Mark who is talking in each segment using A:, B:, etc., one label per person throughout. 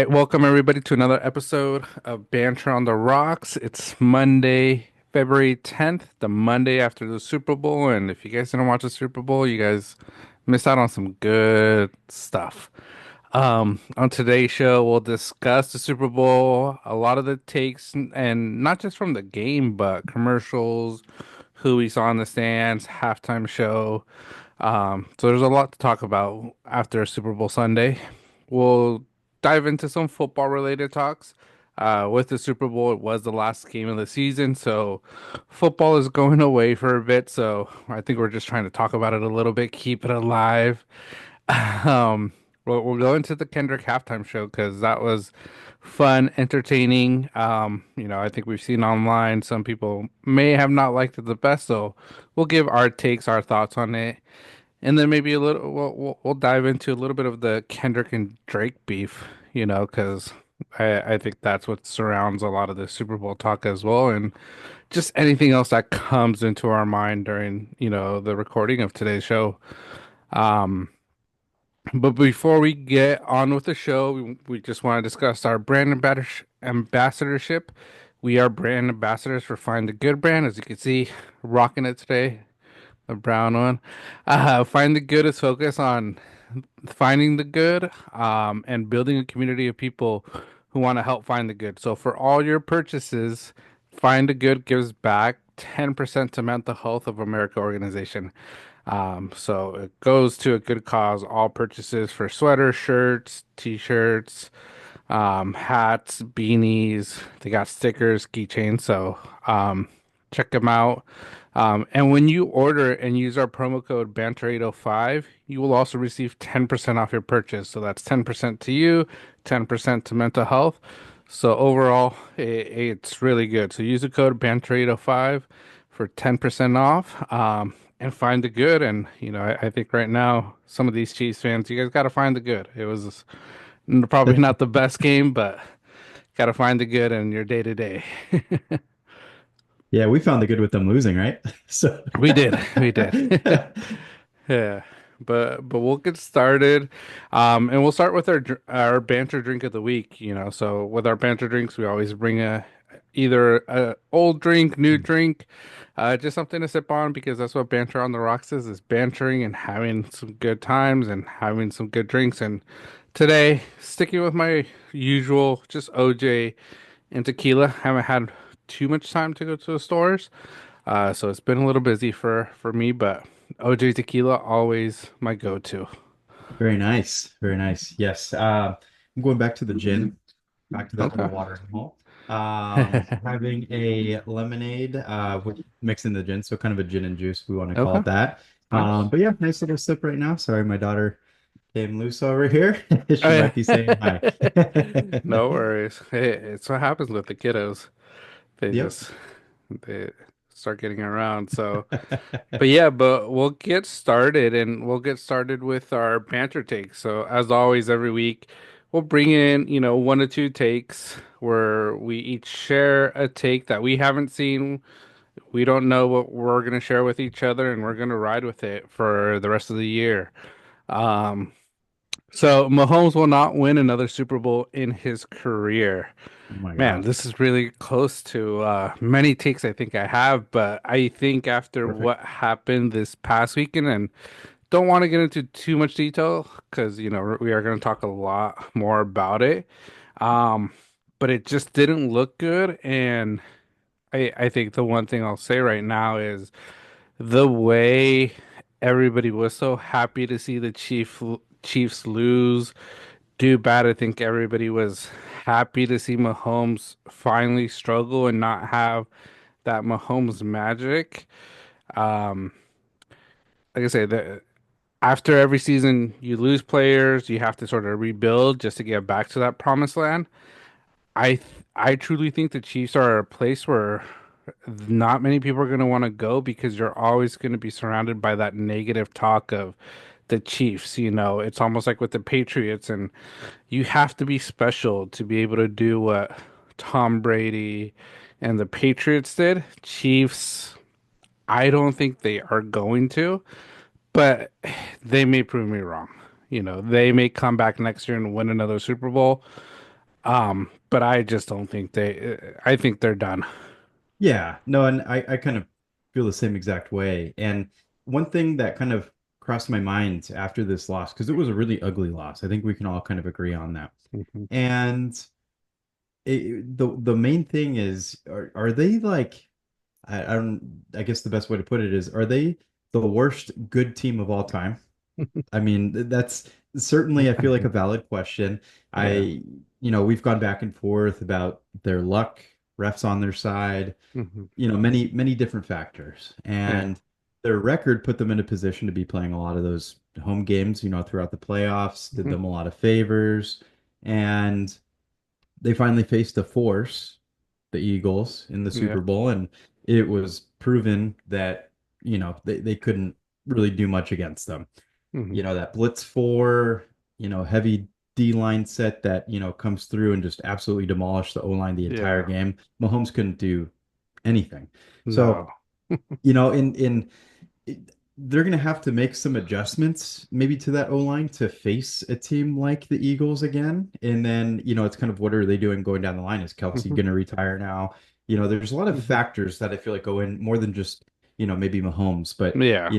A: right, welcome everybody to another episode of Banter on the Rocks. It's Monday, February 10th, the Monday after the Super Bowl. And if you guys didn't watch the Super Bowl, you guys missed out on some good stuff. On today's show, we'll discuss the Super Bowl, a lot of the takes, and not just from the game, but commercials, who we saw in the stands, halftime show. So there's a lot to talk about after Super Bowl Sunday. We'll dive into some football related talks. With the Super Bowl, it was the last game of the season, so football is going away for a bit. So I think we're just trying to talk about it a little bit, keep it alive. Um, we'll go into the Kendrick halftime show because that was fun, entertaining. I think we've seen online some people may have not liked it the best, so we'll give our takes, our thoughts on it. And then maybe a little, we'll dive into a little bit of the Kendrick and Drake beef, because I think that's what surrounds a lot of the Super Bowl talk as well, and just anything else that comes into our mind during, the recording of today's show. Um, but before we get on with the show, we just want to discuss our ambassadorship. We are brand ambassadors for Find the Good brand, as you can see, rocking it today, the brown one. Find the Good is focused on finding the good, and building a community of people who want to help find the good. So for all your purchases, Find the Good gives back 10% to Mental Health of America organization. So it goes to a good cause. All purchases for sweaters, shirts, t-shirts, hats, beanies. They got stickers, keychains. So check them out. And when you order and use our promo code Banter805, you will also receive 10% off your purchase. So that's 10% to you, 10% to mental health. So overall, it's really good. So use the code Banter805 for 10% off. And find the good. And, I think right now, some of these Chiefs fans, you guys got to find the good. It was probably not the best game, but got to find the good in your day to day.
B: Yeah, we found the good with them losing, right? So
A: We did. We did. Yeah. But we'll get started. And we'll start with our banter drink of the week, So with our banter drinks, we always bring either a old drink, new drink, just something to sip on because that's what Banter on the Rocks is bantering and having some good times and having some good drinks. And today, sticking with my usual, just OJ and tequila. Haven't had too much time to go to the stores. So it's been a little busy for me, but OJ tequila always my go-to.
B: very nice, very nice. Yes, I'm going back to the gin, back to that whole
A: Okay.
B: water and malt. Having a lemonade with mixing the gin, so kind of a gin and juice, we want to call
A: Okay.
B: it that.
A: Nice.
B: But yeah, nice little sip right now. Sorry, my daughter came loose over here.
A: Oh,
B: She
A: yeah.
B: might be saying hi.
A: No worries. Hey, it's what happens with the kiddos. They
B: Yep.
A: just they start getting around. So, but yeah, but we'll get started and we'll get started with our banter takes. So, as always, every week we'll bring in, one or two takes where we each share a take that we haven't seen. We don't know what we're going to share with each other, and we're going to ride with it for the rest of the year. Um, so Mahomes will not win another Super Bowl in his career.
B: Oh my
A: Man,
B: God.
A: this is really close to many takes I think I have, but I think after
B: Perfect.
A: what happened this past weekend, and don't want to get into too much detail because we are going to talk a lot more about it. Um, but it just didn't look good, and I think the one thing I'll say right now is the way everybody was so happy to see the Chiefs lose, do bad. I think everybody was happy to see Mahomes finally struggle and not have that Mahomes magic. Um, like I say, after every season you lose players, you have to sort of rebuild just to get back to that promised land. I truly think the Chiefs are a place where not many people are going to want to go because you're always going to be surrounded by that negative talk of the Chiefs. It's almost like with the Patriots, and you have to be special to be able to do what Tom Brady and the Patriots did. Chiefs, I don't think they are going to, but they may prove me wrong. They may come back next year and win another Super Bowl. But I just don't think I think they're done.
B: Yeah, no, and I kind of feel the same exact way. And one thing that kind of crossed my mind after this loss, because it was a really ugly loss, I think we can all kind of agree on that.
A: Hmm.
B: And the main thing is, are they like, I don't, I guess the best way to put it is, are they the worst good team of all time? I mean, that's certainly, I feel like a valid question.
A: Yeah.
B: We've gone back and forth about their luck, refs on their side,
A: Hmm.
B: many different factors.
A: Yeah.
B: And their record put them in a position to be playing a lot of those home games, throughout the playoffs, did
A: Hmm.
B: them a lot of favors. And they finally faced a force, the Eagles, in the
A: Yeah.
B: Super Bowl, and it was proven that, they couldn't really do much against them.
A: Hmm.
B: That blitz four, heavy D line set that, comes through and just absolutely demolished the O line the entire
A: Yeah.
B: game. Mahomes couldn't do anything.
A: No.
B: So, in they're going to have to make some adjustments maybe to that O line to face a team like the Eagles again. And then, it's kind of what are they doing going down the line? Is Kelce
A: Hmm.
B: going to retire now? There's a lot of
A: Hmm.
B: factors that I feel like go in more than just, maybe Mahomes, but,
A: Yeah.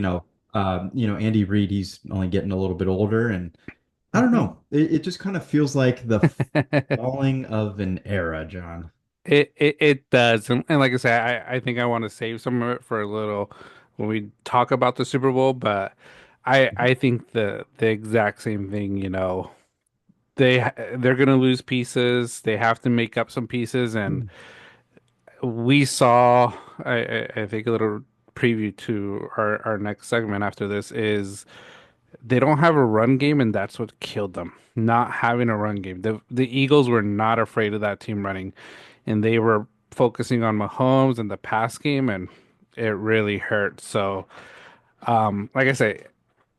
B: Andy Reid, he's only getting a little bit older. And I don't
A: Hmm.
B: know. It just kind of feels like the falling of an era, John.
A: It does, and like I said, I think I want to save some of it for a little when we talk about the Super Bowl. But I think the exact same thing. They're gonna lose pieces. They have to make up some pieces, and we saw. I think a little preview to our next segment after this is they don't have a run game, and that's what killed them. Not having a run game. The Eagles were not afraid of that team running, and they were focusing on Mahomes and the pass game, and it really hurt. So, like I say,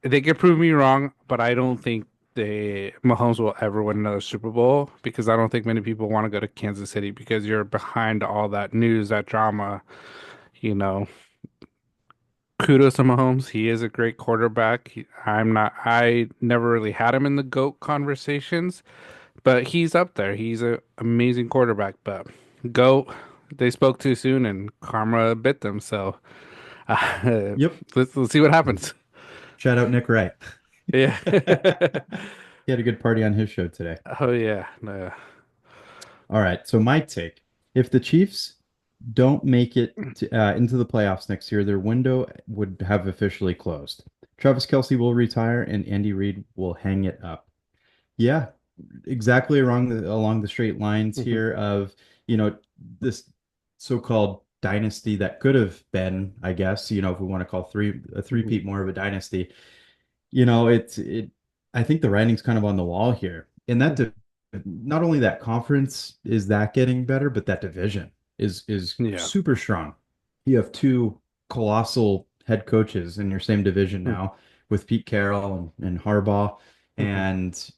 A: they could prove me wrong, but I don't think they Mahomes will ever win another Super Bowl because I don't think many people want to go to Kansas City because you're behind all that news, that drama. You know, kudos to Mahomes. He is a great quarterback. I'm not. I never really had him in the GOAT conversations, but he's up there. He's an amazing quarterback. But GOAT, they spoke too soon, and karma bit them. So
B: Yep.
A: let's see what happens.
B: Shout out Nick Wright.
A: Yeah.
B: He had a good party on his show today.
A: Oh yeah. No.
B: All right. So my take, if the Chiefs don't make it into the playoffs next year, their window would have officially closed. Travis Kelce will retire and Andy Reid will hang it up. Yeah, exactly along the straight lines
A: Mhm.
B: here of, this so-called dynasty that could have been, I guess, if we want to call a
A: Mhm.
B: three-peat more of a dynasty. It I think the writing's kind of on the wall here. And not only that conference is that getting better, but that division is
A: Yeah.
B: super strong. You have two colossal head coaches in your same division
A: Mhm.
B: now with Pete Carroll and Harbaugh.
A: Mhm.
B: And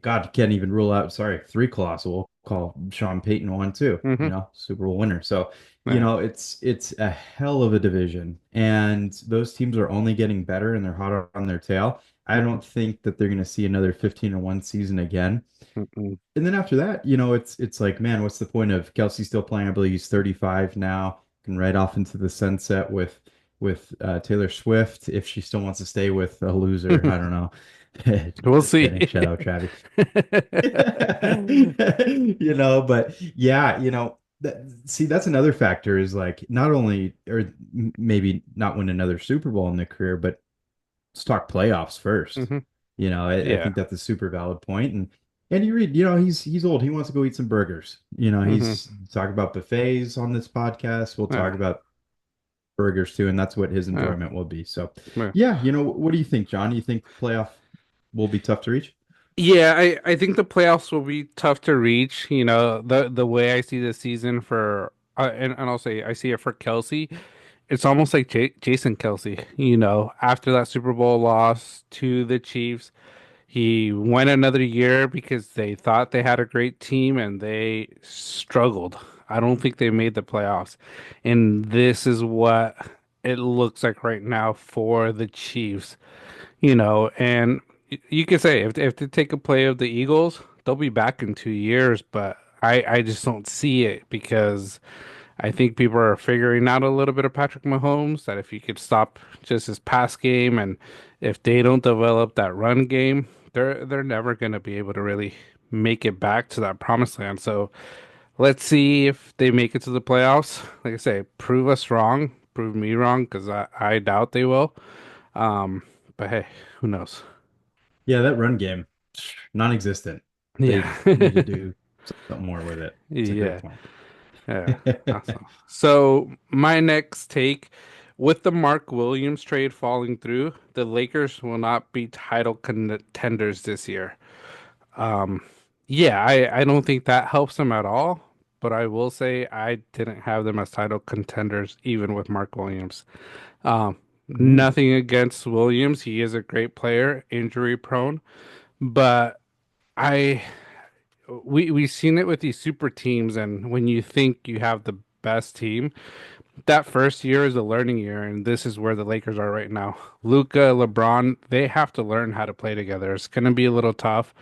B: God can't even rule out, sorry, three colossal. We'll call Sean Payton one too,
A: Mhm.
B: Super Bowl winner. So,
A: Yeah.
B: it's a hell of a division. And those teams are only getting better and they're hot on their tail. I
A: Mhm.
B: don't think that they're going to see another 15-1 season again.
A: Mhm.
B: And then after that, it's like, man, what's the point of Kelsey still playing? I believe he's 35 now, can ride off into the sunset with Taylor Swift if she still wants to stay with a loser. I don't know.
A: We'll
B: Just
A: see.
B: kidding. Shout out Travis. But yeah, see, that's another factor is like not only or maybe not win another Super Bowl in their career, but let's talk playoffs first.
A: Hmm.
B: I
A: Yeah.
B: think that's a super valid point. And Andy Reid, he's old. He wants to go eat some burgers.
A: Hmm.
B: He's talk about buffets on this podcast. We'll talk
A: Yeah.
B: about burgers too, and that's what his
A: Yeah.
B: enjoyment will be. So,
A: Yeah.
B: yeah, what do you think, John? You think playoff will be tough to reach?
A: Yeah, I think the playoffs will be tough to reach. The way I see the season for and I'll say I see it for Kelce. It's almost like Jason Kelce. After that Super Bowl loss to the Chiefs, he went another year because they thought they had a great team and they struggled. I don't think they made the playoffs, and this is what it looks like right now for the Chiefs. And you could say if they take a play of the Eagles, they'll be back in 2 years, but I just don't see it because I think people are figuring out a little bit of Patrick Mahomes that if you could stop just his pass game and if they don't develop that run game, they're never going to be able to really make it back to that promised land. So let's see if they make it to the playoffs. Like I say, prove us wrong, prove me wrong, because I doubt they will. Um, but hey, who knows?
B: Yeah, that run game, non-existent. They
A: Yeah.
B: need to do something more with it. It's a great
A: Yeah.
B: point.
A: Yeah. Awesome. So my next take, with the Mark Williams trade falling through, the Lakers will not be title contenders this year. Um, yeah, I don't think that helps them at all, but I will say I didn't have them as title contenders even with Mark Williams. Um,
B: Mm.
A: Nothing against Williams. He is a great player, injury prone, but I we've seen it with these super teams, and when you think you have the best team, that first year is a learning year, and this is where the Lakers are right now. Luca, LeBron, they have to learn how to play together. It's going to be a little tough.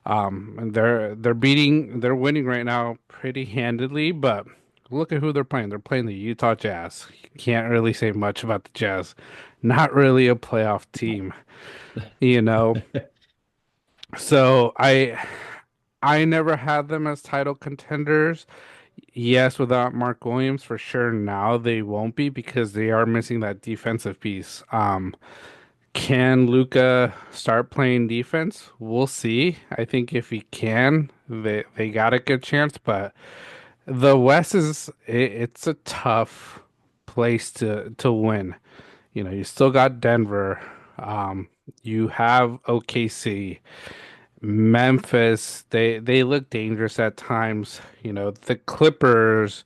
A: And they're winning right now pretty handedly, but look at who they're playing. They're playing the Utah Jazz. You can't really say much about the Jazz. Not really a playoff team, you know. So I never had them as title contenders. Yes, without Mark Williams, for sure now they won't be because they are missing that defensive piece. Can Luca start playing defense? We'll see. I think if he can, they got a good chance, but the West it's a tough place to win. You know, you still got Denver. Um, you have OKC. Memphis, they look dangerous at times. You know, the Clippers,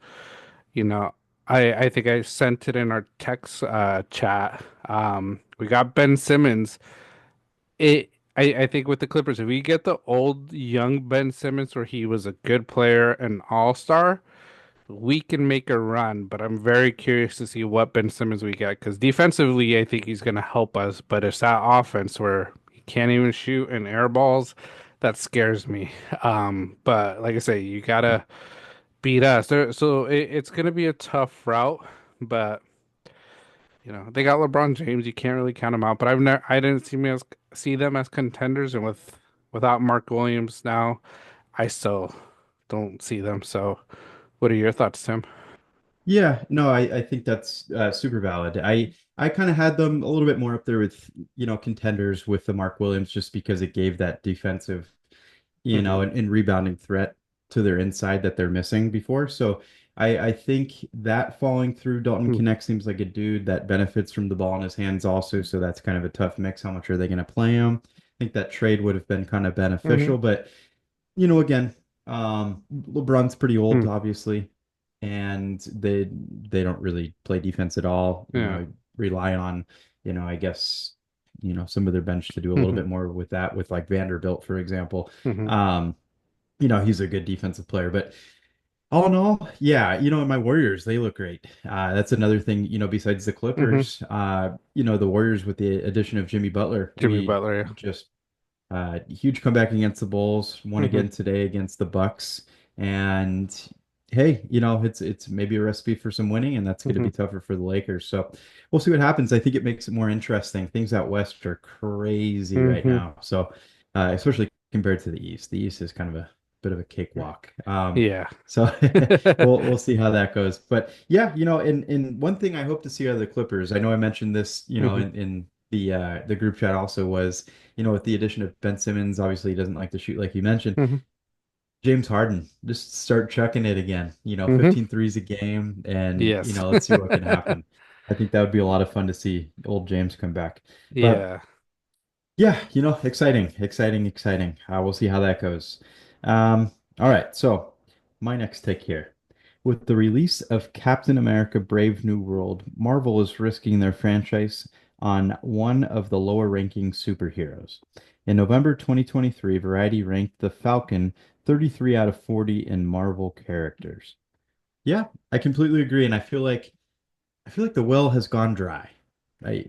A: you know, I think I sent it in our text chat. We got Ben Simmons. I think with the Clippers, if we get the old young Ben Simmons where he was a good player, an all-star, we can make a run, but I'm very curious to see what Ben Simmons we get because defensively, I think he's going to help us. But it's that offense where he can't even shoot and air balls that scares me. But like I say, you gotta beat us. So it's going to be a tough route, but you know they got LeBron James. You can't really count them out. But I didn't see them as contenders, and without Mark Williams now, I still don't see them. So, what are your thoughts, Tim?
B: Yeah, no, I think that's super valid. I kind of had them a little bit more up there with, contenders with the Mark Williams just because it gave that defensive,
A: Hmm.
B: and rebounding threat to their inside that they're missing before. So I think that falling through Dalton Connect seems like a dude that benefits from the ball in his hands also. So that's kind of a tough mix. How much are they going to play him? I think that trade would have been kind of
A: Hmm.
B: beneficial, but again, LeBron's pretty old, obviously, and they don't really play defense at all.
A: Yeah.
B: Rely on, I guess, some of their bench to do a little
A: Hmm.
B: bit more with that, with like Vanderbilt, for example.
A: Hmm.
B: Um, he's a good defensive player, but all in all, yeah, my Warriors, they look great. That's another thing, besides the
A: Hmm.
B: Clippers, the Warriors with the addition of Jimmy Butler,
A: Jimmy
B: we
A: Butler.
B: just huge comeback against the Bulls, won
A: Hmm.
B: again today against the Bucks. And hey, it's maybe a recipe for some winning, and that's going to
A: Hmm.
B: be tougher for the Lakers. So we'll see what happens. I think it makes it more interesting. Things out west are crazy right
A: Hmm.
B: now. So especially compared to the East. The East is kind of a bit of a cakewalk.
A: Yeah.
B: So we'll see how that goes. But yeah, and one thing I hope to see out of the Clippers, I know I mentioned this,
A: Hmm.
B: in the group chat also was, with the addition of Ben Simmons, obviously he doesn't like to shoot like you mentioned.
A: Hmm.
B: James Harden, just start chucking it again,
A: Hmm.
B: 15 threes a game, and
A: Yes.
B: let's see what can happen. I think that would be a lot of fun to see old James come back. But
A: Yeah.
B: yeah, exciting, exciting, exciting. We'll see how that goes. All right, so my next take here. With the release of Captain America Brave New World, Marvel is risking their franchise on one of the lower ranking superheroes. In November 2023, Variety ranked the Falcon 33 out of 40 in Marvel characters. Yeah, I completely agree, and I feel like the well has gone dry.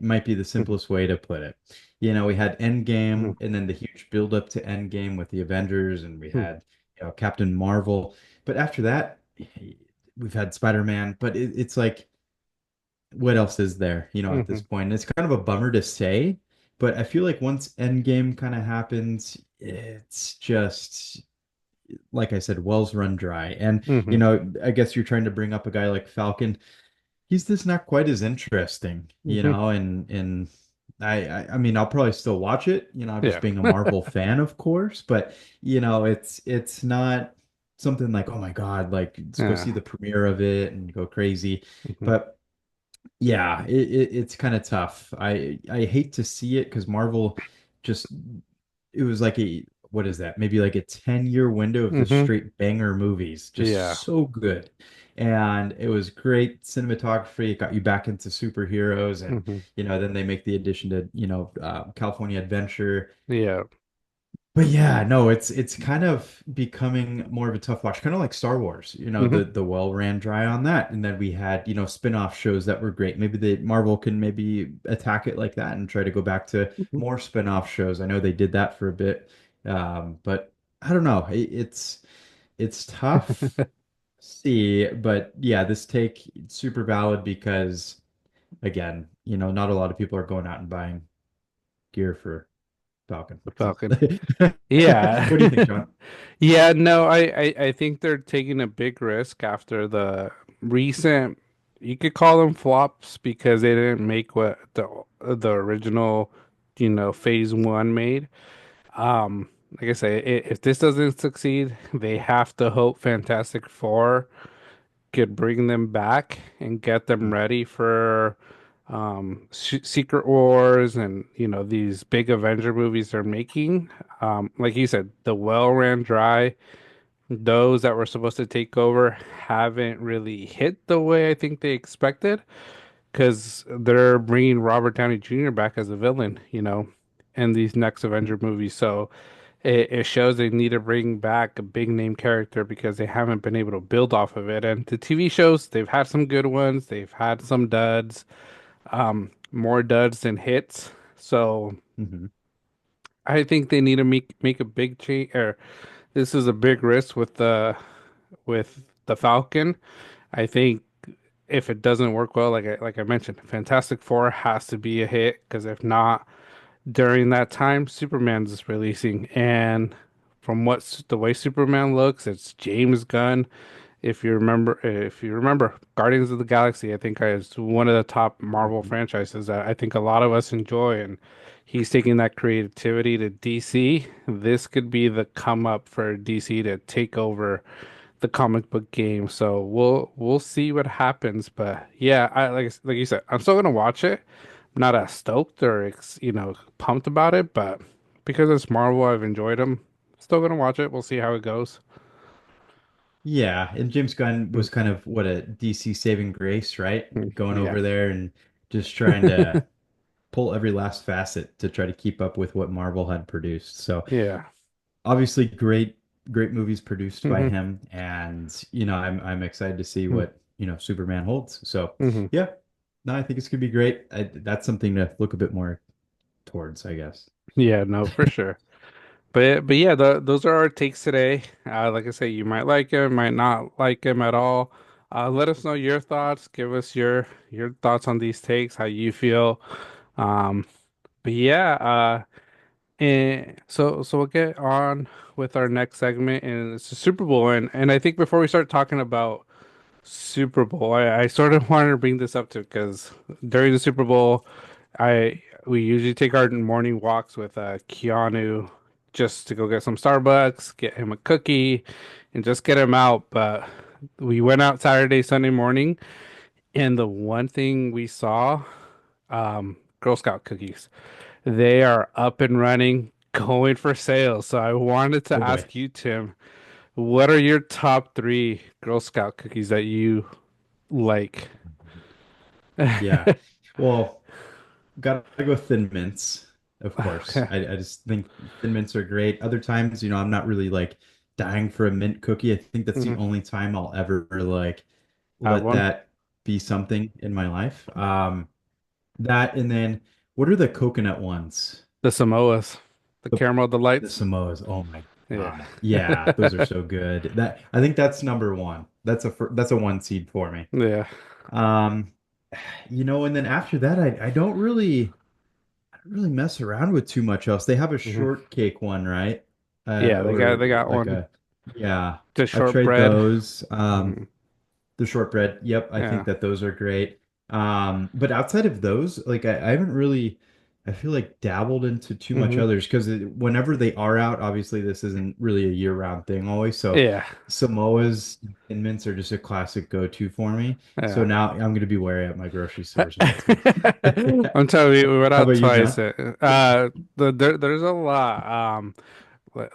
B: might be the
A: Mhm.
B: simplest way to put it. We had
A: Mhm.
B: Endgame and then the huge build up to Endgame with the Avengers, and we
A: Mhm.
B: had, Captain Marvel. But after that, we've had Spider-Man. But it's like, what else is there, at this
A: Mhm.
B: point? And it's kind of a bummer to say, but I feel like once Endgame kind of happens, it's just, like I said, wells run dry. And,
A: Mhm.
B: I guess you're trying to bring up a guy like Falcon. He's just not quite as interesting,
A: Mhm.
B: and I mean, I'll probably still watch it, just
A: Yeah.
B: being a Marvel fan, of course, but it's not something like, oh my God, like let's go see
A: Yeah.
B: the premiere of it and go crazy.
A: Mhm.
B: But yeah, it's kind of tough. I hate to see it because Marvel just, it was like a, what is that? Maybe like a 10-year window of just
A: Mhm.
B: straight banger movies,
A: Yeah.
B: just so good. And it was great cinematography. It got you back into superheroes, and
A: Mhm.
B: then they make the addition to, California Adventure.
A: Yeah.
B: But yeah, no, it's kind of becoming more of a tough watch, kind of like Star Wars.
A: Mhm.
B: The well ran dry on that, and then we had, spin-off shows that were great. Maybe the Marvel can maybe attack it like that and try to go back to
A: Mhm.
B: more spin-off shows. I know they did that for a bit, but I don't know. It's tough. To see, but yeah, this take super valid because again, not a lot of people are going out and buying gear for Falcon.
A: The
B: So,
A: Falcon.
B: what do you think,
A: Yeah.
B: John?
A: Yeah, no, I think they're taking a big risk after the recent, you could call them flops because they didn't make what the original, phase one made. Like I say, if this doesn't succeed, they have to hope Fantastic Four could bring them back and get them ready for Secret Wars and these big Avenger movies they're making. Like you said, the well ran dry. Those that were supposed to take over haven't really hit the way I think they expected because they're bringing Robert Downey Jr. back as a villain, in these next Avenger movies. So it shows they need to bring back a big name character because they haven't been able to build off of it. And the TV shows, they've had some good ones, they've had some duds, more duds than hits. So
B: Mhm.
A: I think they need to make a big change. Or this is a big risk with the Falcon. I think if it doesn't work well, like I mentioned, Fantastic Four has to be a hit because if not, during that time, Superman's releasing, and from the way Superman looks, it's James Gunn. If you remember, Guardians of the Galaxy, I think is one of the top Marvel
B: Mhm.
A: franchises that I think a lot of us enjoy, and he's taking that creativity to DC. This could be the come up for DC to take over the comic book game. So we'll see what happens. But yeah, I like you said, I'm still gonna watch it. I'm not as stoked or pumped about it, but because it's Marvel, I've enjoyed them. Still gonna watch it. We'll see how it goes.
B: Yeah, and James Gunn
A: Mm,
B: was kind of what a DC saving grace, right? Going
A: yeah.
B: over there and just trying to pull every last facet to try to keep up with what Marvel had produced. So
A: Yeah.
B: obviously great movies produced by
A: Hmm.
B: him, and I'm excited to see
A: Hmm.
B: what Superman holds. So
A: Hmm.
B: yeah, no, I think it's gonna be great. That's something to look a bit more towards, I guess.
A: Yeah, no, for sure. But yeah, those are our takes today. Like I say, you might like him, might not like him at all. Let us know your thoughts. Give us your thoughts on these takes, how you feel. Um, but yeah, and so we'll get on with our next segment, and it's the Super Bowl. And I think before we start talking about Super Bowl, I sort of wanted to bring this up too, because during the Super Bowl, we usually take our morning walks with Keanu just to go get some Starbucks, get him a cookie, and just get him out. But we went out Saturday, Sunday morning, and the one thing we saw, Girl Scout cookies. They are up and running, going for sale. So I wanted to
B: Oh boy.
A: ask you, Tim, what are your top three Girl Scout cookies that you like?
B: Yeah. Well, gotta go Thin Mints, of course.
A: Okay.
B: I just think Thin Mints are great. Other times, I'm not really like dying for a mint cookie. I think that's the
A: Hmm.
B: only time I'll ever like
A: Have
B: let
A: one.
B: that be something in my life. That and then what are the coconut ones?
A: The Samoas, the
B: The
A: caramel
B: the
A: delights.
B: Samoas. Oh my
A: Yeah.
B: God. Yeah, those are so good. That I think that's number one. That's a one seed for me.
A: Yeah.
B: Um, and then after that, I don't really mess around with too much else. They have a
A: Hmm.
B: shortcake one, right?
A: Yeah, they
B: Or
A: got
B: like
A: one.
B: a yeah.
A: The
B: I've tried
A: shortbread.
B: those.
A: Hmm.
B: The shortbread. Yep, I think
A: Yeah.
B: that those are great. But outside of those, like I haven't really, I feel like dabbled into too much
A: Hmm.
B: others because whenever they are out, obviously this isn't really a year-round thing always. So
A: Yeah.
B: Samoa's Thin Mints are just a classic go-to for me. So
A: Yeah.
B: now I'm going to be wary at my grocery stores now too.
A: I'm telling you, we went
B: How
A: out
B: about you,
A: twice.
B: John?
A: There's a lot. But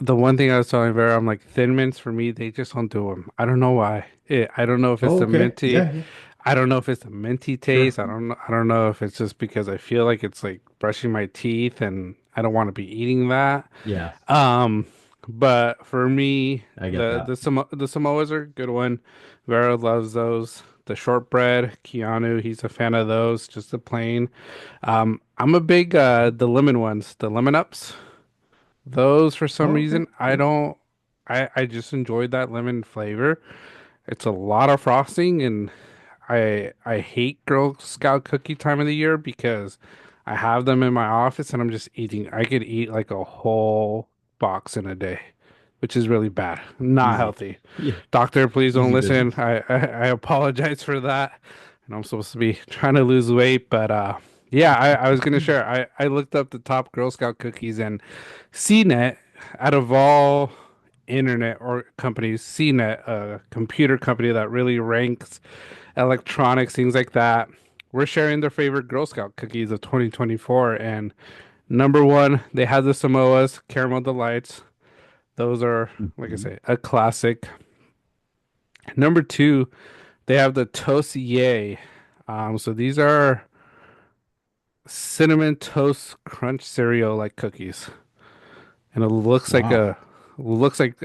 A: the one thing I was telling Vera, I'm like Thin Mints for me, they just don't do them. I don't know why. I don't know if it's
B: Oh,
A: the
B: okay.
A: minty.
B: Yeah, yeah.
A: I don't know if it's the minty
B: Sure.
A: taste. I don't know. I don't know if it's just because I feel like it's like brushing my teeth and I don't want to be eating that.
B: Yeah,
A: Um, but for me,
B: I get that.
A: The Samoas are a good one. Vera loves those. The shortbread, Keanu, he's a fan of those, just the plain. I'm a big the lemon ones, the lemon ups. Those for some
B: Oh, okay.
A: reason I
B: Yeah.
A: don't I just enjoyed that lemon flavor. It's a lot of frosting and I hate Girl Scout cookie time of the year because I have them in my office and I'm just eating. I could eat like a whole box in a day, which is really bad. Not
B: Easy.
A: healthy.
B: Yeah,
A: Doctor, please don't
B: easy
A: listen.
B: business.
A: I apologize for that. And I'm supposed to be trying to lose weight, but yeah, I was gonna share. I looked up the top Girl Scout cookies and CNET out of all internet or companies, CNET, a computer company that really ranks electronics, things like that. We're sharing their favorite Girl Scout cookies of 2024. And number one, they have the Samoas, Caramel Delights. Those are, like I
B: Mhm.
A: say, a classic. Number two, they have the Toast Yay. So these are cinnamon toast crunch cereal like cookies. And it
B: Wow.
A: looks like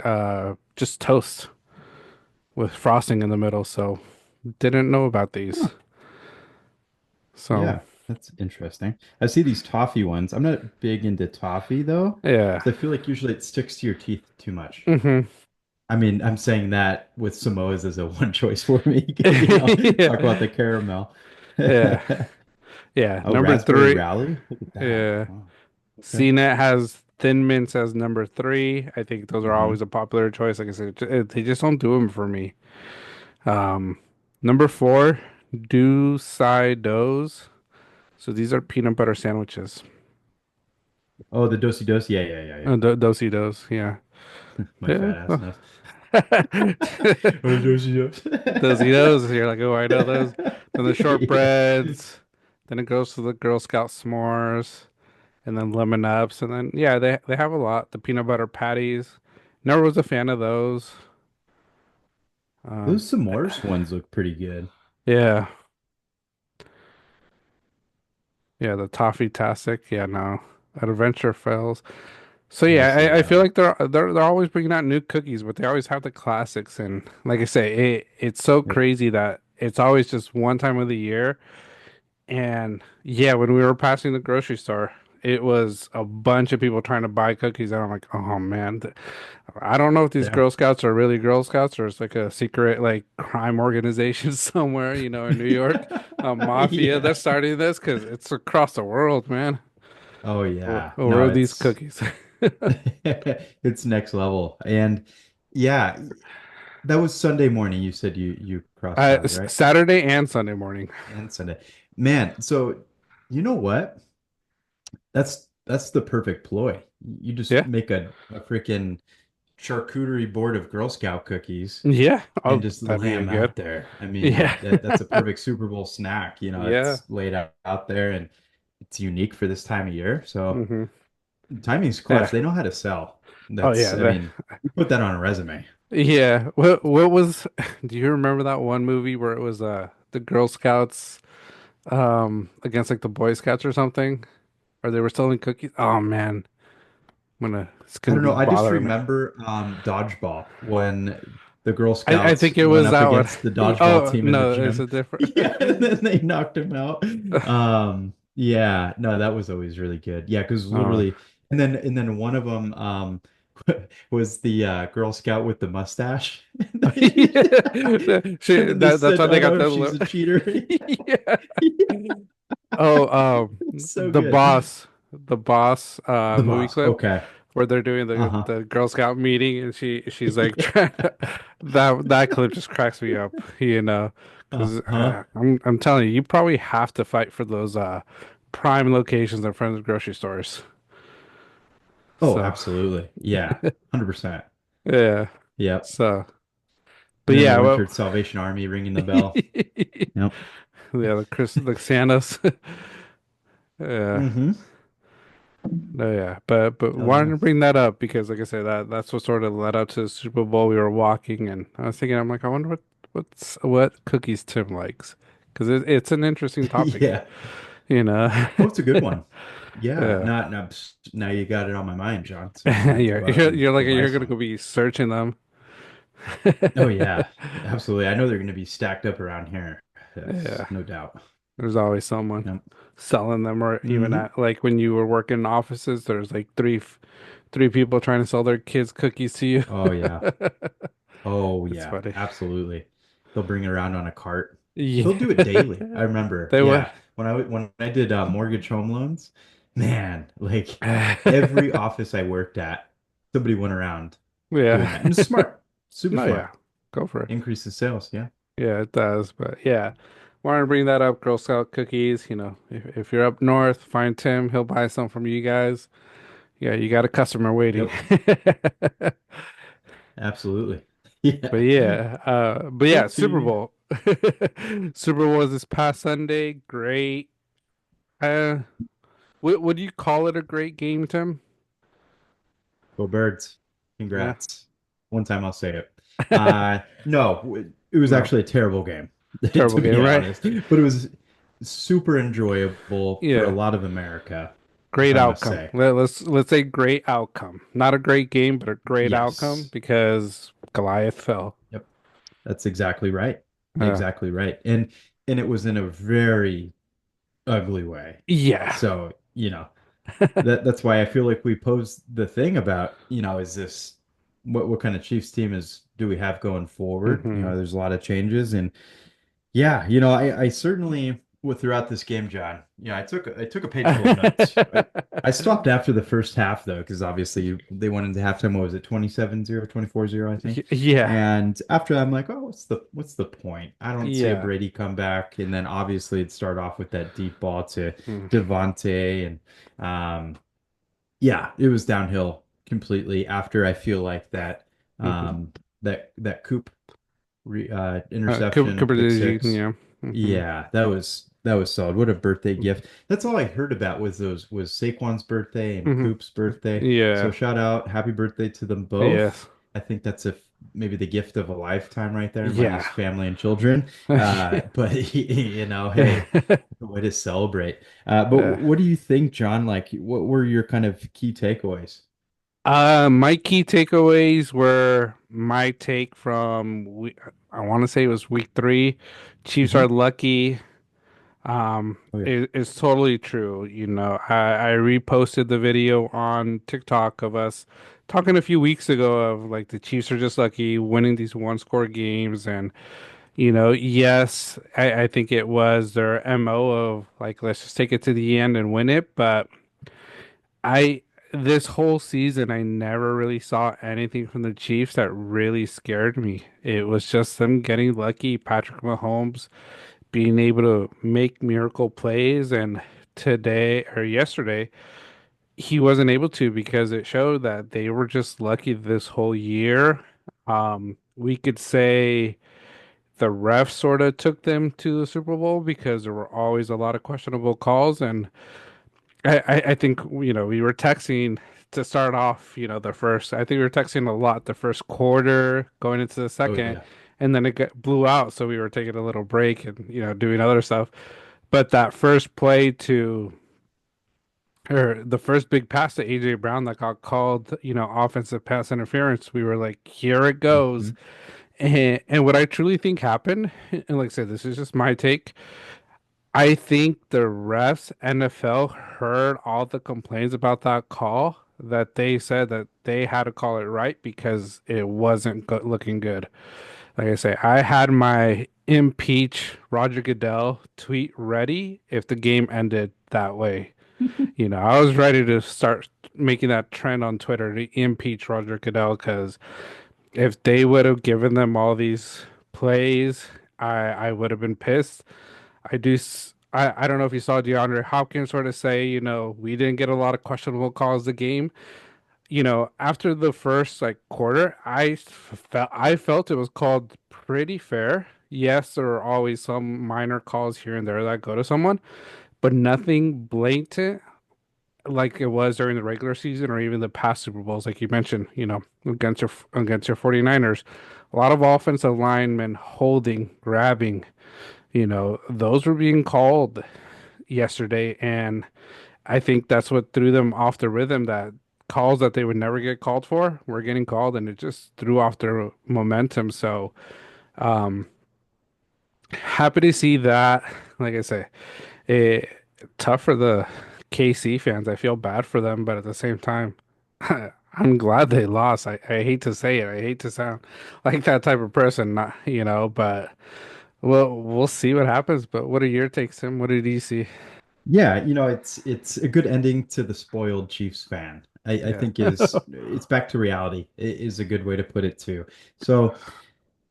A: just toast with frosting in the middle. So didn't know about these.
B: Huh.
A: So
B: Yeah, that's interesting. I see these toffee ones. I'm not big into toffee though,
A: yeah.
B: because I feel like usually it sticks to your teeth too much.
A: Hmm.
B: I mean, I'm saying that with Samoa's as a one choice for me.
A: Yeah.
B: Talk about the caramel.
A: Yeah. Yeah.
B: Oh,
A: Number
B: raspberry
A: three.
B: rally? Look at that.
A: Yeah.
B: Wow. Okay.
A: CNET has Thin Mints as number three. I think those are
B: Hmm.
A: always a popular choice. Like I said, they just don't do them for me. Um, Number four, Do Side Does. So these are peanut butter sandwiches.
B: Oh, the dosi dosi. Yeah, yeah, yeah, yeah.
A: Dosey Does. Yeah.
B: My
A: Yeah.
B: fat ass knows. Oh, dosi
A: Dosey Does. You're like, oh, I know those. Then the
B: Yeah.
A: shortbreads. Then it goes to the Girl Scout s'mores. And then lemon ups, and then yeah, they have a lot. The peanut butter patties. Never was a fan of those. Um,
B: Those s'mores ones look pretty good.
A: yeah, yeah, the toffee tastic. Yeah, no, adventure fails. So
B: I
A: yeah,
B: say
A: I feel
B: yeah.
A: like they're always bringing out new cookies, but they always have the classics. And like I say, it's so
B: Yep.
A: crazy that it's always just one time of the year. And yeah, when we were passing the grocery store, it was a bunch of people trying to buy cookies, and I'm like, oh man, I don't know if these
B: Yeah.
A: Girl Scouts are really Girl Scouts or it's like a secret like crime organization somewhere, in New York, a mafia
B: Yeah.
A: that's starting this because it's across the world, man.
B: Oh yeah.
A: Over
B: No,
A: these cookies.
B: it's next level. And yeah, that was Sunday morning. You said you crossed out, right?
A: Saturday and Sunday morning.
B: And Sunday. Man, so you know what? That's the perfect ploy. You just
A: Yeah,
B: make a freaking charcuterie board of Girl Scout cookies
A: yeah.
B: and
A: Oh,
B: just
A: that'd
B: lay
A: be
B: them
A: good.
B: out there. I
A: Yeah,
B: mean, that's a perfect Super Bowl snack.
A: yeah.
B: It's laid out there and it's unique for this time of year. So
A: Hmm.
B: timing's
A: Yeah.
B: clutch. They know how to sell.
A: Oh yeah.
B: I mean, you put that on a resume.
A: Yeah. What was? Do you remember that one movie where it was the Girl Scouts against like the Boy Scouts or something? Or they were selling cookies? Oh man, it's
B: I
A: gonna
B: don't
A: be
B: know. I just
A: bothering me.
B: remember dodgeball when the Girl
A: I
B: Scouts
A: think it
B: went
A: was
B: up
A: that one.
B: against the dodgeball
A: Oh
B: team in the
A: no, it's
B: gym.
A: a different.
B: Yeah, and then they knocked him out. Yeah, no, that was always really good. Yeah, because
A: Oh,
B: literally, and then one of them was the Girl Scout with the mustache. And then they
A: that's
B: said,
A: why they
B: "Oh
A: got
B: no,
A: the
B: she's a cheater."
A: yeah.
B: Yeah,
A: Oh,
B: so good.
A: the boss,
B: The
A: movie
B: boss.
A: clip
B: Okay.
A: where they're doing
B: Uh-huh.
A: the Girl Scout meeting, and she's like
B: Yeah.
A: that clip just cracks me up, because
B: Uh-huh.
A: I'm telling you, you probably have to fight for those prime locations in front of grocery stores.
B: Oh,
A: So
B: absolutely. Yeah. 100%.
A: yeah,
B: Yep.
A: so but
B: And then the
A: yeah, well,
B: Wintered Salvation Army ringing the bell.
A: yeah,
B: Yep.
A: the Santas, yeah.
B: Mm-hmm.
A: No, yeah, but
B: Oh
A: wanted
B: yeah.
A: to bring that up because, like I said, that's what sort of led up to the Super Bowl. We were walking, and I was thinking, I'm like, I wonder what cookies Tim likes, because it's an interesting topic,
B: Yeah.
A: you know.
B: Oh, it's a good one. Yeah.
A: Yeah,
B: Not now, now you got it on my mind, John. So I'm gonna have to
A: yeah,
B: go out and
A: you're like
B: go buy
A: you're gonna
B: some.
A: go be searching them.
B: Oh yeah. Absolutely. I know they're gonna be stacked up around here. Yes,
A: Yeah,
B: no doubt.
A: there's always someone
B: Yep.
A: selling them, or even
B: Mm-hmm.
A: at like when you were working in offices, there's like three people trying to sell their kids cookies to you.
B: Oh yeah. Oh
A: It's
B: yeah.
A: funny.
B: Absolutely. They'll bring it around on a cart.
A: Yeah,
B: They'll do it daily. I remember.
A: they would.
B: Yeah. When I did mortgage home loans, man, like every office I worked at, somebody went around doing
A: Yeah.
B: that. And it's smart. Super
A: No, yeah.
B: smart.
A: Go for it.
B: Increases sales. Yeah.
A: Yeah, it does. But yeah, wanted to bring that up. Girl Scout cookies. If you're up north, find Tim. He'll buy some from you guys. Yeah, you got a customer waiting.
B: Yep. Absolutely. Yeah.
A: But yeah, Super
B: Cookie.
A: Bowl. Super Bowl was this past Sunday. Great. Uh, would you call it a great game, Tim?
B: Go Birds.
A: Yeah.
B: Congrats. One time I'll say it. No, it was
A: No,
B: actually a terrible game,
A: terrible
B: to
A: game,
B: be
A: right?
B: honest. But it was super enjoyable for a
A: Yeah.
B: lot of America,
A: Great
B: I must
A: outcome.
B: say.
A: Let's say great outcome. Not a great game, but a great outcome
B: Yes.
A: because Goliath fell.
B: Yep. That's exactly right.
A: Uh,
B: Exactly right. And it was in a very ugly way.
A: yeah.
B: So, that's why I feel like we posed the thing about, is this what kind of Chiefs team do we have going forward?
A: Hmm.
B: There's a lot of changes and yeah, I certainly throughout this game, John, I took a page full of notes. I stopped after the first half though, because obviously they went into halftime. What was it, 27-0, 24-0, I think.
A: Yeah.
B: And after I'm like, oh, what's the point? I don't see a
A: Yeah.
B: Brady comeback. And then obviously it'd start off with that deep ball to
A: Mm.
B: Devontae. And yeah, it was downhill completely after I feel like that
A: Hmm.
B: that Coop interception,
A: Cooper
B: pick
A: did
B: six.
A: yeah. Hmm.
B: Yeah, that was solid. What a birthday gift. That's all I heard about was Saquon's birthday and
A: Hmm.
B: Coop's birthday. So
A: Yeah.
B: shout out, happy birthday to them both.
A: Yes.
B: I think that's maybe the gift of a lifetime right there,
A: Yeah.
B: minus family and children. But hey, way to celebrate. But
A: Yeah.
B: what do you think, John? Like, what were your kind of key takeaways?
A: My key takeaways were my take from I want to say it was week three. Chiefs are
B: Hmm.
A: lucky.
B: Oh yeah.
A: It's totally true. I reposted the video on TikTok of us talking a few weeks ago of like the Chiefs are just lucky winning these one score games. And, yes, I think it was their MO of like, let's just take it to the end and win it. But I, this whole season, I never really saw anything from the Chiefs that really scared me. It was just them getting lucky. Patrick Mahomes being able to make miracle plays, and today or yesterday he wasn't able to because it showed that they were just lucky this whole year. We could say the refs sort of took them to the Super Bowl because there were always a lot of questionable calls, and I think we were texting to start off, the first. I think we were texting a lot the first quarter going into the
B: Oh
A: second,
B: yeah.
A: and then blew out, so we were taking a little break and doing other stuff. But that first play to or the first big pass to AJ Brown that got called, offensive pass interference, we were like, here it goes.
B: Hmm.
A: And what I truly think happened, and like I said, this is just my take. I think the refs, NFL heard all the complaints about that call that they said that they had to call it right because it wasn't looking good. Like I say, I had my impeach Roger Goodell tweet ready if the game ended that way. I was ready to start making that trend on Twitter to impeach Roger Goodell because if they would have given them all these plays, I would have been pissed. I don't know if you saw DeAndre Hopkins sort of say, we didn't get a lot of questionable calls the game. After the first like quarter, I felt it was called pretty fair. Yes, there are always some minor calls here and there that go to someone, but nothing blatant like it was during the regular season or even the past Super Bowls, like you mentioned, against your 49ers. A lot of offensive linemen holding, grabbing, those were being called yesterday, and I think that's what threw them off the rhythm. That calls that they would never get called for were getting called, and it just threw off their momentum. So, um, happy to see that. Like I say, it tough for the KC fans. I feel bad for them, but at the same time, I'm glad they lost. I hate to say it. I hate to sound like that type of person, but we'll see what happens. But what are your takes, Tim? What did you see?
B: Yeah, it's a good ending to the spoiled Chiefs fan. I
A: Yeah.
B: think is it's back to reality is a good way to put it too. So,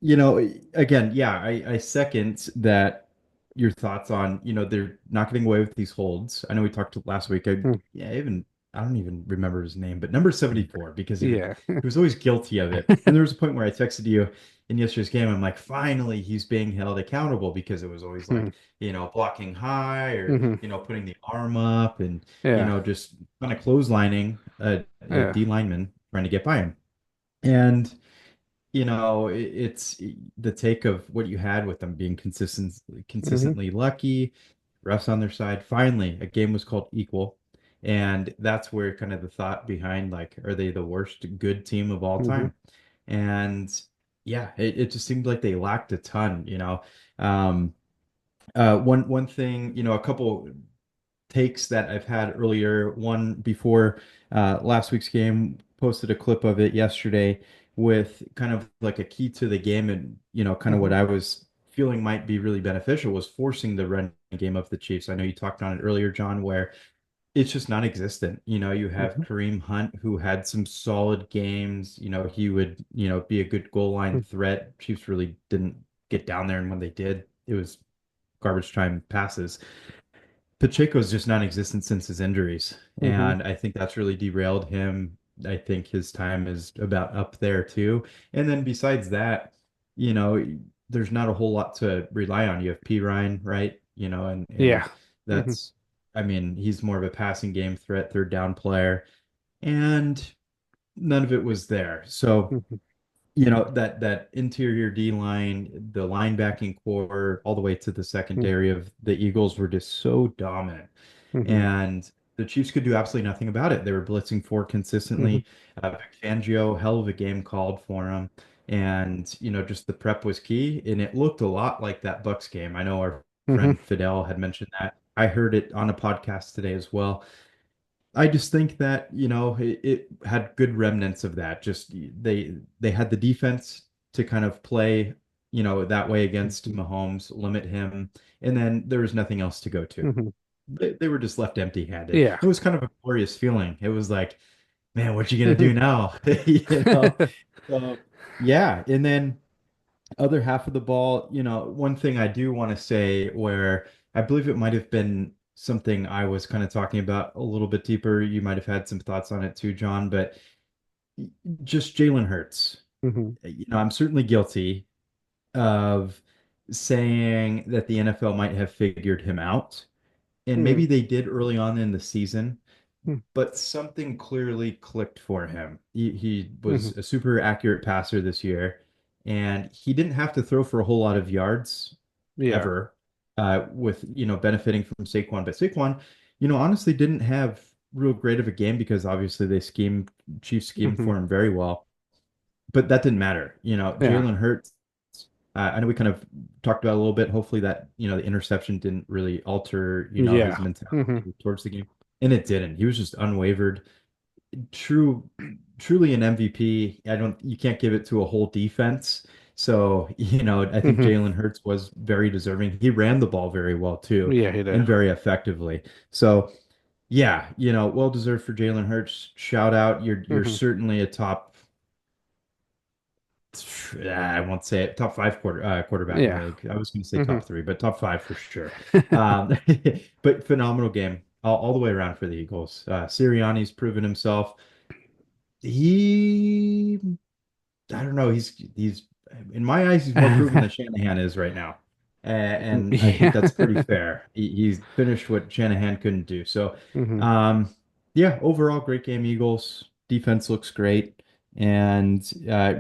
B: again, yeah, I second that your thoughts on, they're not getting away with these holds. I know we talked last week.
A: Mm.
B: Yeah, even I don't even remember his name, but number 74 because
A: Yeah.
B: he was always guilty of it. And there was a point where I texted you in yesterday's game. I'm like, finally, he's being held accountable because it was always
A: Hmm.
B: like, blocking high or,
A: Hmm.
B: putting the arm up and,
A: Yeah.
B: just kind of clotheslining a
A: Yeah.
B: D lineman trying to get by him. And it's the take of what you had with them being
A: Hmm.
B: consistently lucky, refs on their side. Finally, a game was called equal. And that's where kind of the thought behind like, are they the worst good team of all
A: Hmm.
B: time? And yeah, it just seemed like they lacked a ton. Um, one thing, a couple takes that I've had earlier. One before last week's game, posted a clip of it yesterday with kind of like a key to the game and, kind of
A: Hmm.
B: what I was feeling might be really beneficial was forcing the run game of the Chiefs. I know you talked on it earlier, John, where it's just non-existent. You have
A: Hmm.
B: Kareem Hunt who had some solid games. He would, be a good goal line threat. Chiefs really didn't get down there, and when they did, it was garbage time passes. Pacheco's just non-existent since his injuries,
A: Hmm.
B: and I think that's really derailed him. I think his time is about up there too. And then besides that, you know, there's not a whole lot to rely on. You have P. Ryan, right? And
A: Yeah. Hmm.
B: that's, I mean, he's more of a passing game threat, third down player, and none of it was there. So
A: Hmm.
B: that interior D line, the linebacking core, all the way to the secondary of the Eagles were just so dominant,
A: Hmm.
B: and the Chiefs could do absolutely nothing about it. They were blitzing four
A: Hmm.
B: consistently. Vic Fangio, hell of a game called for him, and just the prep was key, and it looked a lot like that Bucks game. I know our
A: Hmm.
B: friend Fidel had mentioned that. I heard it on a podcast today as well. I just think that, it had good remnants of that. Just they had the defense to kind of play, that way against
A: Hmm.
B: Mahomes, limit him, and then there was nothing else to go to.
A: Hmm.
B: They were just left empty-handed.
A: Yeah.
B: It was kind of a glorious feeling. It was like, man, what you gonna
A: Hmm.
B: do now? You know? So yeah, and then other half of the ball, one thing I do want to say where I believe it might have been something I was kind of talking about a little bit deeper. You might have had some thoughts on it too, John, but just Jalen Hurts.
A: Hmm.
B: I'm certainly guilty of saying that the NFL might have figured him out. And maybe they did early on in the season, but something clearly clicked for him. He
A: Hmm.
B: was a super accurate passer this year, and he didn't have to throw for a whole lot of yards
A: Yeah.
B: ever, with benefiting from Saquon. But Saquon, honestly didn't have real great of a game because obviously Chiefs schemed
A: Hmm.
B: for him very well. But that didn't matter.
A: Yeah.
B: Jalen Hurts I know we kind of talked about it a little bit. Hopefully that, the interception didn't really alter, his
A: Yeah. Hmm.
B: mentality towards the game. And it didn't. He was just unwavered. True, truly an MVP. You can't give it to a whole defense. So, I think
A: Hmm.
B: Jalen Hurts was very deserving. He ran the ball very well too,
A: Yeah, he did.
B: and very effectively. So, yeah, well deserved for Jalen Hurts. Shout out. You're
A: Hmm.
B: certainly a top, I won't say it, top five quarterback in the
A: Yeah.
B: league. I was going to say
A: Hmm.
B: top three, but top five for sure. Um, but phenomenal game all the way around for the Eagles. Sirianni's proven himself. He, I don't know, he's in my eyes, he's more proven than Shanahan is right now. And I think that's pretty
A: Yeah.
B: fair. He's finished what Shanahan couldn't do. So,
A: Hmm.
B: um, yeah, overall, great game, Eagles. Defense looks great. And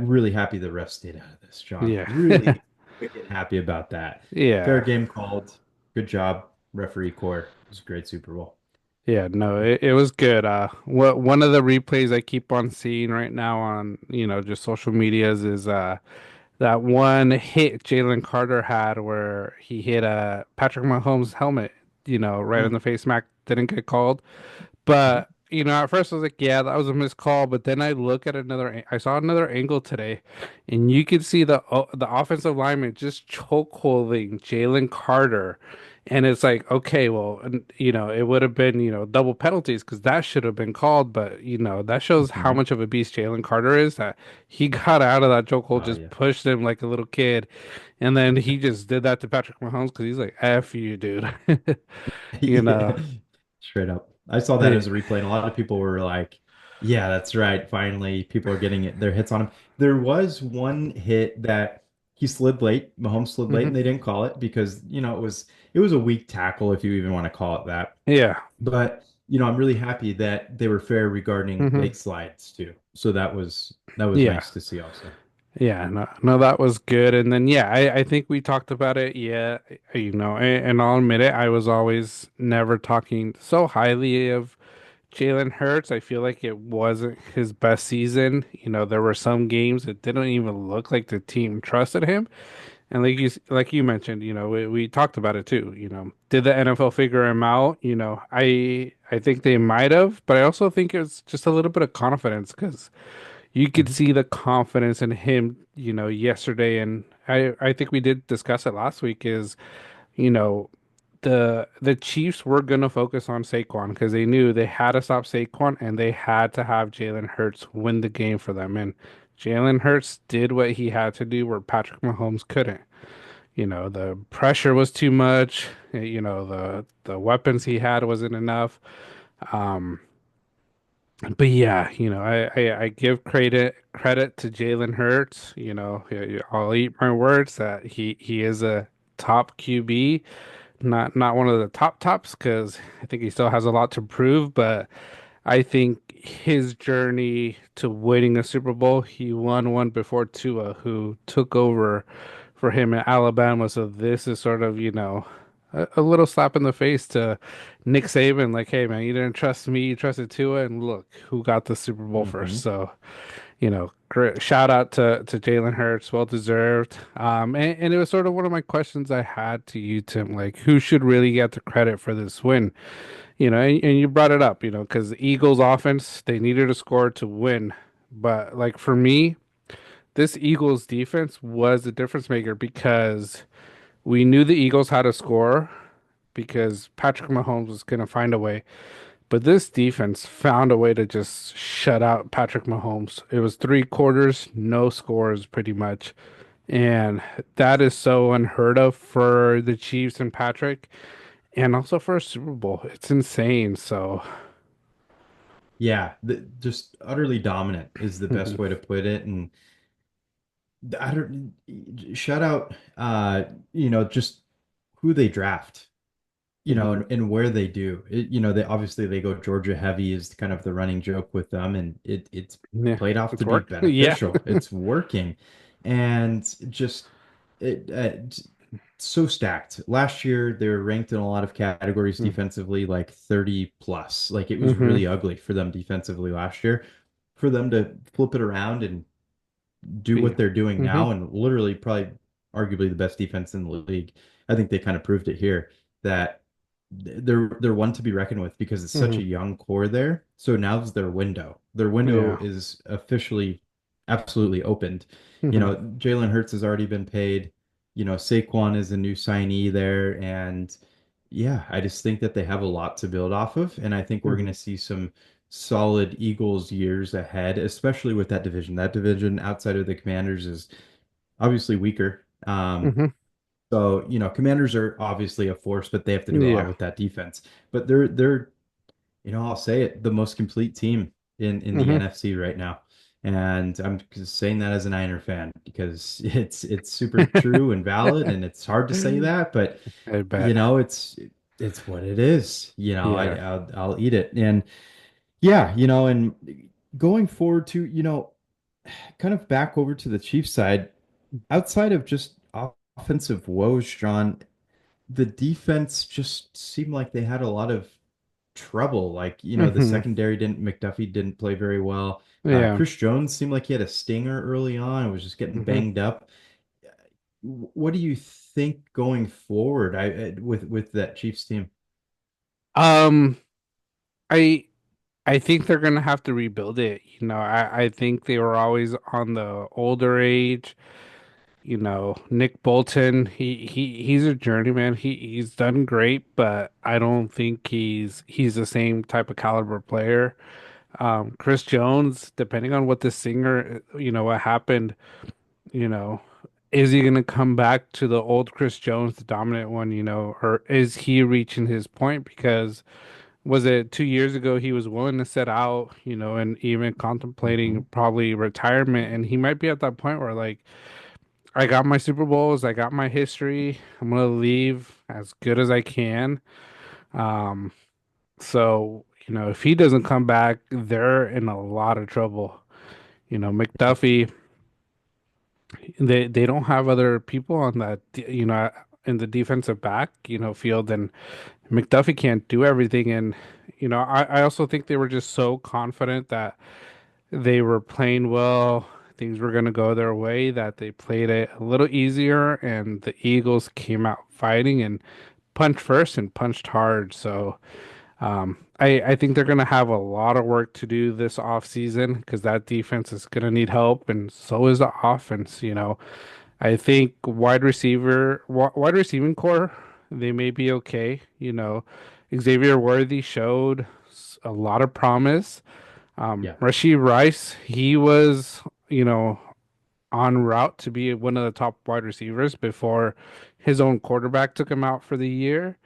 B: really happy the refs stayed out of this, John.
A: Yeah.
B: Really wicked happy about that. Fair
A: Yeah.
B: game called. Good job, referee core. It was a great Super Bowl.
A: Yeah, no, it was good. What one of the replays I keep on seeing right now on, just social medias is that one hit Jalen Carter had where he hit Patrick Mahomes' helmet, right in
B: Mm.
A: the face. Mac didn't get called. But, at first I was like, yeah, that was a missed call. But then I look at I saw another angle today, and you could see the offensive lineman just chokeholding Jalen Carter. And it's like, okay, well, it would have been, double penalties because that should have been called. But, that shows how
B: Mhm.
A: much of a beast Jalen Carter is that he got out of that chokehold,
B: Oh,
A: just
B: yeah.
A: pushed him like a little kid. And then he just did that to Patrick Mahomes because he's like, F you, dude. You know,
B: Yeah, straight up. I saw that
A: yeah.
B: as a replay, and a lot of people were like, "Yeah, that's right. Finally, people are getting their hits on him." There was one hit that he slid late. Mahomes slid late,
A: Hmm.
B: and they didn't call it because it was a weak tackle, if you even want to call it that.
A: Yeah.
B: But I'm really happy that they were fair regarding
A: Hmm.
B: late slides too. So that was
A: Yeah.
B: nice to see also.
A: Yeah, no, no, that was good. And then, yeah, I think we talked about it. Yeah, and I'll admit it, I was always never talking so highly of Jalen Hurts. I feel like it wasn't his best season. There were some games that didn't even look like the team trusted him. And like you mentioned, we talked about it too. Did the NFL figure him out? I think they might have, but I also think it's just a little bit of confidence because you could
B: Mhm.
A: see the confidence in him, yesterday. And I think we did discuss it last week is, you know, the Chiefs were gonna focus on Saquon because they knew they had to stop Saquon and they had to have Jalen Hurts win the game for them. And Jalen Hurts did what he had to do where Patrick Mahomes couldn't. The pressure was too much. The weapons he had wasn't enough. Um, but yeah, I give credit to Jalen Hurts. I'll eat my words that he is a top QB, not one of the top tops because I think he still has a lot to prove. But I think his journey to winning a Super Bowl, he won one before Tua, who took over for him in Alabama. So this is sort of, a little slap in the face to Nick Saban, like, hey man, you didn't trust me, you trusted Tua, and look who got the Super Bowl first.
B: Mhm.
A: So, great shout out to Jalen Hurts, well deserved. And it was sort of one of my questions I had to you, Tim, like who should really get the credit for this win? And you brought it up, because the Eagles offense, they needed a score to win. But like for me, this Eagles defense was the difference maker because we knew the Eagles had a score because Patrick Mahomes was going to find a way. But this defense found a way to just shut out Patrick Mahomes. It was three quarters, no scores pretty much. And that is so unheard of for the Chiefs and Patrick, and also for a Super Bowl. It's insane. So,
B: Yeah, just utterly dominant is the best way to put it. And I don't shout out just who they draft, and where they do. They obviously they go Georgia heavy is kind of the running joke with them, and it's
A: yeah,
B: played off to
A: it's
B: be
A: work. Yeah.
B: beneficial. It's working. And just it so stacked. Last year they were ranked in a lot of categories defensively, like 30 plus. Like it was
A: Mm-hmm.
B: really ugly for them defensively last year. For them to flip it around and do what they're doing
A: Mm-hmm.
B: now and literally probably arguably the best defense in the league. I think they kind of proved it here that they're one to be reckoned with because it's such
A: Hmm.
B: a young core there. So now's their window. Their window
A: Yeah.
B: is officially absolutely opened. You
A: Hmm.
B: know, Jalen Hurts has already been paid. You know, Saquon is a new signee there, and yeah, I just think that they have a lot to build off of, and I think we're going
A: Hmm.
B: to see some solid Eagles years ahead, especially with that division. That division outside of the Commanders is obviously weaker.
A: Hmm.
B: So, you know, Commanders are obviously a force, but they have to do a lot
A: Yeah.
B: with that defense. But they're, you know, I'll say it, the most complete team in the
A: Hmm.
B: NFC right now. And I'm just saying that as a Niner fan because it's super true and valid, and it's hard to say that, but
A: I
B: you
A: bet.
B: know, it's what it is. You know,
A: Yeah.
B: I'll eat it. And yeah, you know, and going forward to, you know, kind of back over to the Chiefs side, outside of just offensive woes, John, the defense just seemed like they had a lot of trouble. Like, you know, the
A: Hmm.
B: secondary didn't, McDuffie didn't play very well.
A: Yeah.
B: Chris Jones seemed like he had a stinger early on and was just getting
A: Hmm.
B: banged up. What do you think going forward with that Chiefs team?
A: Um, I I think they're gonna have to rebuild it. I think they were always on the older age. Nick Bolton, he's a journeyman. He's done great, but I don't think he's the same type of caliber player. Chris Jones, depending on what the singer, what happened, you know, is he gonna come back to the old Chris Jones, the dominant one, or is he reaching his point? Because was it 2 years ago he was willing to set out, and even contemplating
B: Mhm.
A: probably retirement, and he might be at that point where like I got my Super Bowls, I got my history. I'm gonna leave as good as I can. Um, so if he doesn't come back, they're in a lot of trouble. McDuffie, they don't have other people on that, in the defensive back, field, and McDuffie can't do everything. And I also think they were just so confident that they were playing well. Things were going to go their way that they played it a little easier, and the Eagles came out fighting and punched first and punched hard. So I think they're going to have a lot of work to do this off season because that defense is going to need help, and so is the offense. I think wide receiving core, they may be okay. Xavier Worthy showed a lot of promise.
B: Yeah.
A: Rashid Rice, he was, en route to be one of the top wide receivers before his own quarterback took him out for the year.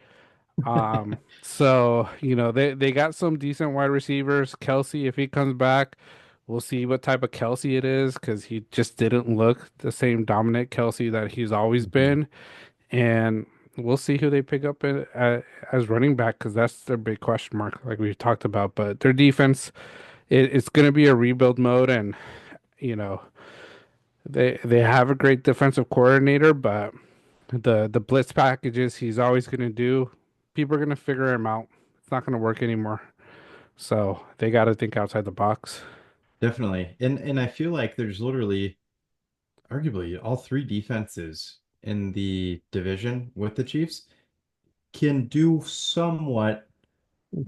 A: So, they got some decent wide receivers. Kelce, if he comes back, we'll see what type of Kelce it is because he just didn't look the same dominant Kelce that he's always
B: Mhm.
A: been. And we'll see who they pick up as running back because that's their big question mark, like we talked about. But their defense, it's going to be a rebuild mode, and you know they have a great defensive coordinator, but the blitz packages he's always going to do, people are going to figure him out. It's not going to work anymore. So they got to think outside the box.
B: Definitely. And I feel like there's literally arguably all three defenses in the division with the Chiefs can do somewhat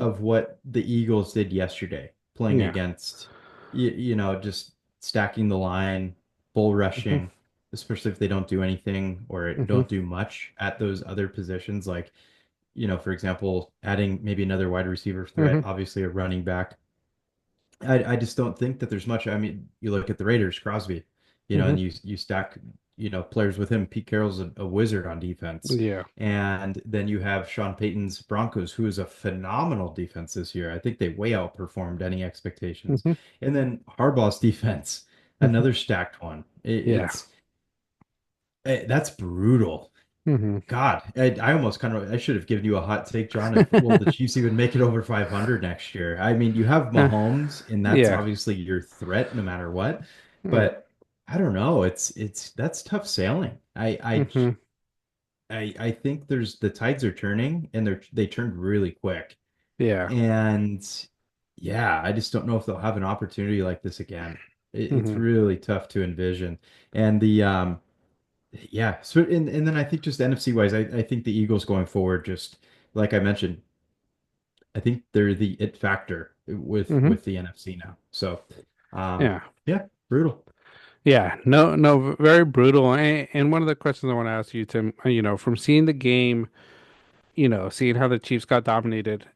B: of what the Eagles did yesterday, playing
A: Yeah.
B: against, you know, just stacking the line, bull
A: Hmm.
B: rushing, especially if they don't do anything or
A: Hmm.
B: don't do much at those other positions. Like, you know, for example, adding maybe another wide receiver threat,
A: Hmm.
B: obviously a running back. I just don't think that there's much. I mean, you look at the Raiders, Crosby, you know,
A: Hmm.
B: and you stack, you know, players with him. Pete Carroll's a wizard on defense.
A: Yeah.
B: And then you have Sean Payton's Broncos, who is a phenomenal defense this year. I think they way outperformed any expectations.
A: Hmm.
B: And then Harbaugh's defense,
A: Hmm.
B: another stacked one.
A: Yeah.
B: That's brutal.
A: Hmm.
B: God, I almost kind of I should have given you a hot take, John, of will the Chiefs even make it over 500 next year? I mean, you have Mahomes, and that's
A: Yeah.
B: obviously your threat no matter what.
A: Mm.
B: But I don't know. It's that's tough sailing.
A: Hmm.
B: I think there's the tides are turning, and they turned really quick.
A: Yeah.
B: And yeah, I just don't know if they'll have an opportunity like this again. It's
A: Hmm.
B: really tough to envision. And Yeah. So and then I think just NFC wise, I think the Eagles going forward, just like I mentioned, I think they're the it factor
A: Hmm.
B: with the NFC now. So
A: Yeah.
B: yeah, brutal.
A: Yeah, no, no, very brutal. And one of the questions I want to ask you, Tim, from seeing the game, seeing how the Chiefs got dominated,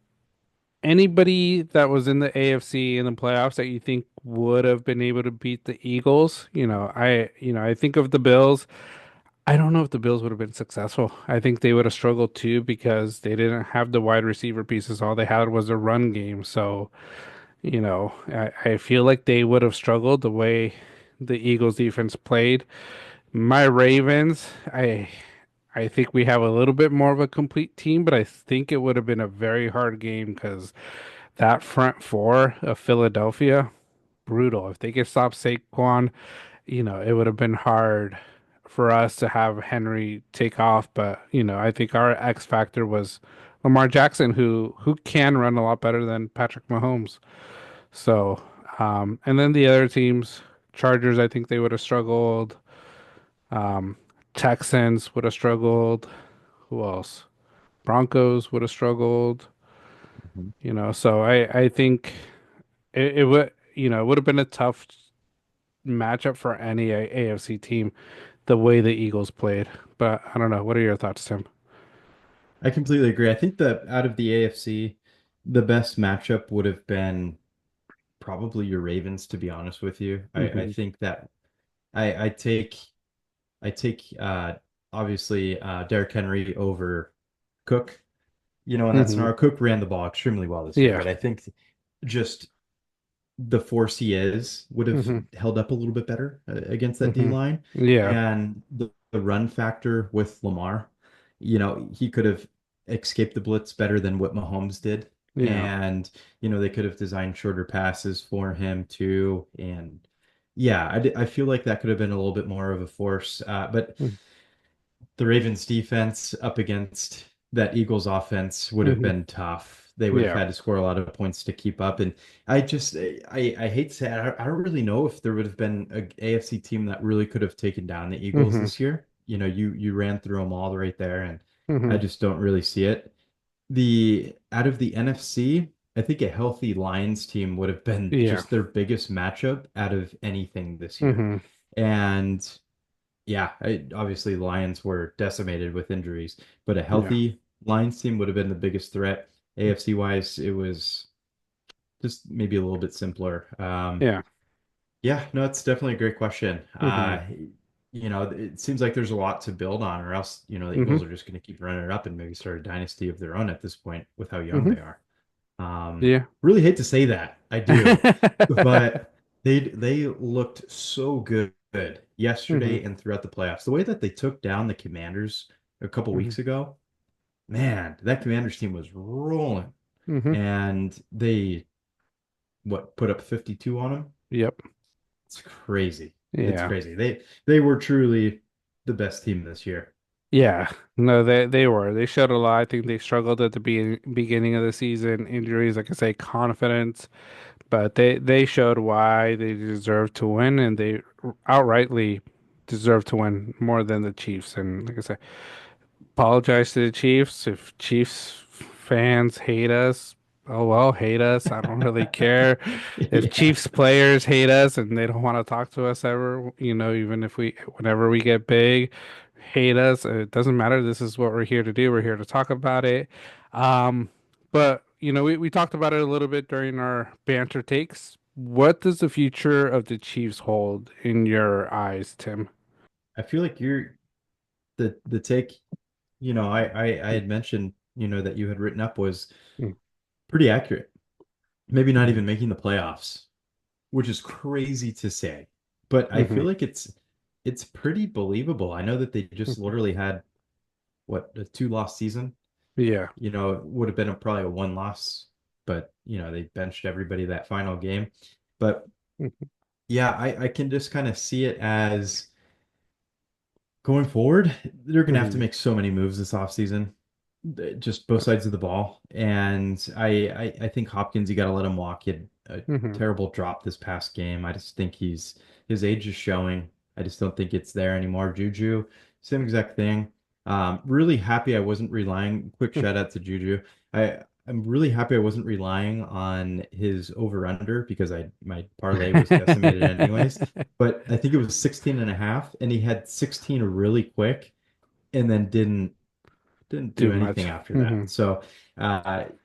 A: anybody that was in the AFC in the playoffs that you think would have been able to beat the Eagles? I think of the Bills. I don't know if the Bills would have been successful. I think they would have struggled too because they didn't have the wide receiver pieces. All they had was a run game. So, I feel like they would have struggled the way the Eagles defense played. My Ravens, I think we have a little bit more of a complete team, but I think it would have been a very hard game because that front four of Philadelphia, brutal. If they could stop Saquon, it would have been hard for us to have Henry take off. But, I think our X factor was Lamar Jackson, who can run a lot better than Patrick Mahomes. So, and then the other teams, Chargers, I think they would have struggled. Um, Texans would have struggled. Who else? Broncos would have struggled.
B: Mhm.
A: So I think it would, it would have been a tough matchup for any AFC team the way the Eagles played. But I don't know. What are your thoughts, Tim?
B: I completely agree. I think that out of the AFC, the best matchup would have been probably your Ravens, to be honest with you. I
A: Hmm.
B: think that I I take obviously Derrick Henry over Cook, in that
A: Hmm.
B: scenario. Cook ran the ball extremely well this year,
A: Yeah.
B: but I think just the force he is would have
A: Hmm.
B: held up a little bit better against that D
A: Hmm.
B: line.
A: Yeah.
B: And the run factor with Lamar, he could have escaped the blitz better than what Mahomes did.
A: Yeah.
B: And, they could have designed shorter passes for him too. And yeah, I feel like that could have been a little bit more of a force. But the Ravens defense up against that Eagles offense would have
A: Hmm.
B: been tough. They would have
A: Yeah.
B: had to score a lot of points to keep up. And I hate to say it, I don't really know if there would have been a AFC team that really could have taken down the Eagles
A: Hmm.
B: this year. You ran through them all right there, and I
A: Hmm.
B: just don't really see it. The out of the NFC, I think a healthy Lions team would have been
A: Yeah.
B: just their biggest matchup out of anything this year.
A: Hmm.
B: And yeah, obviously the Lions were decimated with injuries, but a
A: Yeah.
B: healthy Lions team would have been the biggest threat. AFC wise, it was just maybe a little bit simpler.
A: Yeah.
B: Yeah, no, it's definitely a great question.
A: Hmm.
B: It seems like there's a lot to build on, or else, the
A: Hmm.
B: Eagles are just going to keep running it up and maybe start a dynasty of their own at this point with how young
A: Hmm.
B: they are.
A: Yeah.
B: Really hate to say that, I do, but they looked so good
A: Hmm.
B: yesterday and throughout the playoffs. The way that they took down the Commanders a couple
A: Hmm.
B: weeks ago, man, that Commanders team was rolling,
A: Hmm.
B: and they put up 52 on them.
A: Yep.
B: It's crazy. It's
A: Yeah.
B: crazy. They were truly the best team this year.
A: Yeah, no, they were. They showed a lot. I think they struggled at the beginning of the season, injuries, like I say, confidence, but they showed why they deserved to win, and they outrightly deserve to win more than the Chiefs. And like I said, apologize to the Chiefs. If Chiefs fans hate us, oh well, hate us. I don't really care. If
B: Yeah.
A: Chiefs players hate us and they don't want to talk to us ever, even if whenever we get big, hate us, it doesn't matter. This is what we're here to do. We're here to talk about it. Um, but we talked about it a little bit during our banter takes. What does the future of the Chiefs hold in your eyes, Tim?
B: I feel like you're the take, I had mentioned, that you had written up was pretty accurate. Maybe not
A: Mm-hmm.
B: even making the playoffs, which is crazy to say. But I
A: Hmm.
B: feel like it's pretty believable. I know that they just
A: Hmm.
B: literally had a two-loss season.
A: Yeah.
B: It would have been probably a one loss, but they benched everybody that final game. But
A: Hmm.
B: yeah, I can just kind of see it as going forward, they're gonna have to
A: Hmm.
B: make so many moves this offseason, just both sides of the ball. And I think Hopkins, you got to let him walk. He had a
A: Hmm.
B: terrible drop this past game. I just think his age is showing. I just don't think it's there anymore. Juju, same exact thing. Really happy I wasn't relying. Quick shout out to Juju. I'm really happy I wasn't relying on his over under because I my parlay was decimated anyways. But I think it was 16 and a half, and he had 16 really quick and then didn't
A: Too
B: do
A: much.
B: anything after
A: Hmm.
B: that. So,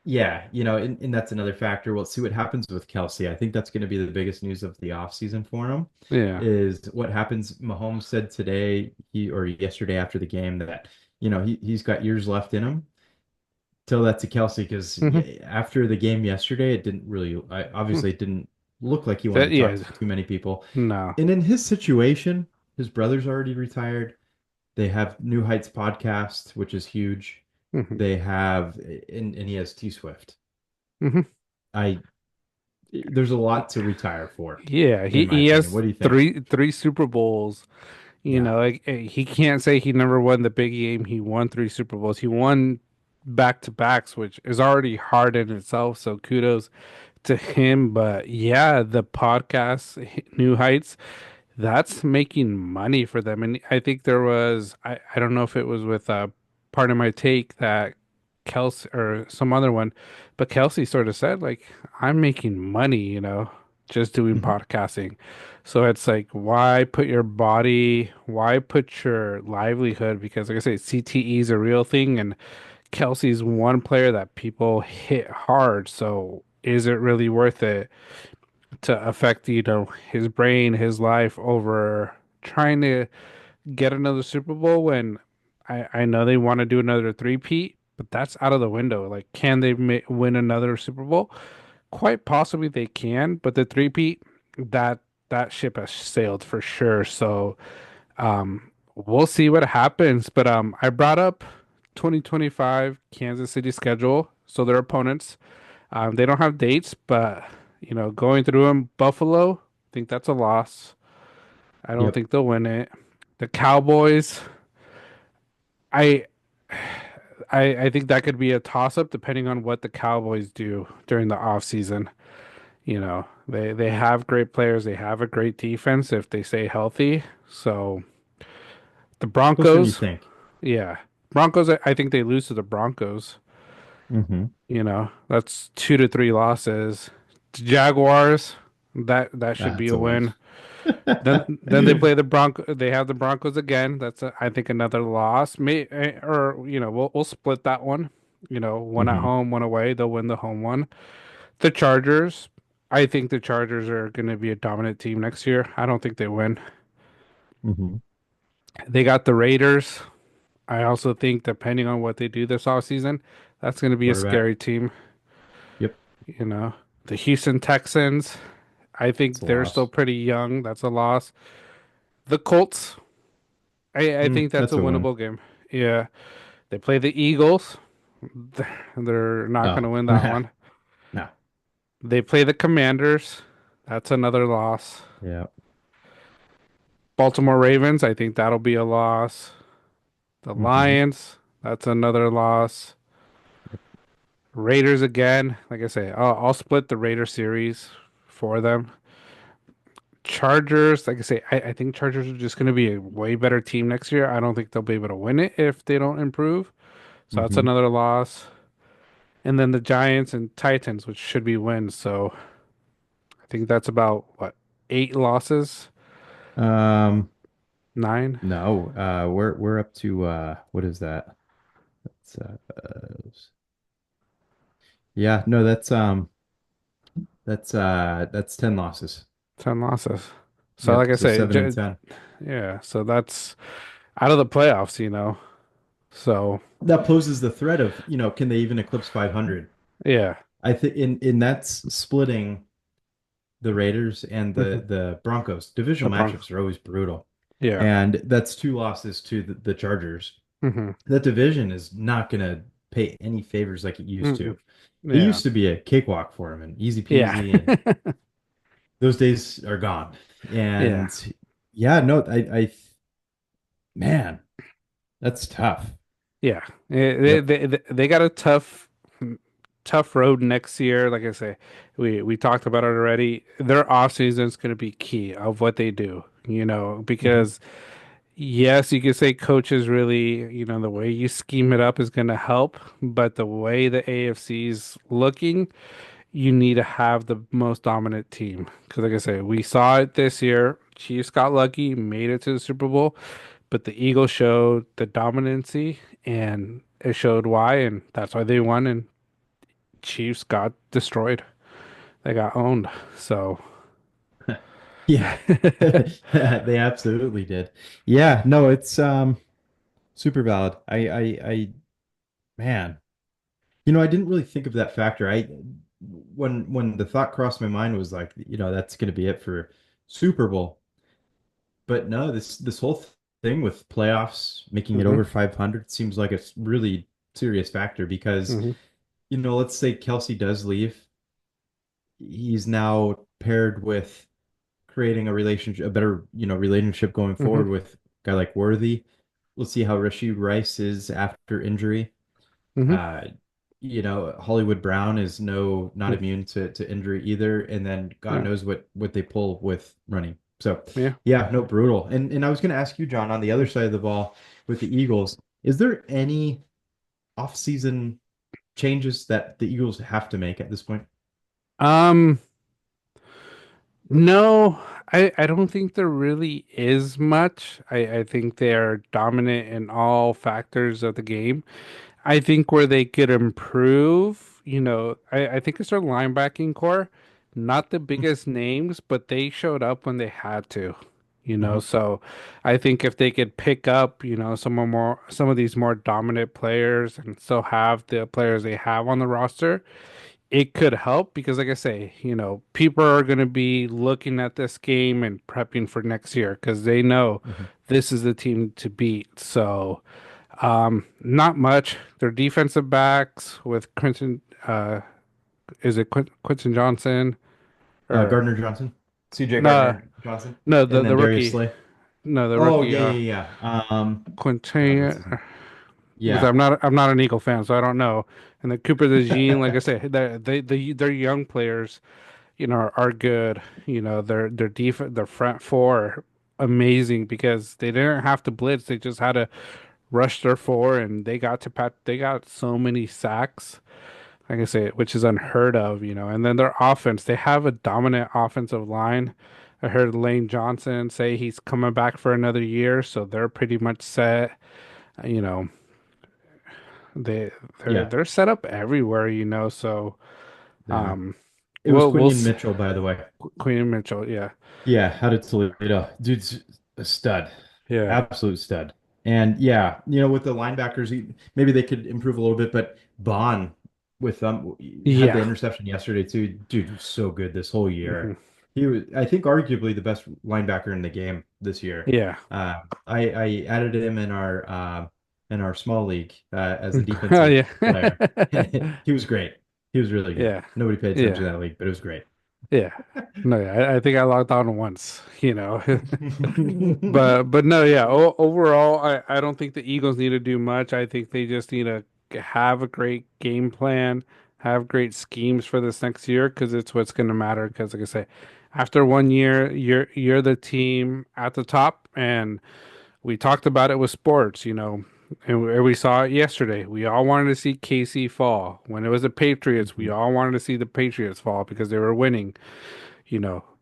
B: yeah, and that's another factor. We'll see what happens with Kelce. I think that's going to be the biggest news of the offseason for him
A: Yeah.
B: is what happens. Mahomes said today, he or yesterday after the game that, he's got years left in him. Tell that to Kelce because
A: Hmm.
B: after the game yesterday, it didn't really, obviously, it didn't look like he wanted
A: That,
B: to talk
A: yeah.
B: to too many people.
A: No.
B: And in his situation, his brother's already retired. They have New Heights podcast, which is huge.
A: Hmm.
B: They have, and he has T Swift.
A: Hmm.
B: I There's a lot to retire for,
A: Yeah,
B: in my
A: he
B: opinion.
A: has
B: What do you think?
A: three Super Bowls.
B: Yeah.
A: Like, he can't say he never won the big game. He won three Super Bowls. He won back to backs, which is already hard in itself. So kudos to him. But yeah, the podcast, New Heights, that's making money for them. And I think there was, I don't know if it was with Pardon My Take that Kelsey or some other one, but Kelsey sort of said, like, I'm making money, just doing
B: Hmm.
A: podcasting. So it's like, why put your body, why put your livelihood? Because, like I say, CTE is a real thing, and Kelsey's one player that people hit hard. So is it really worth it to affect, his brain, his life over trying to get another Super Bowl when I know they want to do another three-peat, but that's out of the window. Like, can they win another Super Bowl? Quite possibly they can, but the three-peat, that that ship has sailed for sure. So we'll see what happens. But I brought up 2025 Kansas City schedule, so their opponents. They don't have dates, but going through them, Buffalo, I think that's a loss. I don't
B: Yep.
A: think they'll win it. The Cowboys, I I think that could be a toss up depending on what the Cowboys do during the off season. They have great players, they have a great defense if they stay healthy. So the
B: Closer than you
A: Broncos,
B: think.
A: yeah. Broncos, I think they lose to the Broncos.
B: Hmm.
A: That's 2 to 3 losses. Jaguars, that should be
B: That's
A: a
B: a win.
A: win. Then they play the Bronco. They have the Broncos again. I think another loss. Or we'll split that one. One at
B: Hmm.
A: home, one away. They'll win the home one. The Chargers. I think the Chargers are going to be a dominant team next year. I don't think they win.
B: Hmm.
A: They got the Raiders. I also think depending on what they do this offseason, that's going to be a
B: Quarterback.
A: scary team.
B: Yep.
A: You know, the Houston Texans. I
B: It's
A: think
B: a
A: they're still
B: loss.
A: pretty young. That's a loss. The Colts. I think that's a
B: That's a win.
A: winnable game. Yeah, they play the Eagles. They're not going
B: Oh,
A: to win that one.
B: no.
A: They play the Commanders. That's another loss.
B: Yeah.
A: Baltimore Ravens. I think that'll be a loss. The
B: Hmm.
A: Lions. That's another loss. Raiders again. Like I say, I'll split the Raider series for them. Chargers. Like I say, I think Chargers are just going to be a way better team next year. I don't think they'll be able to win it if they don't improve. So that's
B: Hmm.
A: another loss. And then the Giants and Titans, which should be wins. So I think that's about what, 8 losses,
B: Um,
A: 9,
B: no, we're up to what is that? That's yeah, no, that's 10 losses.
A: 10 losses. So like
B: Yep,
A: I
B: so
A: say,
B: 7 and 10.
A: yeah. So that's out of the playoffs. So
B: That poses the threat of, can they even eclipse 500?
A: yeah.
B: I think in that's splitting the Raiders and
A: Hmm.
B: the Broncos.
A: The
B: Divisional
A: Broncos.
B: matchups are always brutal.
A: Yeah.
B: And that's 2 losses to the Chargers.
A: Hmm.
B: That division is not going to pay any favors like it used
A: Hmm.
B: to. It
A: Yeah.
B: used to be a cakewalk for them and easy
A: Yeah.
B: peasy, and those days are gone.
A: Yeah.
B: And yeah, no, man, that's tough.
A: Yeah.
B: Yep.
A: They got a tough road next year. Like I say, we talked about it already. Their off season is going to be key of what they do,
B: Hmm.
A: because Yes, you could say coaches really, the way you scheme it up is going to help, but the way the AFC's looking, you need to have the most dominant team. Because, like I say, we saw it this year. Chiefs got lucky, made it to the Super Bowl, but the Eagles showed the dominancy, and it showed why, and that's why they won. And Chiefs got destroyed. They got owned. So,
B: Yeah. They absolutely did. Yeah, no, it's super valid. Man, I didn't really think of that factor. When the thought crossed my mind was like, that's going to be it for Super Bowl. But no, this whole thing with playoffs making it
A: hmm
B: over 500 seems like a really serious factor because,
A: hmm
B: let's say Kelce does leave, he's now paired with creating a better, relationship going
A: hmm
B: forward with a guy like Worthy. We'll see how Rashid Rice is after injury.
A: hmm
B: Uh, Hollywood Brown is not immune to injury either, and then God
A: Yeah.
B: knows what they pull with running. So,
A: Yeah.
B: yeah, no, brutal. And I was going to ask you, John, on the other side of the ball with the Eagles, is there any off-season changes that the Eagles have to make at this point?
A: Um, no, I don't think there really is much. I think they are dominant in all factors of the game. I think where they could improve, I think it's their linebacking core. Not the biggest names, but they showed up when they had to,
B: Mhm.
A: so I think if they could pick up, some of these more dominant players and still have the players they have on the roster, it could help because, like I say, people are going to be looking at this game and prepping for next year because they know
B: Mhm.
A: this is the team to beat. So, not much. Their defensive backs with Quentin, is it Quentin Johnson or
B: Gardner Johnson, CJ
A: no,
B: Gardner Johnson,
A: no,
B: and
A: the
B: then Darius
A: rookie,
B: Slay.
A: no, the
B: Oh,
A: rookie,
B: yeah, yeah, yeah. God, what's
A: Quentin.
B: his name?
A: Because
B: Yeah.
A: I'm not an Eagle fan, so I don't know. And then Cooper DeJean, like I said, they're young players. Are good. Their front four are amazing because they didn't have to blitz. They just had to rush their four, and they got so many sacks. Like I say, which is unheard of. And then their offense, they have a dominant offensive line. I heard Lane Johnson say he's coming back for another year, so they're pretty much set. You know, they they're
B: Yeah.
A: they're set up everywhere. So
B: Yeah.
A: um,
B: It was
A: we'll
B: Quinion Mitchell, by the way.
A: Queen Mitchell, yeah,
B: Yeah, out of Toledo. Dude's a stud.
A: yeah.
B: Absolute stud. And yeah, with the linebackers, maybe they could improve a little bit, but Bond with them had the
A: Yeah.
B: interception yesterday too. Dude was so good this whole
A: hmm
B: year. He was, I think, arguably the best linebacker in the game this year.
A: Yeah.
B: I added him in our small league as a
A: Oh
B: defensive
A: yeah.
B: player. He was great. He was really good.
A: Yeah.
B: Nobody paid attention
A: Yeah.
B: to that league, but it was great.
A: Yeah. No, yeah. I think I logged on once. But no, yeah. Overall, I don't think the Eagles need to do much. I think they just need to have a great game plan, have great schemes for this next year because it's what's going to matter. Because, like I say, after 1 year, you're the team at the top, and we talked about it with sports. And we saw it yesterday. We all wanted to see KC fall. When it was the Patriots, we all wanted to see the Patriots fall because they were winning.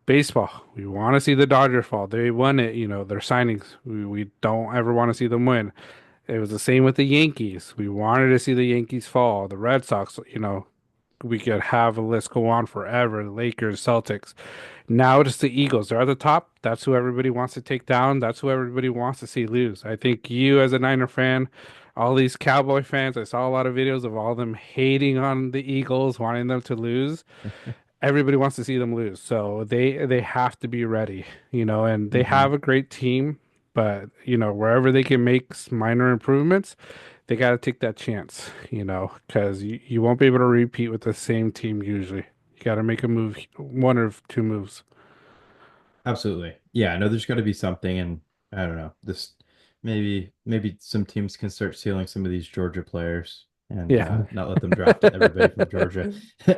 A: Baseball, we want to see the Dodgers fall. They won it, their signings. We don't ever want to see them win. It was the same with the Yankees. We wanted to see the Yankees fall. The Red Sox, we could have a list go on forever. The Lakers, Celtics. Now it's the Eagles. They're at the top. That's who everybody wants to take down. That's who everybody wants to see lose. I think you, as a Niner fan, all these Cowboy fans, I saw a lot of videos of all them hating on the Eagles, wanting them to lose. Everybody wants to see them lose. So they have to be ready, and they
B: Hmm.
A: have a great team, but wherever they can make minor improvements, they got to take that chance, because you won't be able to repeat with the same team usually. You got to make a move, one or two moves.
B: Absolutely. Yeah, no, there's got to be something, and I don't know. This maybe some teams can start stealing some of these Georgia players and
A: Yeah.
B: not let them draft everybody from Georgia.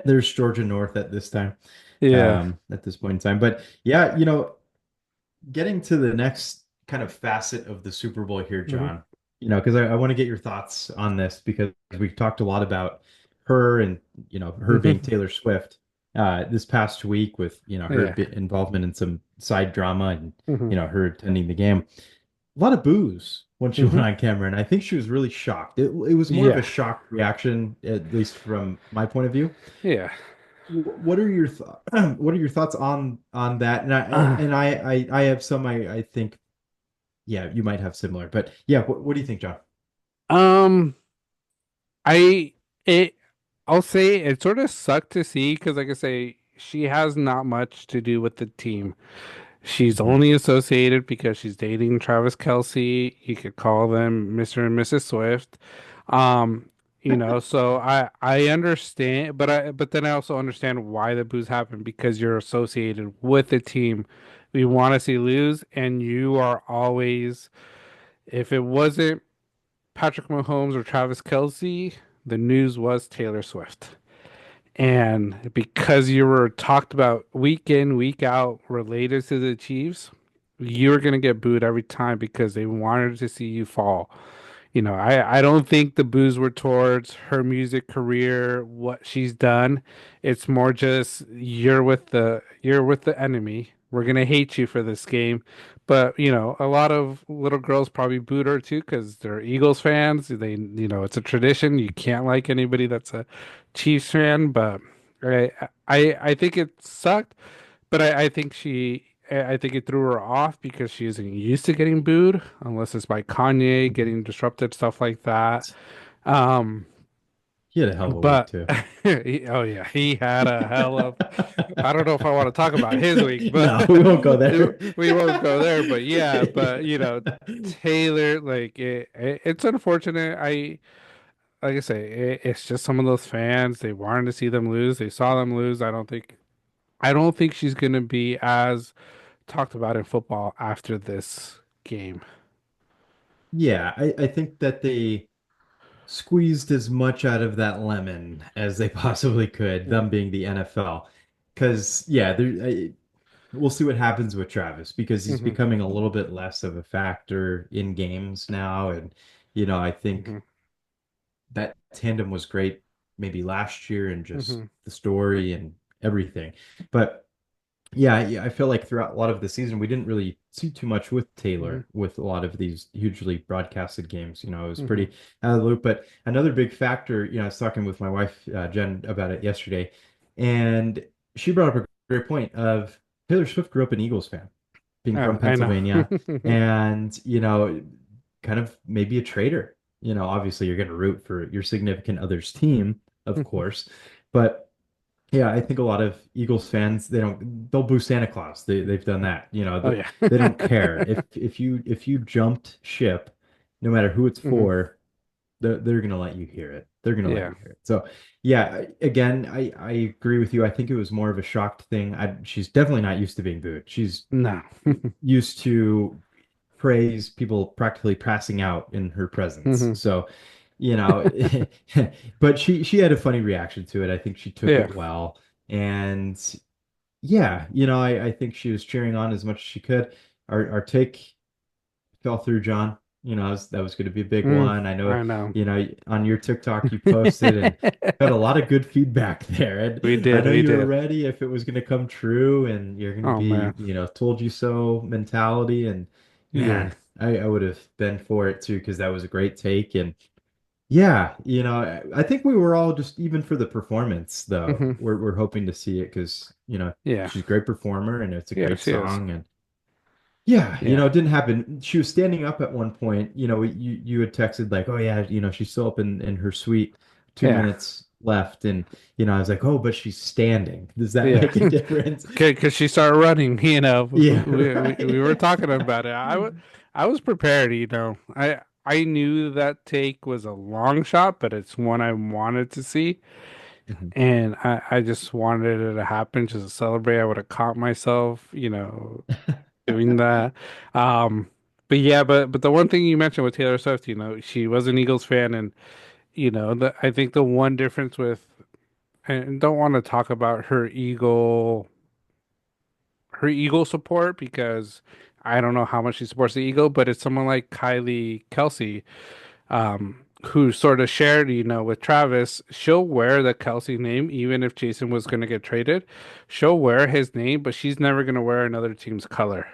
B: There's Georgia North at this time,
A: Yeah.
B: at this point in time. But yeah, getting to the next. kind of facet of the Super Bowl here,
A: Hmm.
B: John. Because I want to get your thoughts on this because we've talked a lot about her and her being
A: Hmm.
B: Taylor Swift this past week with her
A: Yeah.
B: bit involvement in some side drama and
A: Hmm.
B: her attending the game. A lot of boos when she went
A: Hmm.
B: on camera, and I think she was really shocked. It was more of a
A: Yeah.
B: shocked reaction, at least from my point of view.
A: Yeah.
B: What are your what are your thoughts on that? And
A: Uh,
B: I have some I think yeah, you might have similar, but yeah, what do you think, John?
A: um, I it I'll say it sort of sucked to see because, like I say, she has not much to do with the team. She's
B: Mhm.
A: only associated because she's dating Travis Kelce. You could call them Mr. and Mrs. Swift. Um, so I understand, but then I also understand why the boos happen because you're associated with the team. We want to see lose, and you are always, if it wasn't Patrick Mahomes or Travis Kelce, the news was Taylor Swift. And because you were talked about week in, week out related to the Chiefs, you were going to get booed every time because they wanted to see you fall. I don't think the boos were towards her music career, what she's done. It's more just you're with the enemy. We're gonna hate you for this game. But a lot of little girls probably booed her too because they're Eagles fans. It's a tradition. You can't like anybody that's a Chiefs fan. But I think it sucked. But I think it threw her off because she isn't used to getting booed, unless it's by Kanye
B: Mhm.
A: getting disrupted, stuff like that. Um,
B: He had a hell of a week
A: but
B: too.
A: oh yeah, he had a hell of. I don't know if I want to talk about his week, but
B: No, we won't go there.
A: we won't go there. But yeah, but Taylor, like it's unfortunate. Like I say, it's just some of those fans. They wanted to see them lose. They saw them lose. I don't think she's gonna be as talked about in football after this game.
B: Yeah, I think that they squeezed as much out of that lemon as they possibly could,
A: Yeah.
B: them being the NFL. Because, yeah, we'll see what happens with Travis because he's
A: Hmm.
B: becoming a little bit less of a factor in games now. And, I think
A: Hmm.
B: that tandem was great maybe last year and just
A: Hmm.
B: the story and everything. But yeah, I feel like throughout a lot of the season, we didn't really see too much with
A: Hmm.
B: Taylor with a lot of these hugely broadcasted games. It was
A: Hmm.
B: pretty out of the loop. But another big factor, I was talking with my wife, Jen, about it yesterday, and she brought up a great point of Taylor Swift grew up an Eagles fan, being from
A: I know.
B: Pennsylvania, and, kind of maybe a traitor. Obviously you're going to root for your significant other's team, of course, but yeah, I think a lot of Eagles fans they'll boo Santa Claus. They've done that.
A: Oh yeah.
B: They don't care if you jumped ship, no matter who it's
A: Hmm.
B: for, they're gonna let you hear it. They're gonna let
A: Yeah.
B: you hear it. So yeah, again, I agree with you. I think it was more of a shocked thing. She's definitely not used to being booed. She's
A: No.
B: used to praise, people practically passing out in her presence.
A: Hmm.
B: So, you know, but she had a funny reaction to it. I think she took
A: Yeah.
B: it well. And yeah, I think she was cheering on as much as she could. Our take fell through, John. That was going to be a big one. I know,
A: I know.
B: on your TikTok you posted and got a lot of good feedback there. And
A: We
B: I
A: did.
B: know
A: We
B: you were
A: did.
B: ready if it was going to come true and you're going to
A: Oh
B: be,
A: man.
B: told you so mentality. And
A: Yeah.
B: man, I would have been for it too because that was a great take. And yeah, I think we were all just even for the performance though.
A: Hmm.
B: We're hoping to see it because
A: Yeah.
B: she's a great performer and it's a
A: Yeah.
B: great
A: She is.
B: song. And yeah,
A: Yeah.
B: it didn't happen. She was standing up at one point. You had texted like, "Oh yeah, she's still up in her suite, two
A: Yeah.
B: minutes left," and I was like, "Oh, but she's standing. Does that
A: Yeah.
B: make a difference?"
A: Because she started running.
B: Yeah,
A: We were
B: right.
A: talking about it. I was prepared. I knew that take was a long shot, but it's one I wanted to see.
B: Mhm.
A: And I just wanted it to happen just to celebrate. I would have caught myself, doing that. Um, but yeah, but the one thing you mentioned with Taylor Swift, she was an Eagles fan, and I think the one difference with, and don't want to talk about her Eagle support because I don't know how much she supports the Eagle, but it's someone like Kelce, who sort of shared, with Travis. She'll wear the Kelce name even if Jason was going to get traded. She'll wear his name, but she's never going to wear another team's color,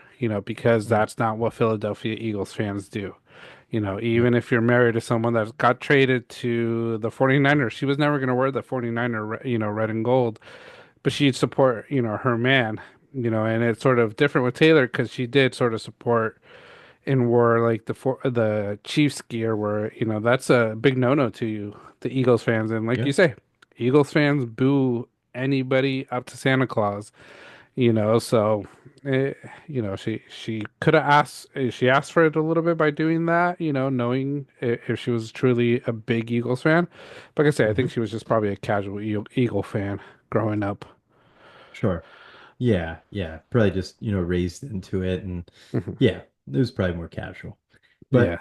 A: because
B: Mm.
A: that's not what Philadelphia Eagles fans do.
B: Yep.
A: Even if you're married to someone that got traded to the 49ers, she was never going to wear the 49er, red and gold, but she'd support, her man, and it's sort of different with Taylor because she did sort of support and wore like the Chiefs gear, where that's a big no-no to you, the Eagles fans, and like
B: Yeah.
A: you say, Eagles fans boo anybody up to Santa Claus, so eh, she could have asked, she asked for it a little bit by doing that, knowing if she was truly a big Eagles fan. But like I say, I think
B: Hmm.
A: she was just probably a casual Eagle fan growing up.
B: Sure. Yeah. Yeah. Probably just, raised into it. And
A: Mhm.
B: yeah, it was probably more casual.
A: Yeah.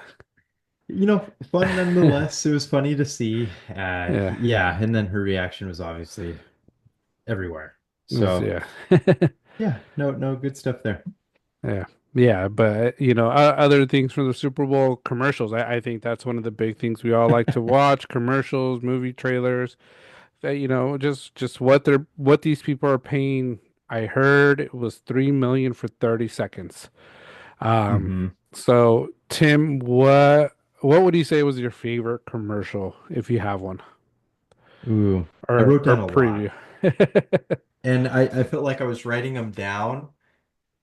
B: But, fun nonetheless. It was funny to see.
A: Yeah.
B: Yeah. And then her reaction was obviously everywhere. So,
A: Yeah.
B: yeah, no, no, good stuff there.
A: Yeah. Yeah, but other things from the Super Bowl commercials. I think that's one of the big things we all like to watch, commercials, movie trailers. That just what these people are paying. I heard it was 3 million for 30 seconds. Um,
B: Hmm.
A: so Tim, what would you say was your favorite commercial if you have one,
B: Ooh, I
A: or
B: wrote down a
A: preview?
B: lot. And I felt like I was writing them down,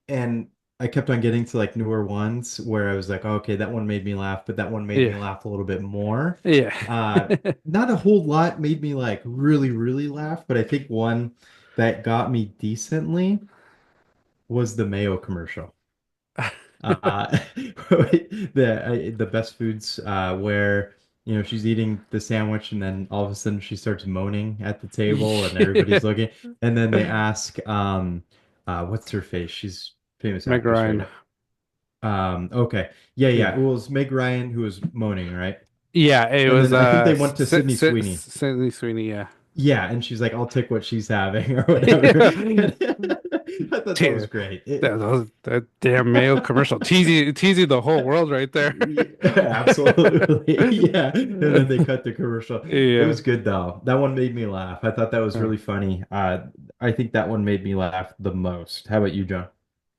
B: and I kept on getting to like newer ones where I was like, oh, okay, that one made me laugh, but that one made me
A: Yeah.
B: laugh a little bit more.
A: Yeah.
B: Uh, Not a whole lot made me like really, really laugh, but I think one that got me decently was the Mayo commercial. The best foods where she's eating the sandwich and then all of a sudden she starts moaning at the table and
A: Yeah.
B: everybody's looking, and then they ask what's her face, she's a famous
A: Meg
B: actress,
A: Ryan.
B: right? Okay, yeah, yeah,
A: Yeah.
B: it was Meg Ryan who was moaning, right?
A: Yeah, it
B: And
A: was
B: then I think they went to Sydney Sweeney.
A: Sidney Sweeney, yeah.
B: Yeah, and she's like, I'll take what she's having or whatever.
A: Yeah.
B: I thought that was
A: Dude,
B: great.
A: that damn Mayo commercial. Teasy the whole world right there.
B: Yeah, absolutely. Yeah. And then they cut the commercial. It
A: Yeah.
B: was good though. That one made me laugh. I thought that was really funny. I think that one made me laugh the most. How about you, John?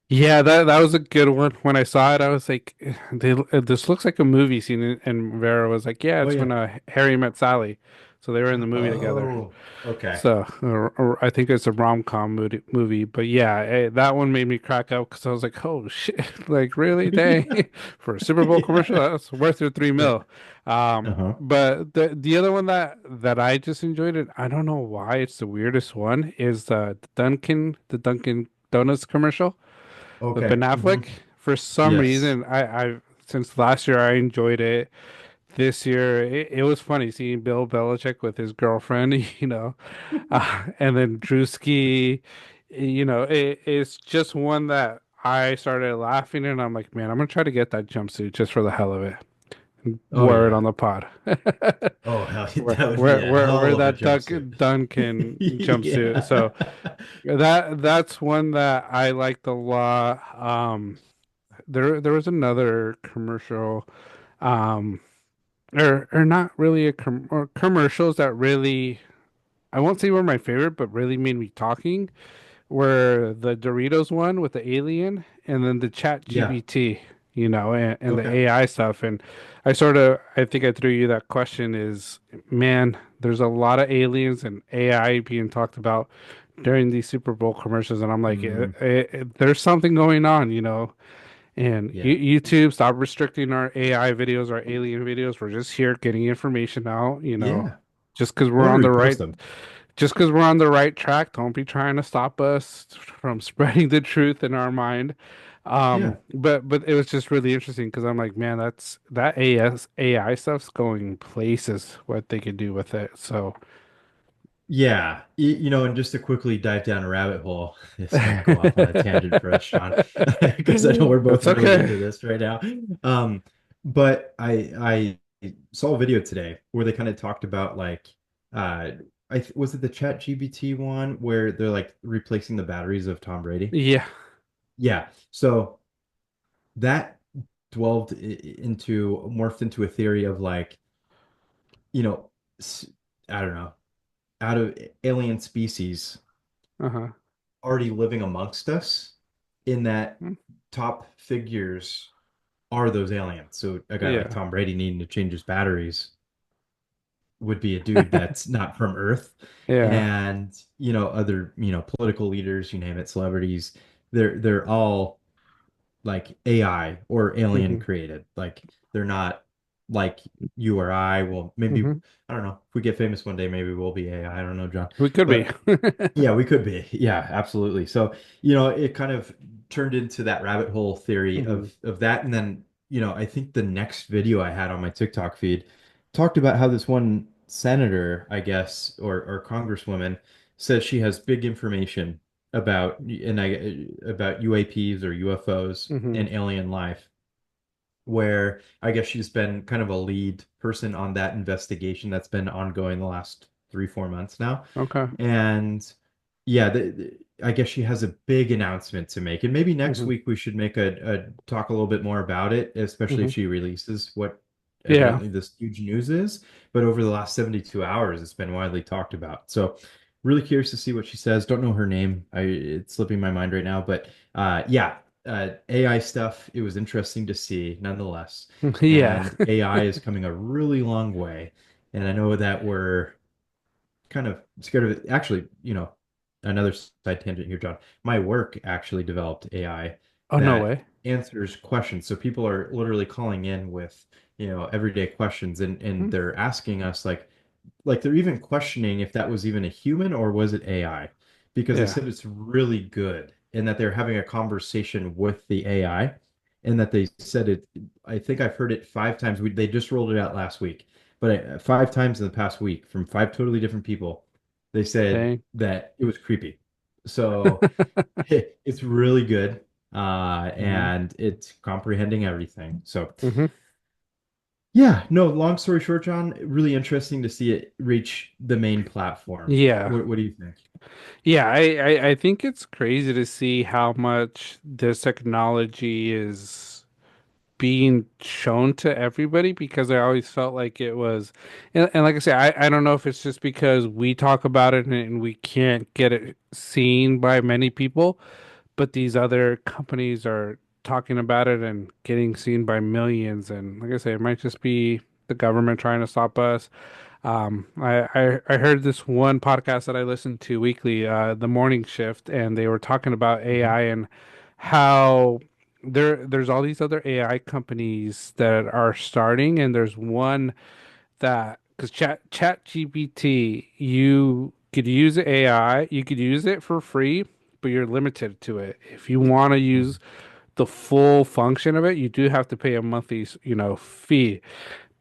A: Yeah, that was a good one. When I saw it, I was like, this looks like a movie scene. And Vera was like, yeah,
B: Oh
A: it's
B: yeah.
A: when Harry met Sally. So they were in the movie together.
B: Oh, okay.
A: So, or I think it's a rom-com movie, but yeah, that one made me crack up because I was like, "Oh shit!" Like, really, dang,
B: Yeah.
A: for a Super Bowl commercial,
B: Yeah.
A: that's worth your 3 mil.
B: Uh-huh.
A: But the other one that I just enjoyed it, I don't know why it's the weirdest one, is the Dunkin' Donuts commercial with Ben
B: Okay.
A: Affleck.
B: Hmm.
A: For some
B: Yes.
A: reason, I since last year I enjoyed it. This year, it was funny seeing Bill Belichick with his girlfriend, and then Drewski, it's just one that I started laughing, and I'm like, man, I'm gonna try to get that jumpsuit just for the hell of it.
B: Oh
A: Wear it on
B: yeah.
A: the pod.
B: Oh hell,
A: Where
B: that would be
A: where
B: a
A: where
B: hell
A: where
B: of a
A: that
B: jumpsuit.
A: Duncan jumpsuit.
B: Yeah.
A: So that's one that I liked a lot. There was another commercial, um, or not really or commercials that really, I won't say were my favorite, but really made me talking, were the Doritos one with the alien, and then the Chat
B: Yeah.
A: GBT, and the
B: Okay.
A: AI stuff. And I think I threw you that question is, man, there's a lot of aliens and AI being talked about during these Super Bowl commercials. And I'm like,
B: Hmm.
A: there's something going on, and
B: Yeah.
A: YouTube, stop restricting our AI videos, our alien videos. We're just here getting information out,
B: Yeah.
A: just because
B: I
A: we're
B: want
A: on
B: to
A: the
B: repost
A: right
B: them.
A: just because we're on the right track, don't be trying to stop us from spreading the truth in our mind.
B: Yeah.
A: But it was just really interesting because I'm like, man, that AI stuff's going places, what they could do with it. So
B: Yeah. And just to quickly dive down a rabbit hole, this might go off on a tangent for us, Sean, because I know we're both
A: that's
B: really
A: okay.
B: into this right now. But I saw a video today where they kind of talked about like uh was it the Chat GBT one where they're like replacing the batteries of Tom Brady?
A: Yeah.
B: Yeah. So that morphed into a theory of like, you know, I don't know, out of alien species
A: Uh-huh.
B: already living amongst us, in that
A: Mm.
B: top figures are those aliens. So a guy like
A: Yeah.
B: Tom Brady needing to change his batteries would be a dude that's not from Earth.
A: Yeah.
B: And, other, political leaders, you name it, celebrities, they're all like AI or alien
A: Hmm.
B: created. Like they're not like you or I. Well, maybe,
A: Hmm.
B: I don't know. If we get famous one day, maybe we'll be AI. I don't know, John.
A: We could be.
B: But yeah, we could be. Yeah, absolutely. So, it kind of turned into that rabbit hole theory
A: Hmm.
B: of that. And then, I think the next video I had on my TikTok feed talked about how this one senator, I guess, or congresswoman says she has big information about UAPs or UFOs
A: Hmm.
B: and alien life, where I guess she's been kind of a lead person on that investigation that's been ongoing the last 3, 4 months now.
A: Okay.
B: And yeah, I guess she has a big announcement to make. And maybe next
A: Hmm.
B: week we should make a talk a little bit more about it, especially if
A: Hmm.
B: she releases what
A: Yeah.
B: evidently this huge news is. But over the last 72 hours, it's been widely talked about. So really curious to see what she says. Don't know her name. It's slipping my mind right now, but yeah, AI stuff, it was interesting to see nonetheless.
A: Yeah.
B: And AI is coming a really long way. And I know that we're kind of scared of it. Actually, another side tangent here, John. My work actually developed AI
A: Oh, no
B: that
A: way.
B: answers questions. So people are literally calling in with, everyday questions, and
A: Hmm.
B: they're asking us like they're even questioning if that was even a human or was it AI, because they
A: Yeah.
B: said it's really good and that they're having a conversation with the AI, and that they said it. I think I've heard it 5 times. They just rolled it out last week, but 5 times in the past week from 5 totally different people, they said
A: Dang.
B: that it was creepy. So it's really good,
A: Hmm.
B: and it's comprehending everything. So
A: Hmm.
B: yeah, no, long story short, John, really interesting to see it reach the main platform.
A: Yeah.
B: What do you think?
A: Yeah, I think it's crazy to see how much this technology is being shown to everybody because I always felt like it was, and like I say, I don't know if it's just because we talk about it and we can't get it seen by many people, but these other companies are talking about it and getting seen by millions. And like I say, it might just be the government trying to stop us. I heard this one podcast that I listened to weekly, the morning shift, and they were talking about
B: Mhm.
A: AI and how there's all these other AI companies that are starting, and there's one that because Chat GPT, you could use AI, you could use it for free, but you're limited to it. If you want to use
B: Mhm.
A: the full function of it, you do have to pay a monthly, fee.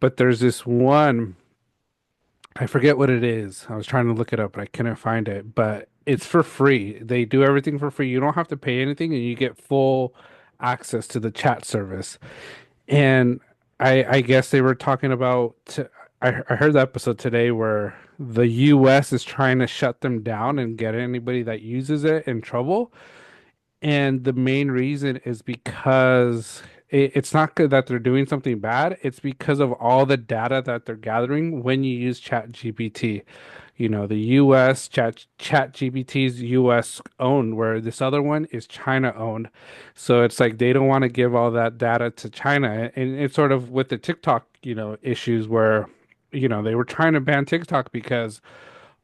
A: But there's this one, I forget what it is. I was trying to look it up, but I couldn't find it. But it's for free. They do everything for free. You don't have to pay anything, and you get full access to the chat service. And I guess they were talking about. I heard the episode today where the U.S. is trying to shut them down and get anybody that uses it in trouble. And the main reason is because it's not good that they're doing something bad. It's because of all the data that they're gathering when you use Chat GPT. The US Chat GPT's US owned, where this other one is China owned. So it's like they don't want to give all that data to China. And it's sort of with the TikTok, issues where, they were trying to ban TikTok because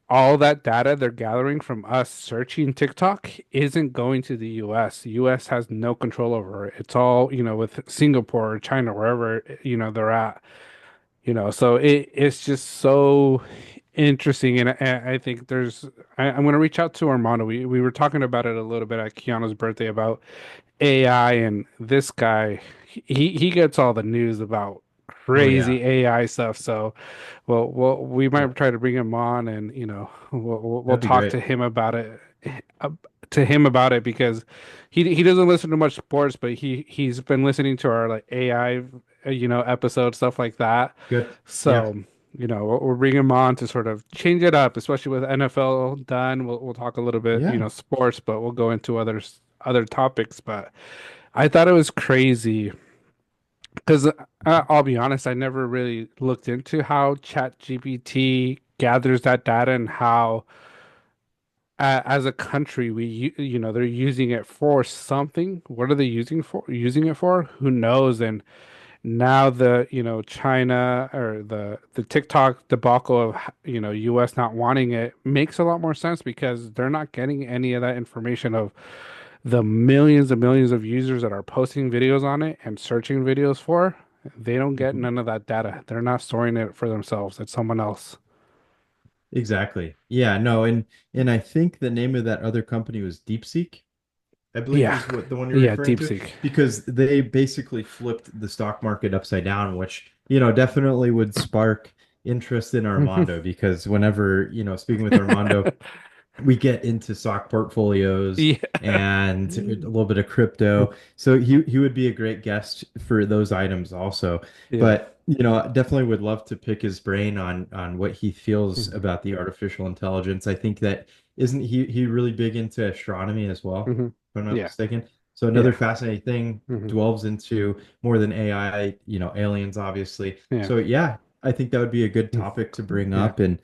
A: all that data they're gathering from us searching TikTok isn't going to the US. The US has no control over it. It's all, with Singapore or China, wherever, they're at. So it's just so interesting. And I think I'm going to reach out to Armando. We were talking about it a little bit at Keanu's birthday about AI, and this guy, he gets all the news about
B: Oh yeah,
A: crazy AI stuff. So, we
B: yeah,
A: might try to bring him on, and we'll
B: that'd be
A: talk
B: great.
A: uh, to him about it because he doesn't listen to much sports, but he's been listening to our like AI episode stuff like that.
B: Good. Yeah,
A: So we'll bring him on to sort of change it up, especially with NFL done. We'll talk a little bit
B: yeah.
A: sports, but we'll go into other topics. But I thought it was crazy because I'll be honest, I never really looked into how ChatGPT gathers that data and how, as a country, they're using it for something. What are they using it for? Who knows? And now China or the TikTok debacle of US not wanting it makes a lot more sense because they're not getting any of that information of the millions and millions of users that are posting videos on it and searching videos for. They don't get
B: Mhm.
A: none of that data. They're not storing it for themselves. It's someone else.
B: Exactly. Yeah, no, and I think the name of that other company was DeepSeek, I believe
A: Yeah.
B: is what the one you're
A: Yeah,
B: referring to,
A: DeepSeek.
B: because they basically flipped the stock market upside down, which, definitely would spark interest in
A: Hmm.
B: Armando because whenever, speaking with Armando, we get into stock portfolios
A: Yeah.
B: and a little bit of crypto. So he would be a great guest for those items also.
A: Yeah.
B: But definitely would love to pick his brain on what he feels
A: Hmm.
B: about the artificial intelligence. I think that isn't he really big into astronomy as well,
A: Hmm.
B: if I'm not
A: Yeah.
B: mistaken. So another
A: Yeah.
B: fascinating thing
A: Hmm.
B: delves into more than AI, aliens, obviously.
A: Yeah.
B: So yeah, I think that would be a good topic to bring
A: Yeah.
B: up. And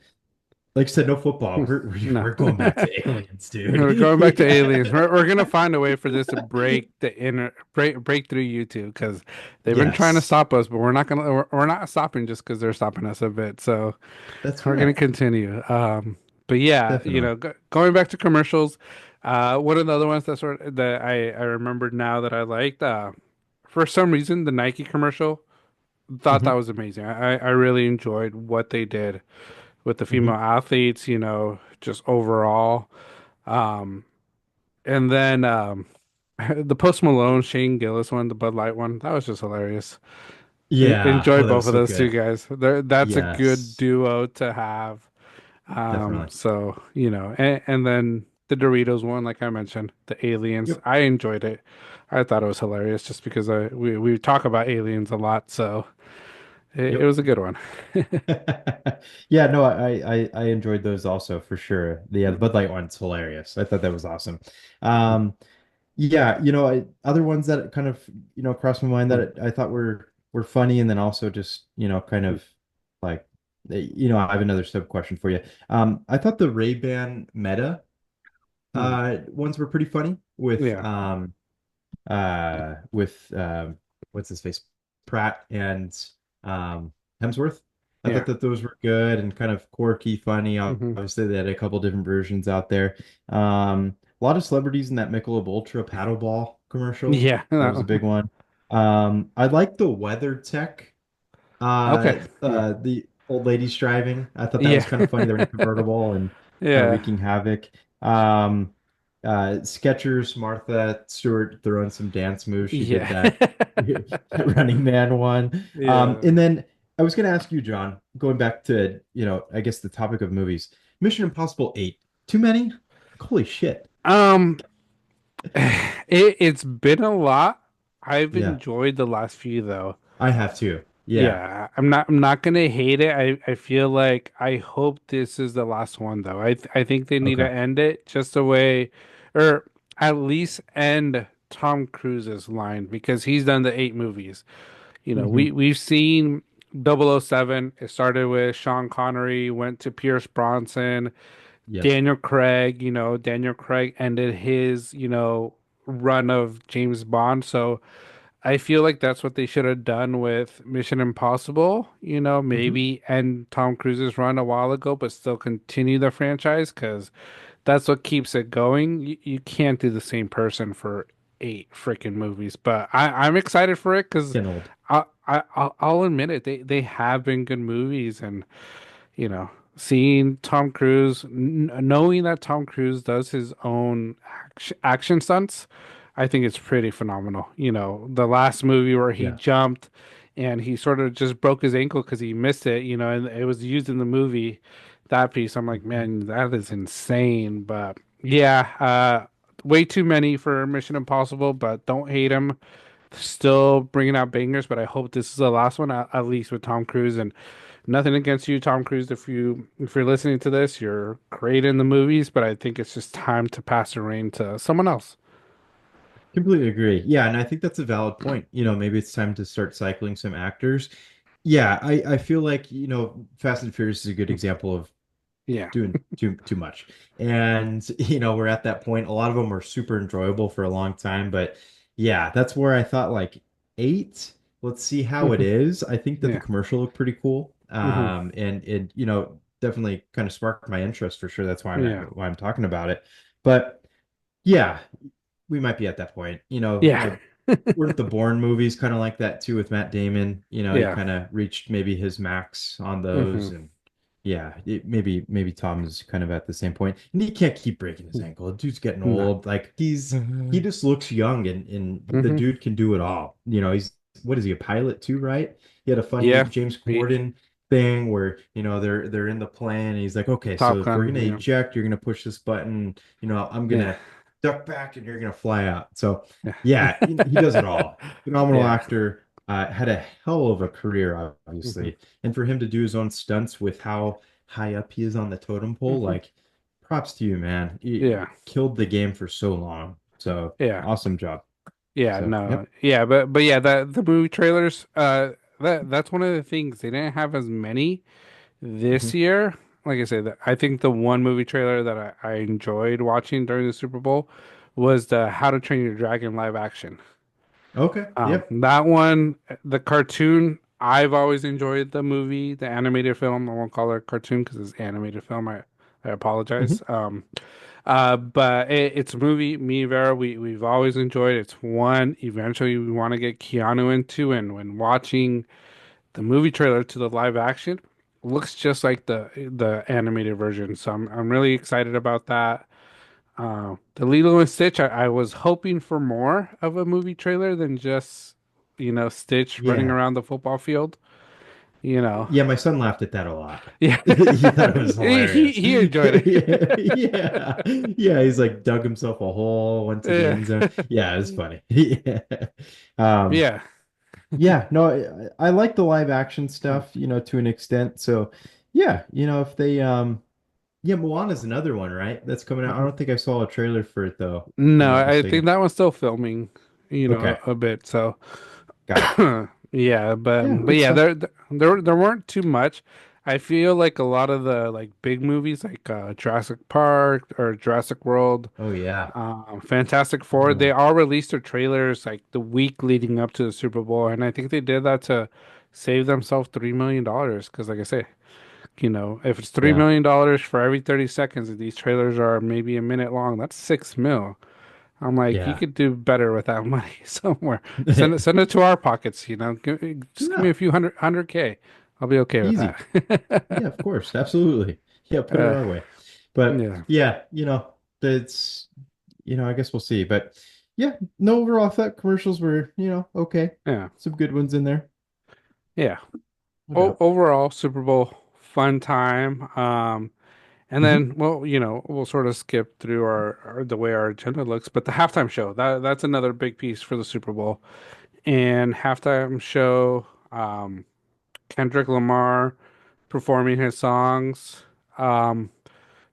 B: like I said, no football.
A: No.
B: We're going back to aliens, dude.
A: We're going back to
B: Yeah.
A: aliens. We're gonna find a way for this to break through YouTube because they've been trying to
B: Yes,
A: stop us, but we're not stopping just because they're stopping us a bit. So
B: that's
A: we're gonna
B: right.
A: continue. But yeah,
B: Definitely.
A: going back to commercials, one of the other ones that I remembered now that I liked, for some reason the Nike commercial, thought that
B: Hmm.
A: was amazing. I really enjoyed what they did with the female
B: Hmm.
A: athletes, just overall. Um, and then the Post Malone, Shane Gillis one, the Bud Light one, that was just hilarious.
B: Yeah. Oh,
A: Enjoyed
B: that
A: both
B: was
A: of
B: so
A: those two
B: good.
A: guys. That's a good
B: Yes,
A: duo to have.
B: definitely.
A: So, and then the Doritos one, like I mentioned, the aliens.
B: Yep.
A: I enjoyed it. I thought it was hilarious just because we talk about aliens a lot, so it
B: Yep.
A: was a good one.
B: Yeah, no, I enjoyed those also for sure. The
A: Mhm.
B: Bud Light one's hilarious. I thought that was awesome. Um, yeah, other ones that kind of, crossed my mind
A: Mhm.
B: that I thought were funny, and then also just, kind of like, I have another sub question for you. I thought the Ray-Ban Meta
A: Mhm.
B: ones were pretty funny
A: Yeah.
B: with what's his face, Pratt and um Hemsworth. I
A: Yeah.
B: thought that those were good and kind of quirky, funny.
A: Hmm.
B: Obviously, they had a couple different versions out there. A lot of celebrities in that Michelob Ultra paddleball commercial.
A: Yeah.
B: That was a big one. I like the weather tech.
A: Okay. Yeah.
B: The old ladies driving. I thought that was
A: Yeah.
B: kind of funny. They were in a convertible and kind of
A: Yeah.
B: wreaking havoc. Um, Skechers, Martha Stewart throwing some dance moves. She did
A: Yeah.
B: that, that Running Man one.
A: Yeah.
B: And then I was going to ask you, John, going back to, I guess the topic of movies, Mission Impossible 8. Too many? Holy shit.
A: Um, it's been a lot. I've
B: Yeah,
A: enjoyed the last few though.
B: I have too. Yeah.
A: Yeah, I'm not gonna hate it. I feel like I hope this is the last one though. I think they need to
B: Okay.
A: end it just the way, or at least end Tom Cruise's line because he's done the 8 movies.
B: Hmm.
A: We've seen 007. It started with Sean Connery, went to Pierce Bronson,
B: Yep.
A: Daniel Craig. Daniel Craig ended his run of James Bond. So I feel like that's what they should have done with Mission Impossible.
B: Hmm.
A: Maybe end Tom Cruise's run a while ago, but still continue the franchise because that's what keeps it going. You can't do the same person for 8 freaking movies, but I'm excited for it because
B: Getting old.
A: I'll admit it. They have been good movies, and seeing Tom Cruise, knowing that Tom Cruise does his own action stunts, I think it's pretty phenomenal. The last movie where he
B: Yeah.
A: jumped and he sort of just broke his ankle because he missed it, and it was used in the movie. That piece, I'm like,
B: Mhm.
A: man, that is insane. But yeah, way too many for Mission Impossible, but don't hate him. Still bringing out bangers, but I hope this is the last one, at least with Tom Cruise. And nothing against you, Tom Cruise. If you're listening to this, you're great in the movies, but I think it's just time to pass the reign to someone else.
B: Completely agree. Yeah, and I think that's a valid point. Maybe it's time to start cycling some actors. Yeah, I feel like, Fast and Furious is a good example of
A: Yeah.
B: doing too much. And we're at that point. A lot of them were super enjoyable for a long time, but yeah, that's where I thought like eight, let's see how it
A: Hmm.
B: is. I think that the
A: Yeah.
B: commercial looked pretty cool.
A: Hmm.
B: And it, definitely kind of sparked my interest for sure. That's
A: Yeah.
B: why I'm talking about it. But yeah, we might be at that point.
A: Yeah.
B: Weren't the Bourne movies kind of like that too with Matt Damon? He
A: Yeah.
B: kind of reached maybe his max on
A: Hmm.
B: those, and yeah, maybe Tom is kind of at the same point, and he can't keep breaking his ankle. The dude's getting
A: No.
B: old. Like he
A: Hmm.
B: just looks young, and the
A: Hmm.
B: dude can do it all. He's what is he, a pilot too, right? He had a funny
A: Yeah.
B: James
A: He,
B: Corden thing where they're in the plane, and he's like, okay, so
A: Top
B: if we're
A: Gun.
B: gonna
A: Yeah.
B: eject, you're gonna push this button. I'm
A: Yeah.
B: gonna duck back, and you're gonna fly out. So
A: Yeah.
B: yeah, he does it all. Phenomenal
A: Yeah.
B: actor. Had a hell of a career,
A: Hmm.
B: obviously, and for him to do his own stunts with how high up he is on the totem pole,
A: Hmm.
B: like props to you, man. You
A: Yeah.
B: killed the game for so long. So
A: Yeah.
B: awesome job.
A: Yeah,
B: So
A: no.
B: yep.
A: Yeah, but yeah, the movie trailers, that's one of the things. They didn't have as many this
B: Mhm.
A: year. Like I said, I think the one movie trailer that I enjoyed watching during the Super Bowl was the How to Train Your Dragon live action.
B: Okay. Yep.
A: That one, the cartoon, I've always enjoyed the movie, the animated film. I won't call it a cartoon because it's animated film. I apologize.
B: Mhm.
A: But it's a movie. Me and Vera, we've always enjoyed. It's one eventually we want to get Keanu into, and when watching the movie trailer to the live action, looks just like the animated version. So I'm really excited about that. The Lilo and Stitch, I was hoping for more of a movie trailer than just, Stitch running
B: Yeah.
A: around the football field. You know,
B: Yeah, my son laughed at that a lot.
A: yeah,
B: He thought it was
A: he
B: hilarious.
A: he enjoyed
B: Yeah,
A: it.
B: yeah, yeah. He's like dug himself a hole, went to the
A: Yeah,
B: end zone. Yeah, it's funny. Yeah. Um,
A: yeah.
B: yeah, no, I like the live action stuff, to an extent. So yeah, if they yeah, Moana's another one, right? That's coming out. I
A: Mhm.
B: don't think I saw a trailer for it though, if I'm
A: No,
B: not
A: I think
B: mistaken.
A: that one's still filming,
B: Okay,
A: a bit. So,
B: got it.
A: yeah,
B: Yeah,
A: but
B: good
A: yeah,
B: stuff.
A: there weren't too much. I feel like a lot of the like big movies, like Jurassic Park or Jurassic World,
B: Oh yeah.
A: Fantastic Four, they
B: Oh,
A: all released their trailers like the week leading up to the Super Bowl, and I think they did that to save themselves $3 million. Because, like I say, if it's three
B: yeah.
A: million dollars for every 30 seconds, and these trailers are maybe a minute long, that's 6 mil. I'm like, you
B: Yeah.
A: could do better with that money somewhere. Send it to our pockets. Just give me
B: Yeah,
A: a few hundred K. I'll be okay with
B: easy.
A: that.
B: Yeah, of course. Absolutely. Yeah, put it
A: uh,
B: our way. But
A: yeah,
B: yeah, it's I guess we'll see. But yeah, no, overall, I thought commercials were, okay.
A: yeah,
B: Some good ones in there.
A: yeah.
B: No doubt.
A: Overall, Super Bowl fun time. And
B: Hmm.
A: then, well, we'll sort of skip through the way our agenda looks, but the halftime show, that's another big piece for the Super Bowl. And halftime show, Kendrick Lamar performing his songs. Um,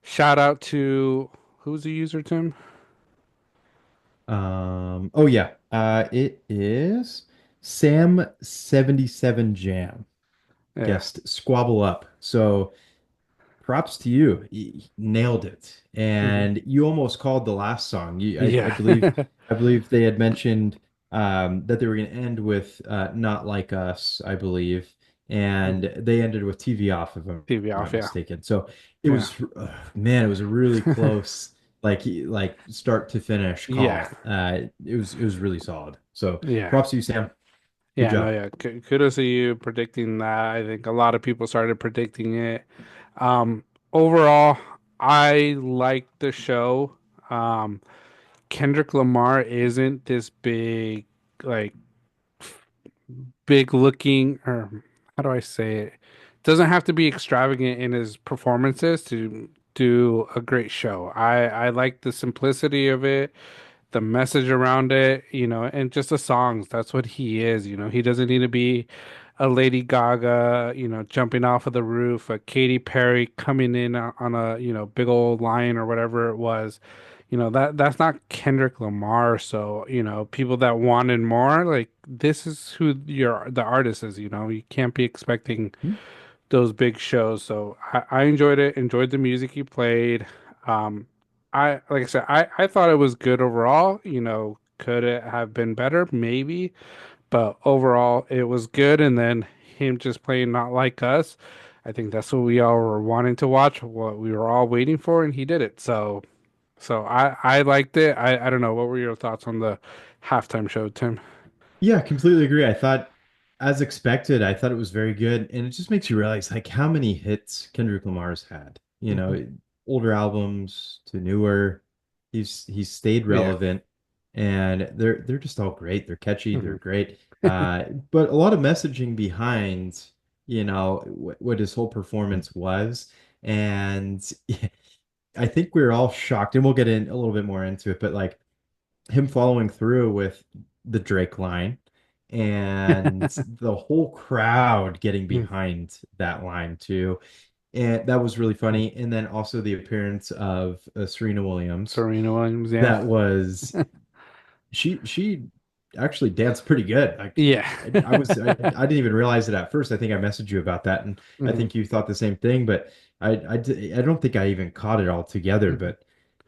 A: Shout out to who's the user, Tim?
B: Oh yeah. It is Sam 77 Jam.
A: Yeah,
B: Guessed Squabble Up. So props to you. You nailed it.
A: hmm,
B: And you almost called the last song. I
A: yeah,
B: believe they had mentioned that they were going to end with Not Like Us, I believe. And they ended with TV Off, if I'm
A: TV off.
B: not
A: Yeah,
B: mistaken. So it
A: yeah,
B: was, man, it was a really close, like start to finish
A: yeah,
B: call. It was really solid. So
A: yeah.
B: props to you, Sam. Good
A: Yeah, no,
B: job.
A: yeah. Kudos to you predicting that. I think a lot of people started predicting it. Um, Overall, I like the show. Um, Kendrick Lamar isn't this like big looking, or how do I say it? Doesn't have to be extravagant in his performances to do a great show. I like the simplicity of it, the message around it, and just the songs. That's what he is. He doesn't need to be a Lady Gaga, jumping off of the roof, a Katy Perry coming in on a, big old line or whatever it was. that's not Kendrick Lamar. So, people that wanted more, like this is who the artist is, you can't be expecting
B: Hmm?
A: those big shows. So I enjoyed it, enjoyed the music he played. Um, like I said, I thought it was good overall. Could it have been better? Maybe, but overall it was good. And then him just playing Not Like Us, I think that's what we all were wanting to watch, what we were all waiting for, and he did it. So I liked it. I don't know. What were your thoughts on the halftime show, Tim?
B: Yeah, completely agree. I thought, as expected, I thought it was very good, and it just makes you realize like how many hits Kendrick Lamar's had.
A: Hmm.
B: Older albums to newer, he's stayed
A: Yeah.
B: relevant, and they're just all great. They're catchy, they're
A: Hmm.
B: great. But a lot of messaging behind, what his whole performance was, and I think we are all shocked, and we'll get in a little bit more into it, but like him following through with the Drake line and the whole crowd getting behind that line too. And that was really funny. And then also the appearance of Serena Williams.
A: Serena Williams, yeah.
B: That was she actually danced pretty good. Like
A: Yeah.
B: I didn't even realize it at first. I think I messaged you about that, and I
A: Hmm.
B: think you thought the same thing. But I don't think I even caught it all together.
A: Hmm.
B: But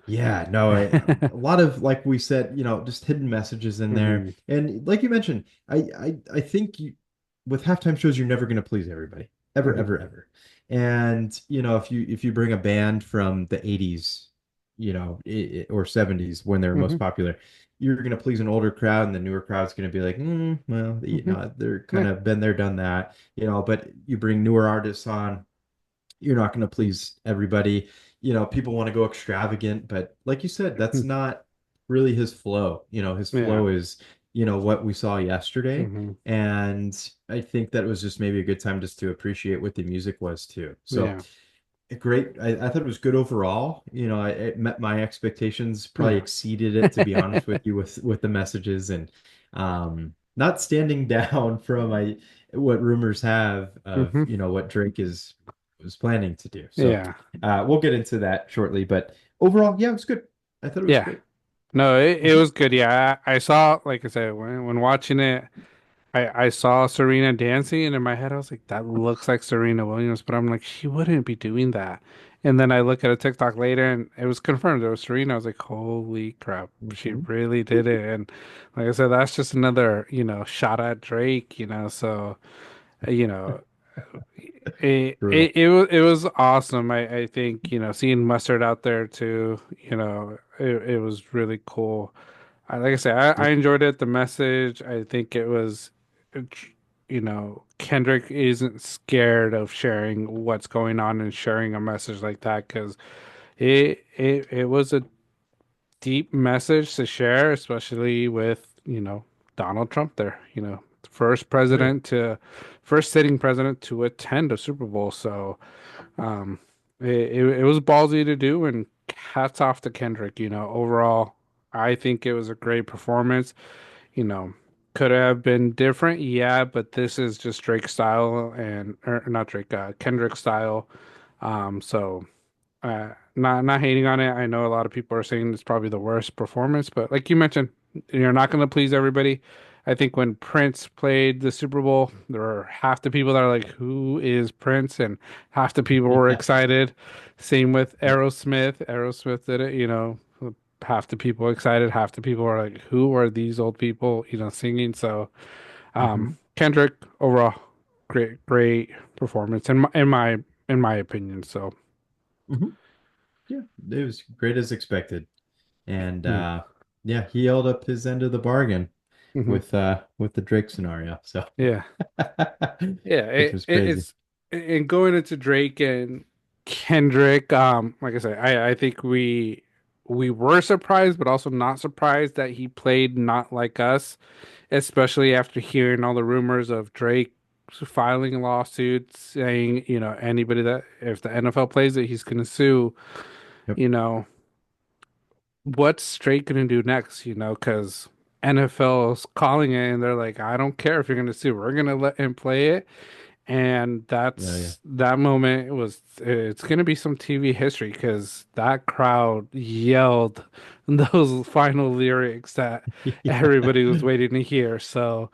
B: yeah, no, a lot of like we said, just hidden messages in there,
A: Hmm.
B: and like you mentioned, I think with halftime shows, you're never going to please everybody, ever,
A: Hmm.
B: ever, ever. And if you bring a band from the 80s, or 70s when they were most
A: Hmm.
B: popular, you're going to please an older crowd, and the newer crowd's going to be like, well,
A: Hmm.
B: they're kind
A: Yeah.
B: of been there, done that, but you bring newer artists on, you're not going to please everybody. People want to go extravagant, but like you said, that's not really his flow. His
A: Yeah.
B: flow is, what we saw yesterday.
A: Hmm.
B: And I think that was just maybe a good time just to appreciate what the music was too. So
A: Yeah.
B: great. I thought it was good overall. It met my expectations, probably
A: Yeah.
B: exceeded it, to be honest with you, with the messages, and not standing down from what rumors have of,
A: Hmm.
B: what Drake is was planning to do. So
A: Yeah.
B: we'll get into that shortly. But overall, yeah, it was good. I thought it was
A: Yeah.
B: great.
A: No, it
B: Mhm.
A: was good. Yeah. I saw, like I said, when watching it, I saw Serena dancing, and in my head, I was like, that looks like Serena Williams, but I'm like, she wouldn't be doing that. And then I look at a TikTok later, and it was confirmed it was Serena. I was like, holy crap, she
B: Mhm.
A: really did it. And like I said, that's just another, shot at Drake, so, you know,
B: Brutal.
A: it was awesome. I think, seeing Mustard out there too, it was really cool. Like I said, I
B: Yep.
A: enjoyed it. The message, I think it was, Kendrick isn't scared of sharing what's going on and sharing a message like that because it was a deep message to share, especially with, Donald Trump there, first
B: Oh yeah.
A: first sitting president to attend a Super Bowl. So, um, it was ballsy to do, and hats off to Kendrick. Overall, I think it was a great performance. You know, could have been different, yeah, but this is just Drake style and or not Drake, Kendrick style. So not hating on it. I know a lot of people are saying it's probably the worst performance, but like you mentioned, you're not going to please everybody. I think when Prince played the Super Bowl, there were half the people that are like, "Who is Prince?" and half the people were
B: Yeah.
A: excited. Same with
B: Yep.
A: Aerosmith. Aerosmith did it, half the people excited, half the people are like, "Who are these old people?" Singing. So,
B: Hmm.
A: Kendrick overall, great performance in my opinion. So,
B: Hmm. Yeah, it was great as expected. And
A: mm,
B: yeah, he held up his end of the bargain
A: mhm.
B: with the Drake scenario. So
A: Yeah. Yeah,
B: which was crazy.
A: it's and going into Drake and Kendrick, like I said, I think we were surprised, but also not surprised that he played Not Like Us, especially after hearing all the rumors of Drake filing lawsuits saying, anybody that if the NFL plays it, he's gonna sue.
B: Yep.
A: You know, what's Drake gonna do next? Because NFL's calling it and they're like, I don't care if you're gonna sue, we're gonna let him play it. And
B: Yeah, yeah.
A: that moment was it's gonna be some TV history because that crowd yelled those final lyrics that
B: Yeah.
A: everybody was waiting to hear. So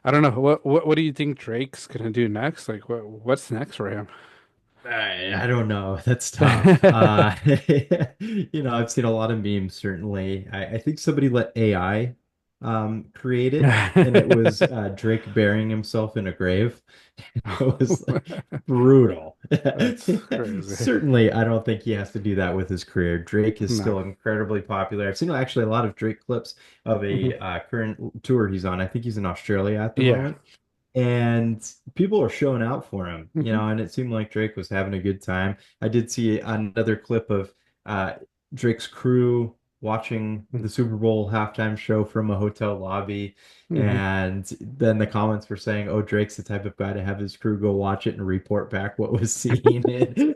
A: I don't know what do you think Drake's gonna do next? Like what's next for him?
B: I don't know. That's tough. I've seen a lot of memes, certainly. I think somebody let AI create it, and it was Drake burying himself in a grave. It was like brutal.
A: That's crazy.
B: Certainly, I don't think he has to do that with his career. Drake is
A: No.
B: still incredibly popular. I've seen actually a lot of Drake clips of
A: Mhm.
B: a current tour he's on. I think he's in Australia at the
A: Yeah.
B: moment. And people are showing out for him,
A: Hmm.
B: and it seemed like Drake was having a good time. I did see another clip of uh, Drake's crew watching the Super Bowl halftime show from a hotel lobby.
A: Hmm.
B: And then the comments were saying, "Oh, Drake's the type of guy to have his crew go watch it and report back what was seen." And,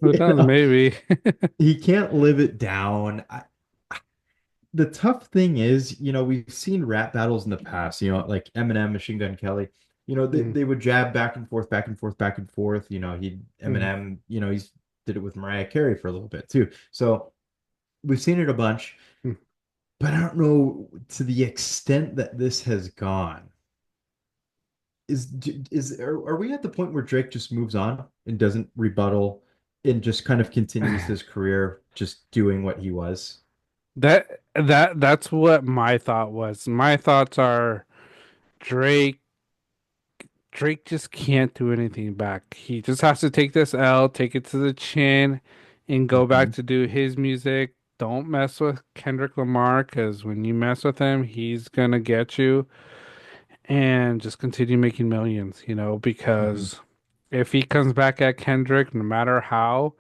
A: Who knows? Maybe.
B: he can't live it down. The tough thing is, we've seen rap battles in the past, like Eminem, Machine Gun Kelly,
A: Mhm.
B: they would jab back and forth, back and forth, back and forth.
A: Mhm.
B: Eminem, he's did it with Mariah Carey for a little bit too. So we've seen it a bunch, but I don't know to the extent that this has gone. Are we at the point where Drake just moves on and doesn't rebuttal and just kind of continues his career just doing what he was?
A: That's what my thought was. My thoughts are Drake Drake just can't do anything back. He just has to take this L, take it to the chin, and go back
B: Mhm.
A: to do his music. Don't mess with Kendrick Lamar because when you mess with him, he's gonna get you. And just continue making millions,
B: Mhm.
A: because if he comes back at Kendrick, no matter how,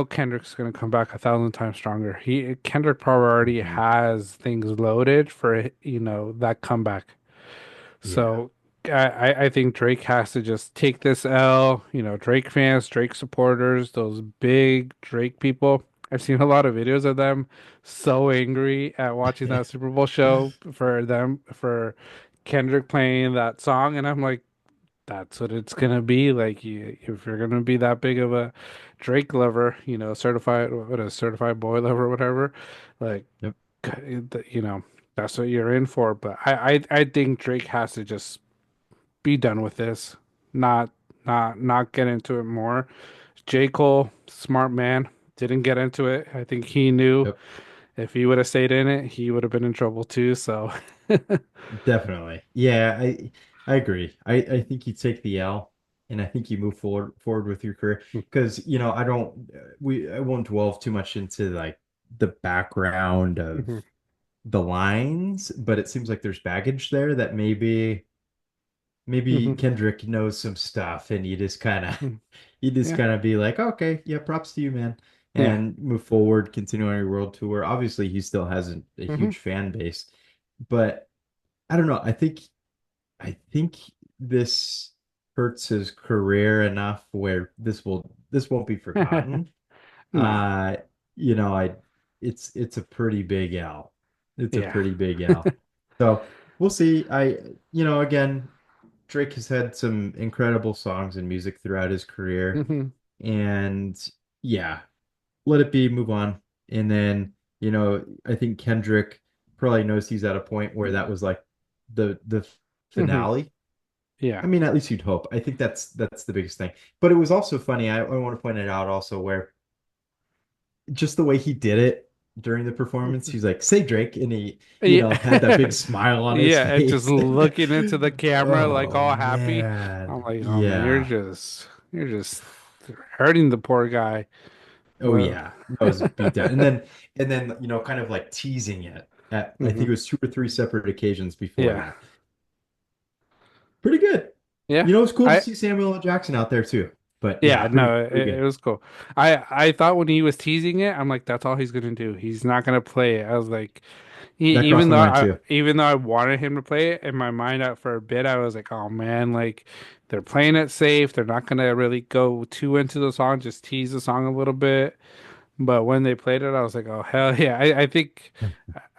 A: Kendrick's gonna come back 1,000 times stronger. Kendrick probably already
B: Mhm.
A: has things loaded for, that comeback.
B: Yeah.
A: So I think Drake has to just take this L. Drake fans, Drake supporters, those big Drake people. I've seen a lot of videos of them so angry at watching that Super Bowl show for Kendrick playing that song, and I'm like, that's what it's gonna be. Like, if you're gonna be that big of a Drake lover, certified boy lover, whatever, like,
B: Yep.
A: you know, that's what you're in for. But I think Drake has to just be done with this, not not get into it more. J. Cole, smart man, didn't get into it. I think he knew
B: Yep.
A: if he would have stayed in it, he would have been in trouble too. So,
B: Definitely. Yeah, I agree. I think you take the L and I think you move forward with your career because, I don't I won't delve too much into like the background of
A: Mhm.
B: the lines, but it seems like there's baggage there that maybe
A: Mhm.
B: Kendrick knows some stuff and
A: Mhm.
B: you just
A: Yeah,
B: kind of be like, okay, yeah, props to you, man.
A: yeah.
B: And move forward, continue on your world tour. Obviously, he still has a
A: Hmm.
B: huge fan base, but I don't know. I think this hurts his career enough where this won't be forgotten.
A: No,
B: Uh, you know, I it's a pretty big L. It's a
A: yeah.
B: pretty big L. So we'll see. Again, Drake has had some incredible songs and music throughout his career.
A: Hmm.
B: And yeah, let it be, move on. And then, I think Kendrick probably knows he's at a point where that was like the
A: Hmm.
B: finale.
A: Yeah.
B: I mean, at least you'd hope. I think that's the biggest thing. But it was also funny. I want to point it out also where just the way he did it during the performance, he's like, "Say Drake," and he, had that
A: Yeah.
B: big smile on his
A: Yeah, and just
B: face.
A: looking into the camera like
B: Oh
A: all happy. I'm
B: man.
A: like, oh man,
B: Yeah.
A: you're just hurting the poor guy.
B: Oh
A: Well,
B: yeah. That was beat down. And then, kind of like teasing it at I think
A: hmm.
B: it was two or three separate occasions before
A: Yeah.
B: that. Pretty good.
A: Yeah.
B: It's cool to
A: I
B: see Samuel L. Jackson out there too. But yeah,
A: Yeah,
B: pretty
A: no,
B: pretty
A: it
B: good.
A: was cool. I thought when he was teasing it, I'm like, that's all he's gonna do. He's not gonna play it. I was like,
B: That crossed my mind too.
A: even though I wanted him to play it in my mind out for a bit, I was like, oh man, like they're playing it safe. They're not gonna really go too into the song, just tease the song a little bit. But when they played it, I was like, oh hell yeah! I think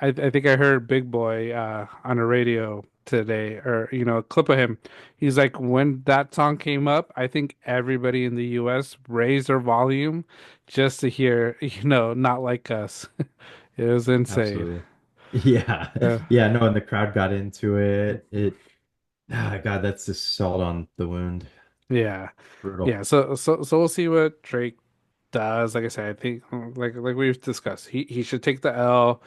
A: I heard Big Boy on the radio today, or a clip of him. He's like, when that song came up, I think everybody in the U.S. raised their volume just to hear, not like us. It was insane.
B: Absolutely. Yeah.
A: Yeah,
B: Yeah, no, and the crowd got into it. God, that's just salt on the wound.
A: yeah,
B: Brutal.
A: yeah. So we'll see what Drake does. Like I said, I think like we've discussed, he should take the L.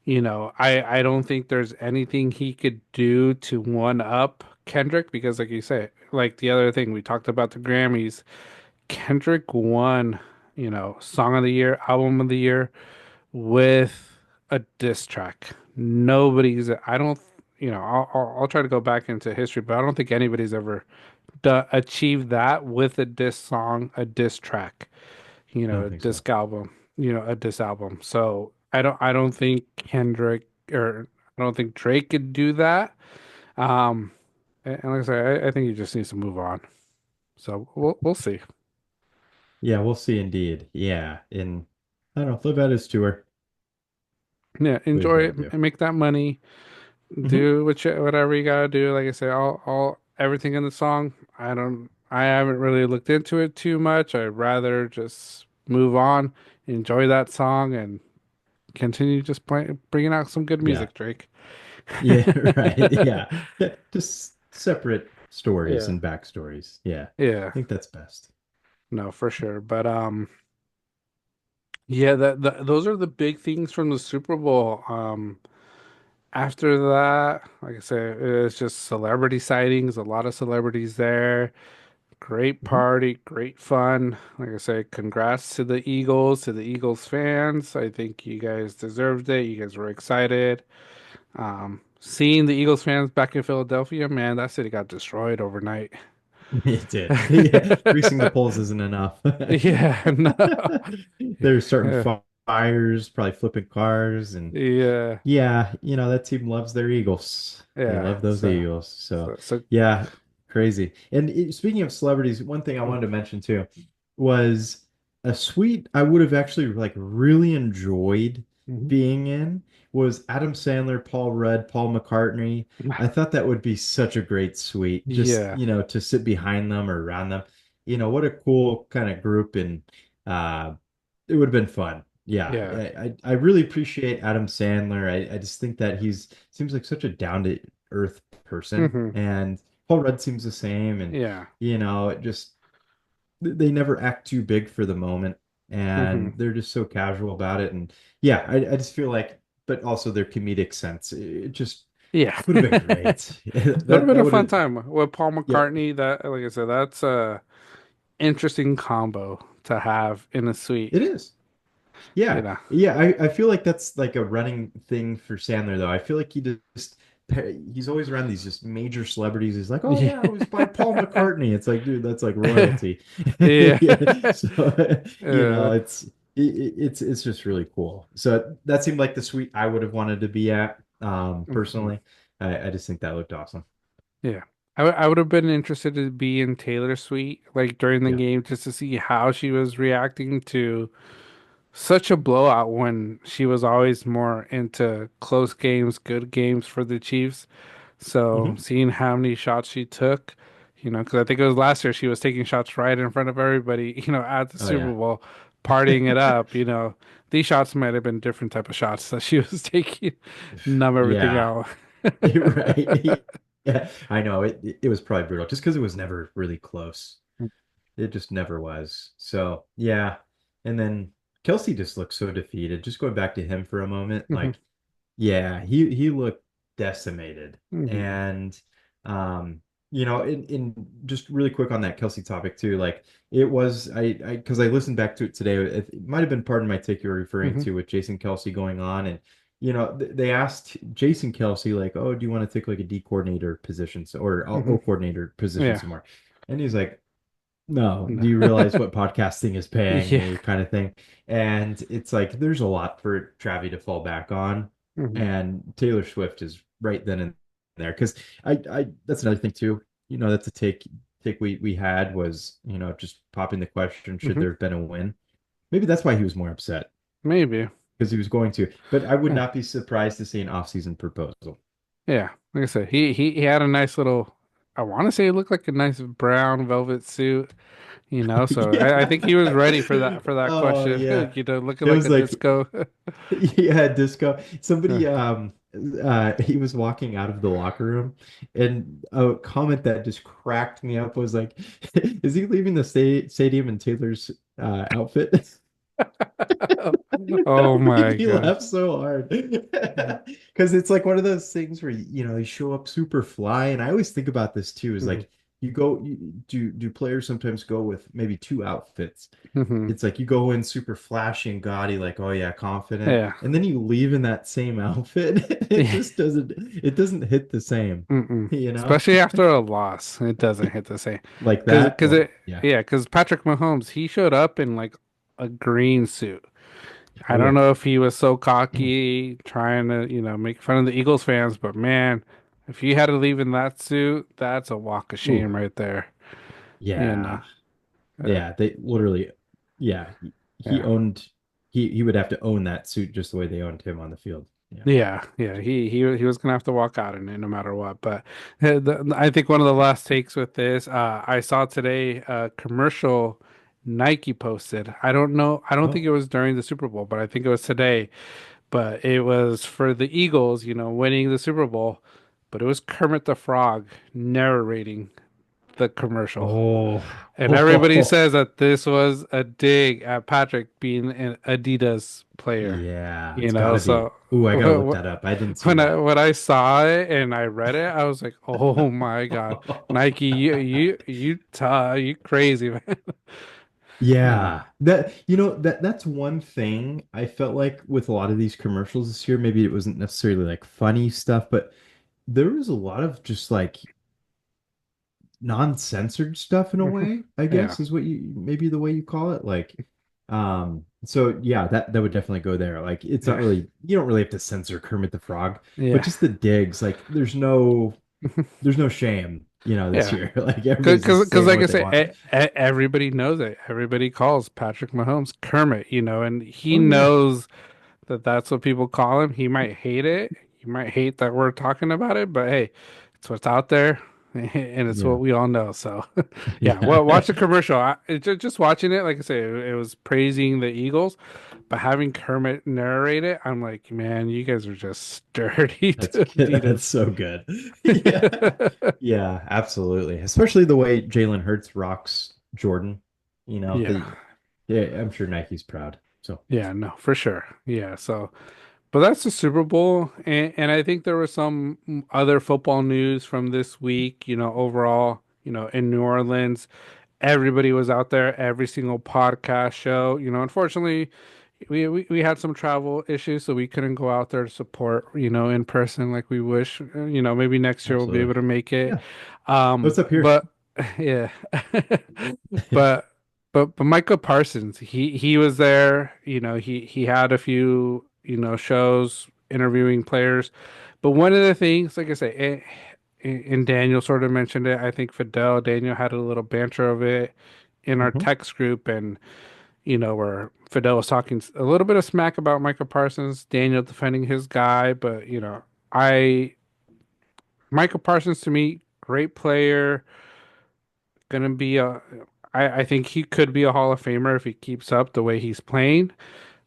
A: I don't think there's anything he could do to one up Kendrick because, like you say, like the other thing we talked about the Grammys, Kendrick won, Song of the Year, Album of the Year with a diss track. Nobody's, I don't, I'll try to go back into history, but I don't think anybody's ever achieved that with a diss song, a diss track,
B: I
A: a
B: don't think so.
A: disc album, a diss album. So I don't think Kendrick or I don't think Drake could do that. Um, and like I said, I think he just needs to move on. So we'll see.
B: Yeah, we'll see indeed. Yeah. And I don't know, live out his tour.
A: Yeah,
B: What he's
A: enjoy
B: gonna
A: it
B: do.
A: and make that money.
B: Hmm.
A: Do whatever you gotta do. Like I say, all everything in the song. I haven't really looked into it too much. I'd rather just move on, enjoy that song, and continue just bringing out some good
B: Yeah.
A: music, Drake.
B: Yeah, right. Yeah. Just separate stories
A: Yeah.
B: and backstories. Yeah.
A: Yeah.
B: I think that's best.
A: No, for sure. But yeah, those are the big things from the Super Bowl. After that, like I said, it's just celebrity sightings, a lot of celebrities there. Great
B: Mhm.
A: party, great fun. Like I say, congrats to the Eagles fans. I think you guys deserved it. You guys were excited. Seeing the Eagles fans back in Philadelphia, man, that city got destroyed overnight.
B: It did. Yeah. Greasing the poles isn't enough.
A: Yeah, no.
B: They're starting
A: Yeah,
B: fires, probably flipping cars, and
A: yeah,
B: yeah, that team loves their Eagles. They
A: yeah.
B: love those
A: So,
B: Eagles. So,
A: so,
B: yeah, crazy. And speaking of celebrities, one thing I wanted to mention too was a suite I would have actually like really enjoyed
A: mhm.
B: being in was Adam Sandler, Paul Rudd, Paul McCartney. I thought that would be such a great suite, just,
A: Yeah,
B: to sit behind them or around them. What a cool kind of group, and uh it would have been fun. Yeah,
A: yeah.
B: I really appreciate Adam Sandler. I just think that he's seems like such a down to earth person,
A: Hmm.
B: and Paul Rudd seems the same. And
A: Yeah.
B: it just they never act too big for the moment,
A: Hmm.
B: and they're just so casual about it. And yeah, I just feel like, but also their comedic sense, it just
A: Yeah.
B: would have been great.
A: Would have
B: That
A: been
B: that
A: a
B: would
A: fun
B: have,
A: time with Paul
B: yeah,
A: McCartney. That, like I said, that's a interesting combo to have in a suite.
B: it is.
A: You
B: Yeah.
A: know.
B: Yeah. I feel like that's like a running thing for Sandler, though. I feel like he's always around these just major celebrities. He's like, oh,
A: Yeah.
B: yeah, it was by Paul McCartney. It's like, dude, that's like royalty.
A: Yeah.
B: Yeah. So,
A: Uh,
B: it's just really cool. So that seemed like the suite I would have wanted to be at,
A: mhm.
B: personally. I just think that looked awesome.
A: Yeah. I would have been interested to be in Taylor's suite, like during the
B: Yeah.
A: game, just to see how she was reacting to such a blowout when she was always more into close games, good games for the Chiefs. So
B: Hmm.
A: seeing how many shots she took, because I think it was last year she was taking shots right in front of everybody, at the
B: Oh,
A: Super
B: yeah.
A: Bowl, partying it up. These shots might have been different type of shots that she was taking, numb everything
B: Yeah.
A: out.
B: Right. Yeah. I know it was probably brutal just because it was never really close. It just never was. So yeah. And then Kelce just looked so defeated. Just going back to him for a moment,
A: Hmm.
B: like, yeah, he looked decimated.
A: Hmm.
B: And um, in just really quick on that Kelce topic too, like it was I because I listened back to it today. It might have been part of my take you were referring
A: Hmm.
B: to with Jason Kelce going on, and they asked Jason Kelce like, oh, do you want to take like a D coordinator position or
A: Hmm.
B: O coordinator position
A: Yeah.
B: somewhere? And he's like, no,
A: No.
B: do you realize what podcasting is paying
A: Yeah.
B: me, kind of thing? And it's like there's a lot for Travi to fall back on,
A: Hmm.
B: and Taylor Swift is right then and there. Because I that's another thing too. That's a take we had was just popping the question, should
A: Hmm.
B: there have been a win? Maybe that's why he was more upset
A: Maybe.
B: because he was going to. But I would
A: Yeah.
B: not be surprised to see an off-season proposal.
A: Yeah. Like I said, he had a nice little. I want to say it looked like a nice brown velvet suit. So I
B: Yeah.
A: think he was ready for that
B: Oh
A: question.
B: yeah.
A: Looking
B: It
A: like
B: was
A: a
B: like
A: disco.
B: yeah, disco. Somebody he was walking out of the locker room and a comment that just cracked me up was like, is he leaving the stadium in Taylor's outfit?
A: Oh
B: That
A: my
B: made me
A: gosh.
B: laugh so hard. Because it's like one of those things where you show up super fly, and I always think about this too, is
A: Mhm.
B: like you go do players sometimes go with maybe two outfits.
A: Mhm.
B: It's like you go in super flashy and gaudy, like, oh yeah, confident,
A: Yeah.
B: and then you leave in that same outfit.
A: Yeah.
B: It doesn't hit the same,
A: Mm-mm.
B: you know?
A: Especially after a loss, it doesn't hit the same.
B: Like
A: Cause,
B: that.
A: cause
B: Oh
A: it,
B: yeah.
A: yeah, cause Patrick Mahomes, he showed up in like a green suit. I
B: Oh
A: don't
B: yeah.
A: know if he was so cocky, trying to, make fun of the Eagles fans, but man, if you had to leave in that suit, that's a walk of
B: Ooh.
A: shame right there. You know,
B: Yeah.
A: uh,
B: Yeah, they literally, yeah, he
A: yeah.
B: owned, he would have to own that suit just the way they owned him on the field. Yeah.
A: Yeah, yeah, he was gonna have to walk out in it no matter what. But I think one of the last takes with this, I saw today a commercial Nike posted. I don't know, I don't think
B: Oh,
A: it was during the Super Bowl, but I think it was today. But it was for the Eagles, winning the Super Bowl. But it was Kermit the Frog narrating the commercial.
B: oh,
A: And everybody says that this was a dig at Patrick being an Adidas player.
B: yeah, it's gotta be.
A: So
B: Ooh, I gotta look that up. I didn't see
A: when I
B: that.
A: when I saw it and I read it, I was like, "Oh my God, Nike, you crazy man." Yeah.
B: Yeah, that's one thing I felt like with a lot of these commercials this year. Maybe it wasn't necessarily like funny stuff, but there was a lot of just like non-censored stuff in a
A: Mhm.
B: way, I
A: Yeah.
B: guess is what you maybe the way you call it. Like, so yeah, that would definitely go there. Like, it's not
A: Yeah.
B: really you don't really have to censor Kermit the Frog, but
A: Yeah.
B: just the digs, like, there's no shame, this
A: Yeah.
B: year. Like everybody's just
A: Because
B: saying
A: like I
B: what they
A: say,
B: want.
A: everybody knows it. Everybody calls Patrick Mahomes Kermit, and he
B: Oh yeah,
A: knows that that's what people call him. He might hate it. He might hate that we're talking about it, but hey, it's what's out there, and it's
B: yeah,
A: what we all know. So, yeah. Well, watch
B: yeah.
A: the commercial. Just watching it, like I say, it was praising the Eagles, but having Kermit narrate it, I'm like, man, you guys are just sturdy
B: That's
A: to
B: that's
A: Adidas.
B: so good. Yeah. Yeah, absolutely. Especially the way Jalen Hurts rocks Jordan.
A: Yeah.
B: Yeah, I'm sure Nike's proud. So,
A: Yeah, no, for sure. Yeah, so but that's the Super Bowl, and I think there was some other football news from this week, overall, in New Orleans, everybody was out there, every single podcast show. Unfortunately, we had some travel issues, so we couldn't go out there to support, in person like we wish. Maybe next year we'll be
B: absolutely.
A: able to make it.
B: Yeah. What's up here?
A: But yeah, but but Micah Parsons, he was there. He had a few shows interviewing players. But one of the things, like I say, and Daniel sort of mentioned it. I think Daniel had a little banter of it in our
B: Hmm.
A: text group, and where Fidel was talking a little bit of smack about Micah Parsons, Daniel defending his guy, but I Micah Parsons to me, great player, gonna be I think he could be a Hall of Famer if he keeps up the way he's playing.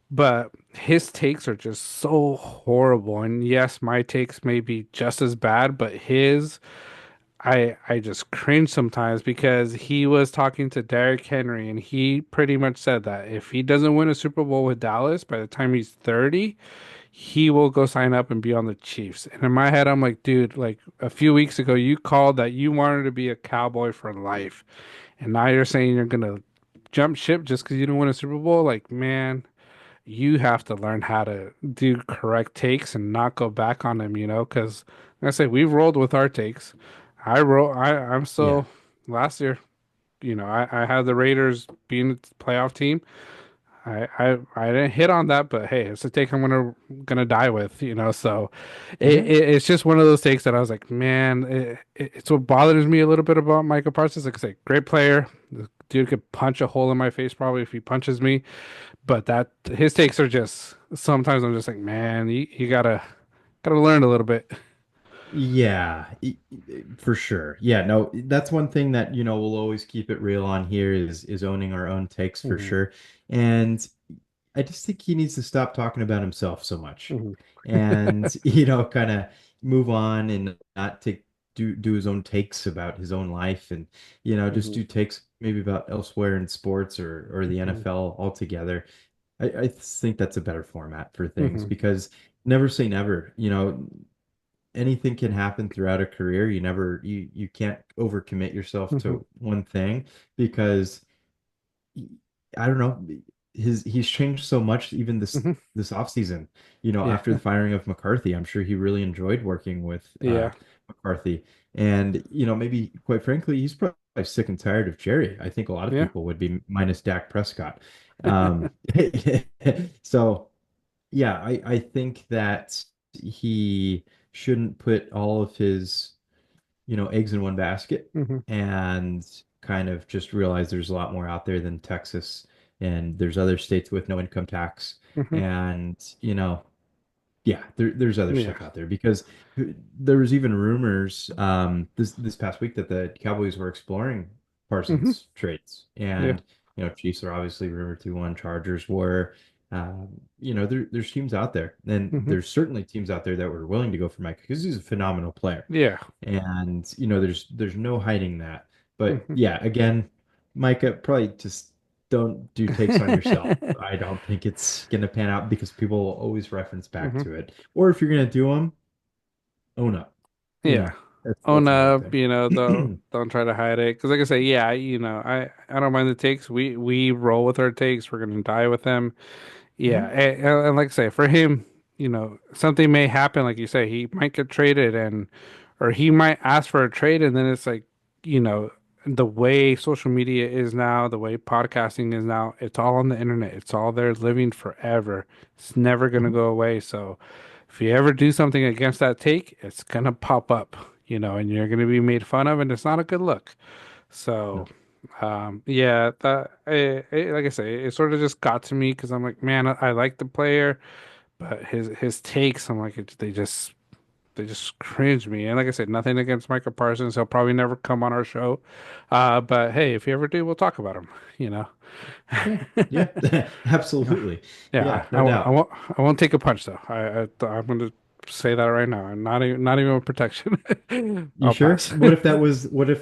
A: But his takes are just so horrible. And yes, my takes may be just as bad, but I just cringe sometimes because he was talking to Derrick Henry and he pretty much said that if he doesn't win a Super Bowl with Dallas by the time he's 30, he will go sign up and be on the Chiefs. And in my head, I'm like, dude, like a few weeks ago, you called that you wanted to be a Cowboy for life. And now you're saying you're gonna jump ship just because you didn't win a Super Bowl? Like, man, you have to learn how to do correct takes and not go back on them, because like I say we've rolled with our takes. I'm
B: Yeah.
A: still last year, I had the Raiders being a playoff team. I didn't hit on that, but hey, it's a take I'm gonna die with, so
B: Yeah.
A: it's just one of those takes that I was like, man, it's what bothers me a little bit about Micah Parsons. Like I say, great player. The dude could punch a hole in my face probably if he punches me. But that his takes are just sometimes I'm just like, man, you gotta learn a little bit.
B: Yeah, for sure. Yeah, no, that's one thing that, we'll always keep it real on here is owning our own takes for
A: Hmm.
B: sure. And I just think he needs to stop talking about himself so much
A: Hmm.
B: and, kind of move on and not take do his own takes about his own life and, just
A: Hmm.
B: do takes maybe about elsewhere in sports or the
A: Hmm.
B: NFL altogether. I think that's a better format for things
A: Hmm.
B: because never say never. Anything can happen throughout a career. You can't overcommit yourself
A: Hmm.
B: to one thing because I don't know, he's changed so much even
A: Hmm.
B: this offseason.
A: Yeah.
B: After the firing of McCarthy, I'm sure he really enjoyed working with
A: Yeah.
B: McCarthy. And maybe quite frankly, he's probably sick and tired of Jerry. I think a lot of
A: Yeah.
B: people would be minus Dak Prescott. Um, so yeah, I think that he shouldn't put all of his, eggs in one basket
A: Hmm.
B: and kind of just realize there's a lot more out there than Texas and there's other states with no income tax.
A: Hmm.
B: And, yeah, there's other
A: Yeah.
B: stuff out there because there was even rumors this past week that the Cowboys were exploring
A: Hmm.
B: Parsons trades,
A: Yeah.
B: and Chiefs are obviously rumored to one. Chargers were, there's teams out there, and
A: Hmm.
B: there's certainly teams out there that were willing to go for Micah because he's a phenomenal player,
A: Yeah.
B: and there's no hiding that. But
A: Hmm.
B: yeah, again, Micah, probably just don't do takes on yourself. I don't think it's gonna pan out because people will always reference back
A: Hmm.
B: to it. Or if you're gonna do them, own up.
A: Yeah. Own
B: That's a big
A: up,
B: thing.
A: don't try to hide it. Because like I say, yeah, I don't mind the takes. We roll with our takes. We're gonna die with them. Yeah,
B: Mhm.
A: and like I say, for him, something may happen. Like you say, he might get traded, or he might ask for a trade, and then it's like, you know, the way social media is now, the way podcasting is now, it's all on the internet. It's all there, living forever. It's never gonna
B: Mhm.
A: go away. So, if you ever do something against that take, it's gonna pop up, and you're gonna be made fun of, and it's not a good look. So.
B: No.
A: Yeah, like I say, it sort of just got to me because I'm like, man, I like the player, but his takes, I'm like, they just cringe me. And like I said, nothing against Micah Parsons. He'll probably never come on our show. But hey, if you ever do, we'll talk about him, you know.
B: Yeah. Yeah. Absolutely.
A: Yeah,
B: Yeah, no doubt.
A: I won't take a punch though. I'm going to say that right now. And not even with protection.
B: You
A: I'll
B: sure?
A: pass.
B: What if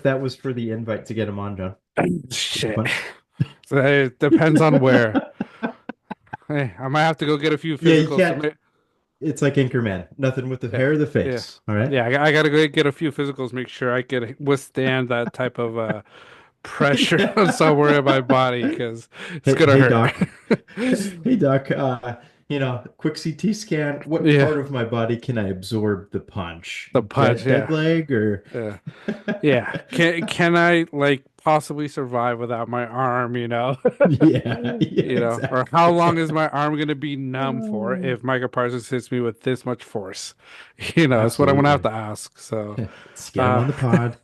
B: that was for the invite to get him on, John? Take a
A: Shit.
B: punch?
A: So it depends on where. Hey, I might have to go get a few
B: Yeah, you
A: physicals to
B: can't.
A: make.
B: It's like Anchorman. Nothing with the
A: Yeah,
B: hair or the
A: yeah,
B: face. All right.
A: yeah. I gotta go get a few physicals, make sure I can withstand that type of pressure on somewhere in my body because it's
B: Hey,
A: gonna
B: hey,
A: hurt.
B: doc. Hey, doc. Quick CT scan. What
A: Yeah,
B: part of my body can I absorb the punch?
A: the punch.
B: Dead
A: Yeah,
B: leg or?
A: yeah, yeah. Can I like possibly survive without my arm?
B: Yeah, yeah,
A: Or how
B: exactly.
A: long is my arm gonna be numb for
B: Oh,
A: if Micah Parsons hits me with this much force? That's what I'm gonna have
B: absolutely.
A: to ask. So.
B: Let's get him
A: Uh,
B: on the pod.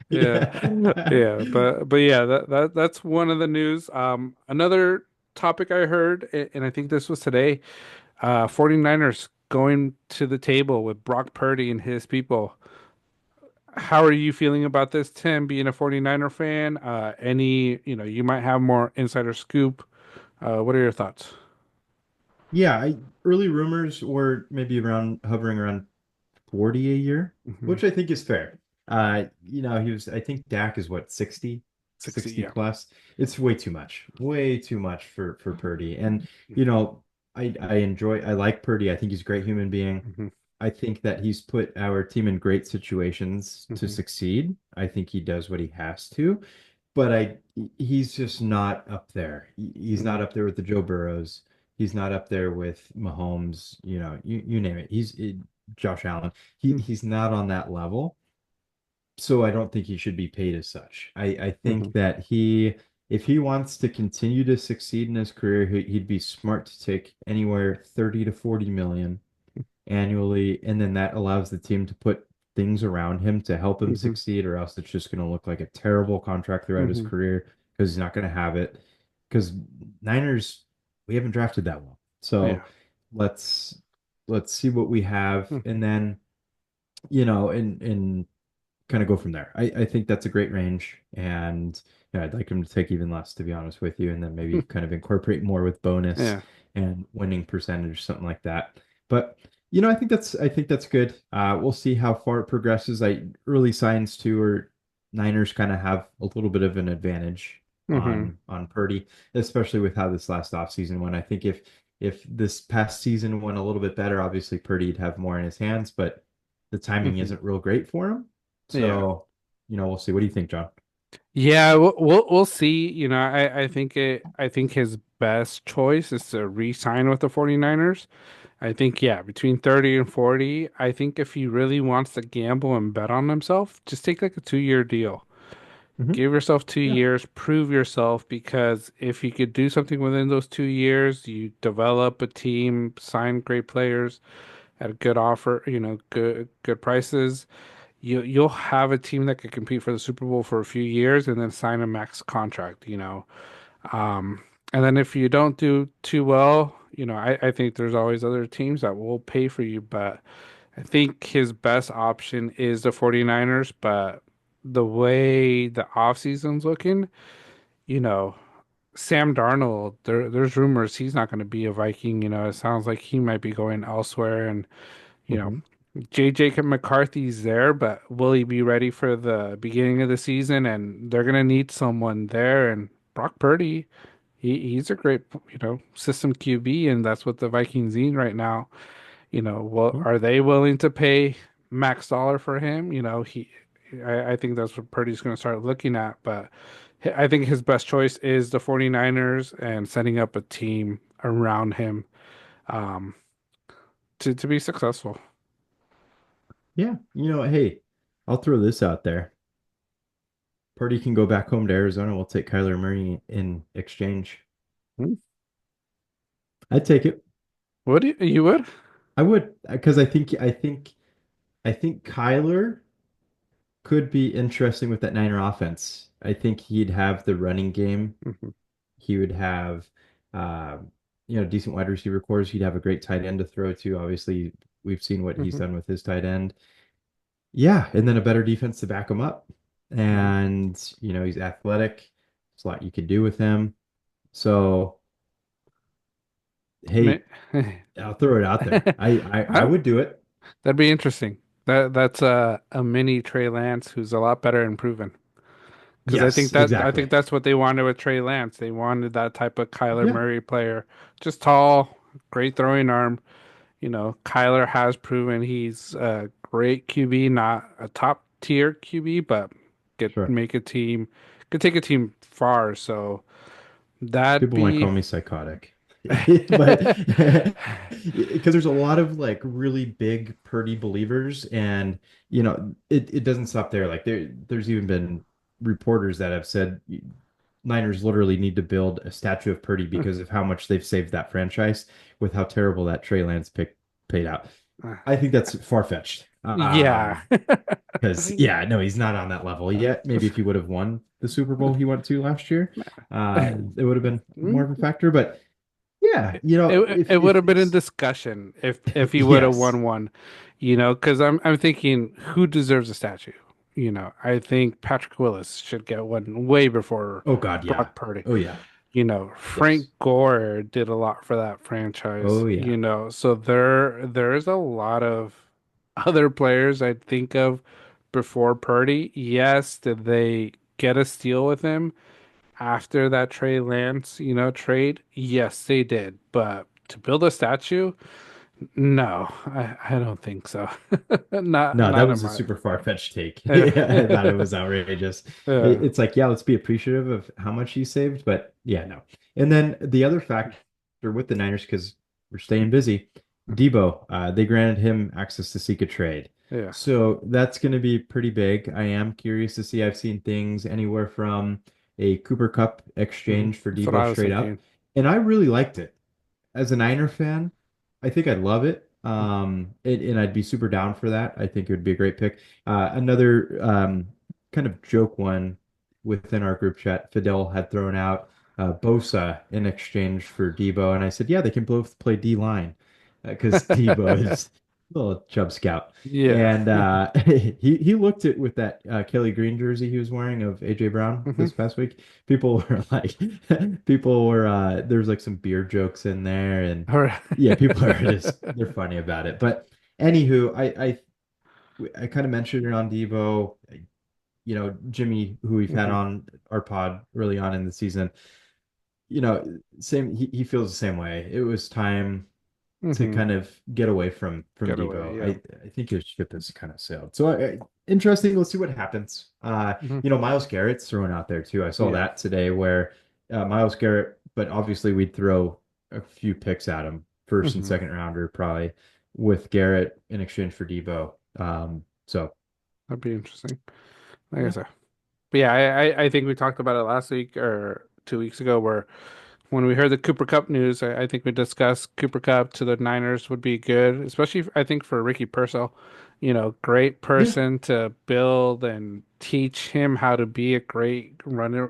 A: Yeah.
B: Yeah.
A: Yeah, but yeah, that's one of the news. Another topic I heard, and I think this was today, 49ers going to the table with Brock Purdy and his people. How are you feeling about this, Tim, being a 49er fan? You might have more insider scoop. What are your thoughts?
B: Yeah, early rumors were maybe around hovering around 40 a year,
A: Hmm.
B: which I think is fair. I think Dak is what, 60,
A: 60,
B: 60
A: yeah.
B: plus. It's way too much for Purdy. And, you know, I like Purdy. I think he's a great human being.
A: Hmm.
B: I think that he's put our team in great situations to
A: Hmm.
B: succeed. I think he does what he has to, but he's just not up there. He's
A: Hmm.
B: not up there with the Joe Burrows. He's not up there with Mahomes, you name it. Josh Allen. He's not on that level. So I don't think he should be paid as such. I
A: Hmm.
B: think that if he wants to continue to succeed in his career, he'd be smart to take anywhere 30 to 40 million annually, and then that allows the team to put things around him to help him
A: Hmm.
B: succeed, or else it's just going to look like a terrible contract throughout his
A: Hmm.
B: career because he's not going to have it. Because Niners, we haven't drafted that well. So
A: Yeah.
B: let's let's see what we have,
A: Hmm.
B: and then and kind of go from there. I think that's a great range, and I'd like him to take even less, to be honest with you, and then maybe kind of incorporate more with bonus
A: Yeah.
B: and winning percentage, something like that. But I think that's good. We'll see how far it progresses. Early signs too are Niners kind of have a little bit of an advantage
A: Hmm.
B: on Purdy, especially with how this last offseason went. I think if this past season went a little bit better, obviously Purdy'd have more in his hands, but the timing
A: Hmm.
B: isn't real great for him.
A: Yeah.
B: So, we'll see. What do you think, John?
A: Yeah, we'll see. I think his best choice is to re-sign with the 49ers. I think, yeah, between 30 and 40. I think if he really wants to gamble and bet on himself, just take like a 2-year deal.
B: Hmm.
A: Give yourself two
B: Yeah,
A: years, prove yourself, because if you could do something within those 2 years, you develop a team, sign great players at a good offer, good prices. You'll have a team that could compete for the Super Bowl for a few years and then sign a max contract. Um, and then if you don't do too well, I think there's always other teams that will pay for you, but I think his best option is the 49ers, but the way the offseason's looking, you know, Sam Darnold, there's rumors he's not going to be a Viking. It sounds like he might be going elsewhere, and you know,
B: hmm,
A: J.J. McCarthy's there, but will he be ready for the beginning of the season? And they're gonna need someone there. And Brock Purdy, he's a great, system QB, and that's what the Vikings need right now. Well,
B: yeah,
A: are they willing to pay max dollar for him? I think that's what Purdy's gonna start looking at. But I think his best choice is the 49ers and setting up a team around him um, to be successful.
B: yeah. Hey, I'll throw this out there. Purdy can go back home to Arizona. We'll take Kyler Murray in exchange.
A: Hmm.
B: I'd take it.
A: Would you would?
B: I would, because I think Kyler could be interesting with that Niner offense. I think he'd have the running game.
A: Mhm.
B: He would have, uh, decent wide receiver cores. He'd have a great tight end to throw to. Obviously, we've seen what he's
A: Mhm.
B: done with his tight end. Yeah, and then a better defense to back him up.
A: Mhm.
B: And, he's athletic. There's a lot you could do with him. So,
A: Ma-
B: hey, I'll throw it out there. I
A: Huh?
B: would do it.
A: That'd be interesting. That's a mini Trey Lance who's a lot better and proven. Because
B: Yes,
A: I
B: exactly.
A: think that's what they wanted with Trey Lance. They wanted that type of Kyler
B: Yeah,
A: Murray player, just tall, great throwing arm. Kyler has proven he's a great QB, not a top tier QB, but could
B: sure.
A: make a team, could take a team far. So that'd
B: People might
A: be.
B: call me psychotic, but because there's a lot of like really big Purdy believers, and it doesn't stop there. Like there's even been reporters that have said Niners literally need to build a statue of Purdy because of how much they've saved that franchise with how terrible that Trey Lance pick paid out. I think that's far-fetched.
A: Yeah.
B: Because yeah, no, he's not on that level yet. Maybe if he would have won the Super Bowl he went to last year, it would have been more of a factor. But yeah,
A: It would
B: if
A: have been a
B: it's
A: discussion if he would have
B: yes,
A: won one, because I'm thinking who deserves a statue. I think Patrick Willis should get one way before
B: oh God, yeah,
A: Brock Purdy.
B: oh yeah,
A: Frank
B: yes,
A: Gore did a lot for that franchise,
B: oh yeah,
A: so there's a lot of other players I'd think of before Purdy. Yes, did they get a steal with him after that Trey Lance, trade? Yes, they did. But to build a statue, no, I don't think so.
B: no, that
A: Not in
B: was a
A: my.
B: super far-fetched take.
A: Yeah.
B: I thought it was outrageous.
A: Yeah.
B: It's like, yeah, let's be appreciative of how much he saved, but yeah, no. And then the other factor with the Niners, because we're staying busy, Debo, they granted him access to seek a trade.
A: Yeah.
B: So that's going to be pretty big. I am curious to see. I've seen things anywhere from a Cooper Cup
A: Mhm.
B: exchange for
A: That's what
B: Debo
A: I was
B: straight up,
A: thinking.
B: and I really liked it as a Niner fan, I think I'd love it. And I'd be super down for that. I think it would be a great pick. Another kind of joke one within our group chat, Fidel had thrown out. Bosa in exchange for Debo, and I said, yeah, they can both play D line because Debo is a little chub scout.
A: Yeah.
B: And he looked at with that Kelly Green jersey he was wearing of AJ Brown
A: Hmm.
B: this past week. People were like, there's like some beer jokes in there, and
A: All right.
B: yeah, people are just they're funny about it. But anywho, I kind of mentioned it on Debo. Jimmy, who we've had
A: Hmm.
B: on our pod early on in the season, same he feels the same way. It was time to
A: Hmm.
B: kind of get away from
A: Get away.
B: Debo.
A: Yeah.
B: I think his ship has kind of sailed. So interesting. Let's see what happens.
A: Hmm.
B: Miles Garrett's thrown out there too. I saw
A: Yeah.
B: that today where Miles Garrett, but obviously we'd throw a few picks at him, first and
A: Hmm.
B: second rounder probably with Garrett in exchange for Debo. So
A: That'd be interesting. Like I
B: yeah,
A: said. But yeah, I think we talked about it last week or 2 weeks ago, where when we heard the Cooper Cup news, I think we discussed Cooper Cup to the Niners would be good, especially I think for Ricky Purcell. Great
B: yeah,
A: person to build and teach him how to be a great runner,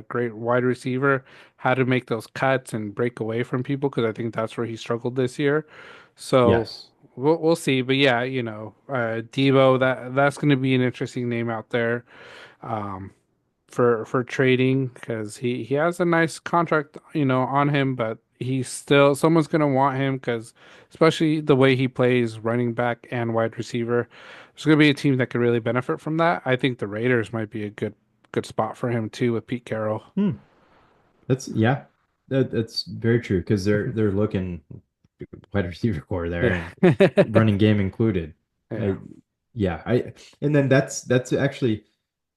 A: great wide receiver, how to make those cuts and break away from people, because I think that's where he struggled this year. So
B: yes.
A: we'll see. But yeah, Debo, that's going to be an interesting name out there. Um, for trading, because he has a nice contract, on him, but he's still someone's gonna want him, because especially the way he plays running back and wide receiver, there's gonna be a team that could really benefit from that. I think the Raiders might be a good spot for him too with Pete Carroll.
B: Hmm. That's yeah, that's very true because they're
A: Mhm.
B: they're looking wide receiver core there
A: Yeah.
B: and running game included.
A: Yeah.
B: I yeah, I and then that's actually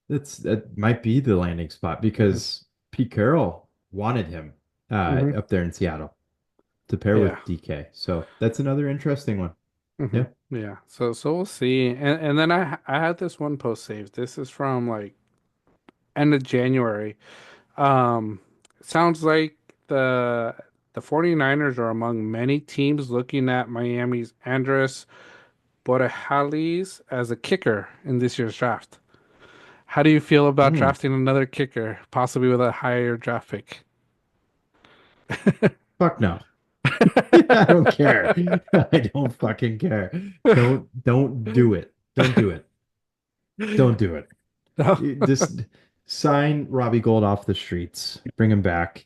B: that might be the landing spot
A: Hmm.
B: because Pete Carroll wanted him
A: Hmm.
B: up there in Seattle to pair
A: Yeah.
B: with DK. So that's another interesting one.
A: Hmm.
B: Yeah.
A: Yeah. So we'll see. And then I had this one post saved. This is from like end of January. Um, Sounds like the 49ers are among many teams looking at Miami's Andres Borregales as a kicker in this year's draft. How do you feel about
B: Hmm.
A: drafting another kicker, possibly with a higher draft pick?
B: Fuck no. I don't care. I don't fucking care. Don't do it. Don't do it. Don't do it.
A: No.
B: Just sign Robbie Gold off the streets, bring him back,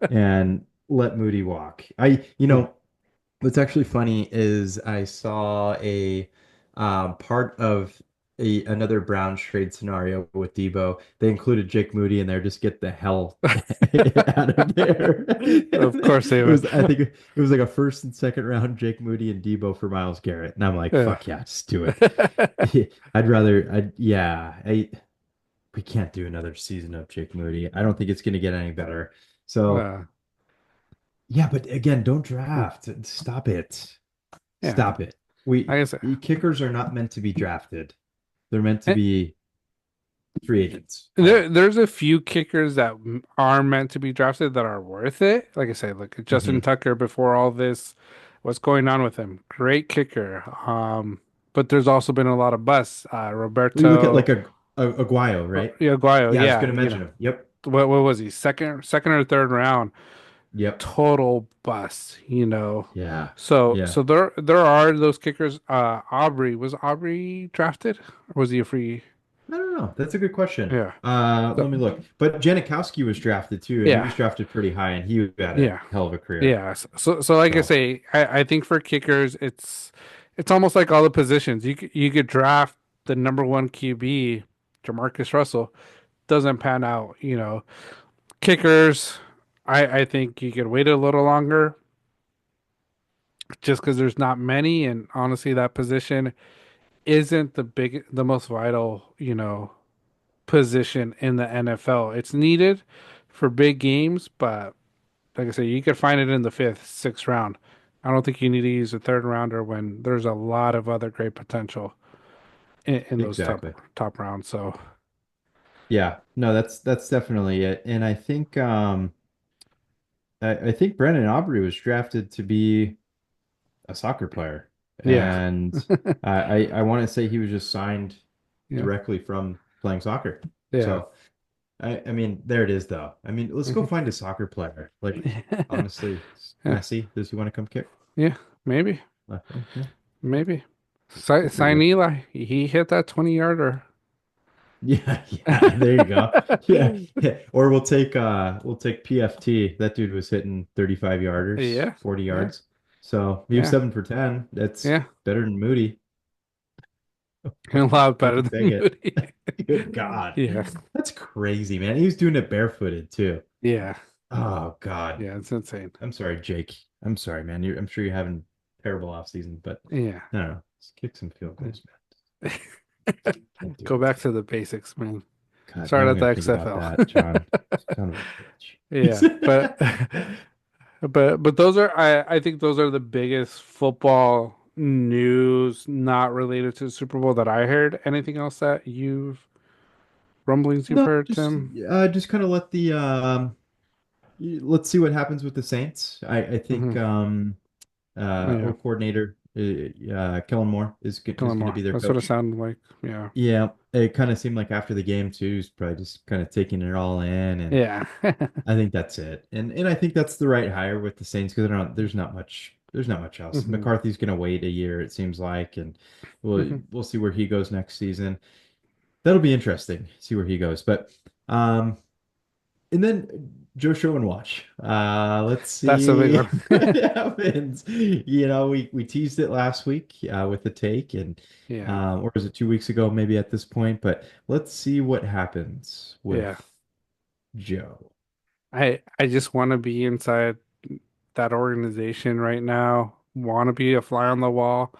B: and let Moody walk. What's actually funny is I saw a part of another Browns trade scenario with Debo. They included Jake Moody in there. Just get the hell out of there.
A: Of course they would.
B: I think it was like a first and second round Jake Moody and Debo for Miles Garrett, and I'm like,
A: Yeah.
B: fuck yeah, just do it. We can't do another season of Jake Moody. I don't think it's going to get any better. So
A: Uh,
B: yeah, but again, don't draft. Stop it.
A: yeah.
B: Stop it. We
A: Like I said.
B: kickers are not meant to be drafted. They're meant to be free agents.
A: There's a few kickers that are meant to be drafted that are worth it. Like I said, like Justin
B: Mhm.
A: Tucker before all this, what's going on with him? Great kicker. But there's also been a lot of busts.
B: We look at
A: Roberto
B: like a Aguayo, right?
A: Aguayo,
B: Yeah, I was
A: yeah,
B: going to mention him. Yep.
A: what was he? Second or third round,
B: Yep.
A: total bust.
B: Yeah.
A: So
B: Yeah.
A: there are those kickers. Was Aubrey drafted, or was he a free?
B: I don't know. That's a good question.
A: Yeah.
B: Let
A: So
B: me look. But Janikowski was drafted too, and he
A: yeah.
B: was drafted pretty high, and he had a
A: Yeah.
B: hell of a career.
A: Yeah. So like I
B: So
A: say, I think for kickers, it's almost like all the positions. You could draft the number one QB, Jamarcus Russell, doesn't pan out. Kickers, I think you could wait a little longer, just because there's not many, and honestly, that position isn't the most vital, position in the NFL. It's needed for big games, but like I said, you could find it in the fifth, sixth round. I don't think you need to use a third rounder when there's a lot of other great potential in those top
B: exactly.
A: top rounds. So
B: Yeah. No, that's definitely it. And I think Brendan Aubrey was drafted to be a soccer player,
A: yeah,
B: and I want to say he was just signed
A: yeah,
B: directly from playing soccer.
A: yeah.
B: So I mean, there it is though. I mean, let's go
A: Mhm.
B: find a soccer player. Like, honestly,
A: Yeah,
B: Messi, does he want to come kick
A: yeah, maybe,
B: left wing? Yeah,
A: maybe.
B: very
A: Sign
B: good.
A: Eli. He hit that 20-yarder.
B: Yeah, yeah, there you go. Yeah, yeah. Or we'll take PFT. That dude was hitting 35 yarders,
A: Yeah,
B: 40
A: yeah,
B: yards. So he was
A: yeah,
B: 7 for 10. That's
A: yeah.
B: better than Moody.
A: A lot
B: Who
A: better
B: can
A: than
B: bang it?
A: Moody.
B: Good God.
A: Yeah,
B: That's crazy, man. He was doing it barefooted too.
A: yeah,
B: Oh God.
A: yeah. It's insane.
B: I'm sorry, Jake. I'm sorry, man. I'm sure you're having terrible off season, but
A: Yeah.
B: I don't know. Just kick some field goals, man. Can't do
A: Go
B: it.
A: back to the basics, man.
B: God, now
A: Start
B: I'm
A: at the
B: gonna think about
A: XFL.
B: that, John. Son of a
A: Yeah, but
B: bitch.
A: but those are I think those are the biggest football news not related to the Super Bowl that I heard. Anything else that you've rumblings you've
B: No,
A: heard, Tim?
B: just kind of let the let's see what happens with the Saints. I think
A: Hmm. Yeah,
B: old coordinator Kellen Moore is
A: Kellen
B: going to
A: Moore.
B: be their
A: That's what it
B: coach.
A: sounded like. Yeah,
B: Yeah, it kind of seemed like after the game too, he's probably just kind of taking it all in, and
A: yeah.
B: I think that's it. And I think that's the right hire with the Saints because there's not much else.
A: Hmm.
B: McCarthy's going to wait a year, it seems like, and
A: Hmm.
B: we'll see where he goes next season. That'll be interesting. See where he goes. But um, and then Joe Show and watch. Let's
A: That's a big
B: see
A: one.
B: what happens. You know, we teased it last week with the take, and
A: Yeah,
B: or was it 2 weeks ago? Maybe at this point. But let's see what happens
A: yeah.
B: with Joe.
A: I just want to be inside that organization right now. Want to be a fly on the wall.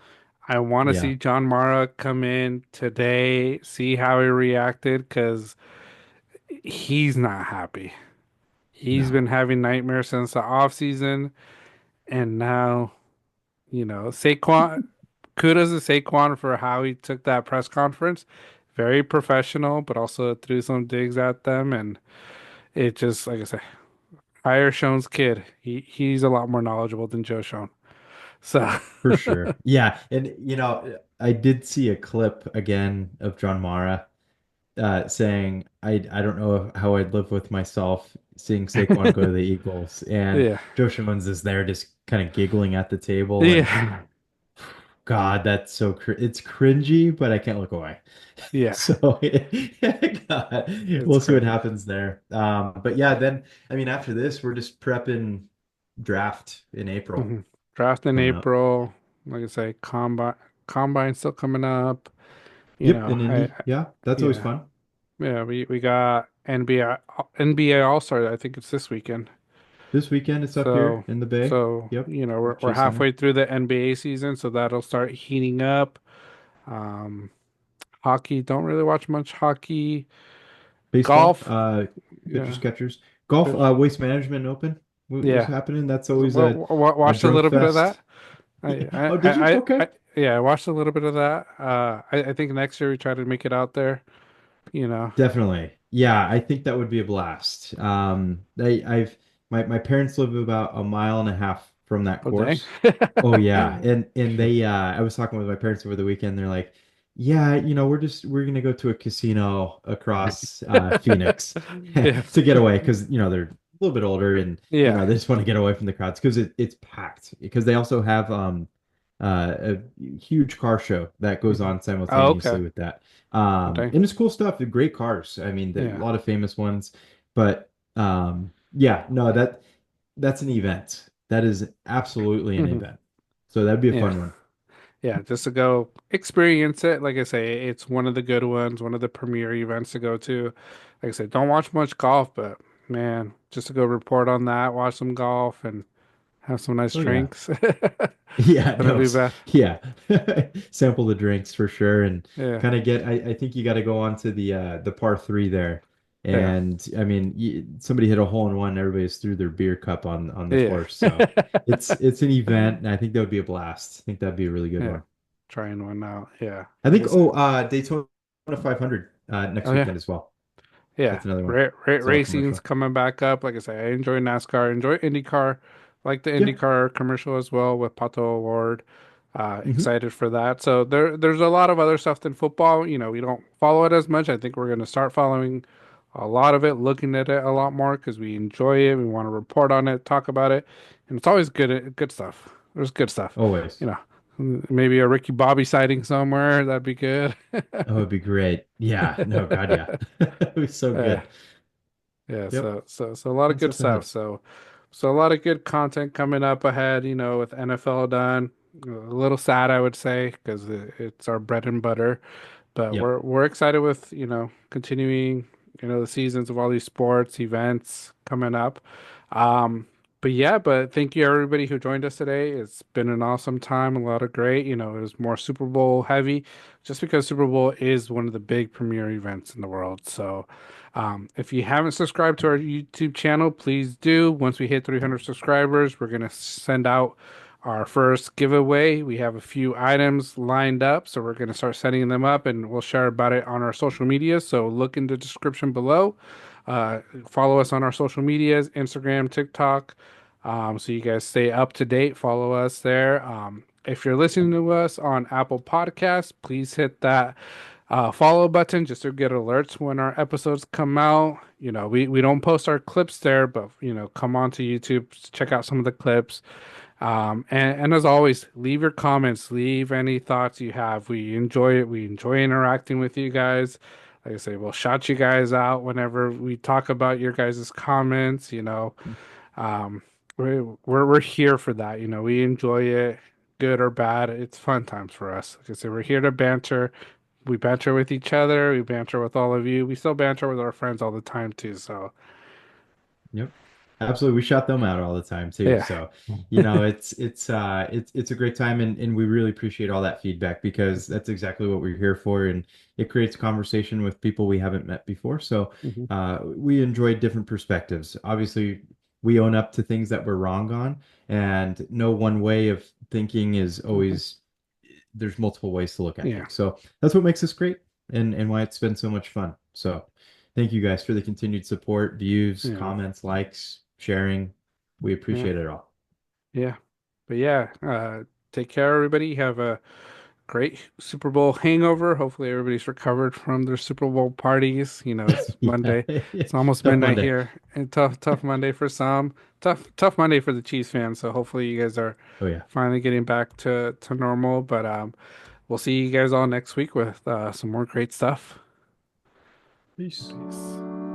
A: I want to
B: Yeah.
A: see John Mara come in today, see how he reacted, because he's not happy. He's been
B: No,
A: having nightmares since the offseason, and now, Saquon, kudos to Saquon for how he took that press conference. Very professional, but also threw some digs at them, and it just, like I said, hire Schoen's kid. He's a lot more knowledgeable than Joe Schoen. So,
B: for sure. Yeah, and you know, I did see a clip again of John Mara saying, I don't know how I'd live with myself seeing Saquon go to the Eagles," and
A: yeah,
B: Joe Schwann's is there just kind of giggling at the table, and
A: yeah,
B: God, that's so it's cringy, but I can't look away.
A: yeah.
B: So, God,
A: It's
B: we'll see what
A: crazy.
B: happens there. But yeah, then I mean, after this, we're just prepping draft in April
A: Hmm. Draft in
B: coming up.
A: April. Like I say, combine still coming up.
B: Yep, in
A: I
B: Indy. Yeah, that's always
A: yeah.
B: fun.
A: Yeah, we got NBA All-Star. I think it's this weekend.
B: This weekend, it's up here
A: So
B: in the Bay.
A: so
B: Yep,
A: we're
B: Chase Center.
A: halfway through the NBA season, so that'll start heating up. Um, Hockey, don't really watch much hockey.
B: Baseball,
A: Golf,
B: pitchers,
A: yeah,
B: catchers. Golf,
A: pitch,
B: Waste Management Open was
A: yeah.
B: happening. That's
A: So,
B: always a
A: watched a
B: drunk
A: little bit of that.
B: fest.
A: I
B: Oh, did you? Okay.
A: yeah, I watched a little bit of that. I think next year we try to make it out there. You know.
B: Definitely. Yeah, I think that would be a blast. I've my parents live about a mile and a half from that
A: Oh dang.
B: course. Oh yeah. And they I was talking with my parents over the weekend. They're like, "Yeah, you know, we're gonna go to a casino across Phoenix
A: Yeah.
B: to get away because you know they're a little bit older and you
A: Yeah.
B: know they just want to get away from the crowds because it's packed because they also have a huge car show that goes
A: Mhm.
B: on
A: Oh, okay.
B: simultaneously with that.
A: Oh dang.
B: And it's cool stuff. They're great cars. I mean, a
A: Yeah.
B: lot of famous ones, but yeah, no, that's an event. That is absolutely an
A: Hmm.
B: event. So that'd be a
A: Yeah.
B: fun one.
A: Yeah. Just to go experience it. Like I say, it's one of the good ones, one of the premier events to go to. Like I said, don't watch much golf, but man, just to go report on that, watch some golf and have some nice
B: Oh yeah.
A: drinks.
B: Yeah,
A: That'll
B: no,
A: be bad.
B: yeah. Sample the drinks for sure and
A: Yeah.
B: kind of get I think you got to go on to the par three there.
A: Yeah.
B: And I mean, somebody hit a hole in one, everybody's threw their beer cup on the
A: Yeah.
B: course. So it's an event and I think that would be a blast. I think that'd be a really good
A: Yeah.
B: one.
A: Trying one out. Yeah.
B: I
A: Like I
B: think
A: said.
B: Daytona 500 next
A: Oh yeah.
B: weekend as well.
A: Yeah.
B: That's another one. It's all
A: Racing's
B: commercial.
A: coming back up. Like I say, I enjoy NASCAR, enjoy IndyCar, like the
B: Yeah.
A: IndyCar commercial as well with Pato Award.
B: Hmm.
A: Excited for that. So there's a lot of other stuff than football. We don't follow it as much. I think we're going to start following a lot of it, looking at it a lot more because we enjoy it. We want to report on it, talk about it, and it's always good stuff. There's good stuff, you
B: Always.
A: know. Maybe a Ricky Bobby sighting somewhere. That'd be good.
B: Oh, it'd be great. Yeah. No, God, yeah. It was so
A: Uh,
B: good.
A: Yeah,
B: Yep.
A: so a lot of
B: Fun
A: good
B: stuff
A: stuff.
B: ahead.
A: So a lot of good content coming up ahead, with NFL done. A little sad, I would say, because it's our bread and butter. But
B: Yep.
A: we're excited with, continuing, the seasons of all these sports events coming up. Um, but yeah, but thank you everybody who joined us today. It's been an awesome time, a lot of great, it was more Super Bowl heavy, just because Super Bowl is one of the big premier events in the world. So, if you haven't subscribed to our YouTube channel, please do. Once we hit 300 subscribers, we're gonna send out our first giveaway. We have a few items lined up, so we're going to start setting them up and we'll share about it on our social media. So look in the description below. Follow us on our social medias, Instagram, TikTok, so you guys stay up to date. Follow us there. If you're listening to us on Apple Podcasts, please hit that follow button just to get alerts when our episodes come out. We don't post our clips there, but come on to YouTube, check out some of the clips. And as always, leave your comments, leave any thoughts you have. We enjoy it. We enjoy interacting with you guys. Like I say, we'll shout you guys out whenever we talk about your guys' comments. Um, we're here for that. We enjoy it, good or bad. It's fun times for us. Like I say, we're here to banter. We banter with each other. We banter with all of you. We still banter with our friends all the time too. So
B: Yep. Absolutely. We shout them out all the time too.
A: yeah.
B: So, it's a great time, and we really appreciate all that feedback because that's exactly what we're here for, and it creates conversation with people we haven't met before. So,
A: Mhm.
B: we enjoy different perspectives. Obviously, we own up to things that we're wrong on, and no one way of thinking is
A: Mhm.
B: always, there's multiple ways to look at
A: Yeah.
B: things. So that's what makes us great, and why it's been so much fun. So thank you guys for the continued support, views,
A: Yeah.
B: comments, likes, sharing. We
A: Yeah.
B: appreciate it all.
A: Yeah. But yeah, take care, everybody. Have a great Super Bowl hangover. Hopefully, everybody's recovered from their Super Bowl parties. It's
B: Yeah.
A: Monday. It's almost
B: Tough
A: midnight
B: Monday.
A: here, and tough Monday for some. Tough Monday for the Chiefs fans. So hopefully, you guys are
B: Oh yeah.
A: finally getting back to normal. But we'll see you guys all next week with some more great stuff.
B: Peace.
A: Peace.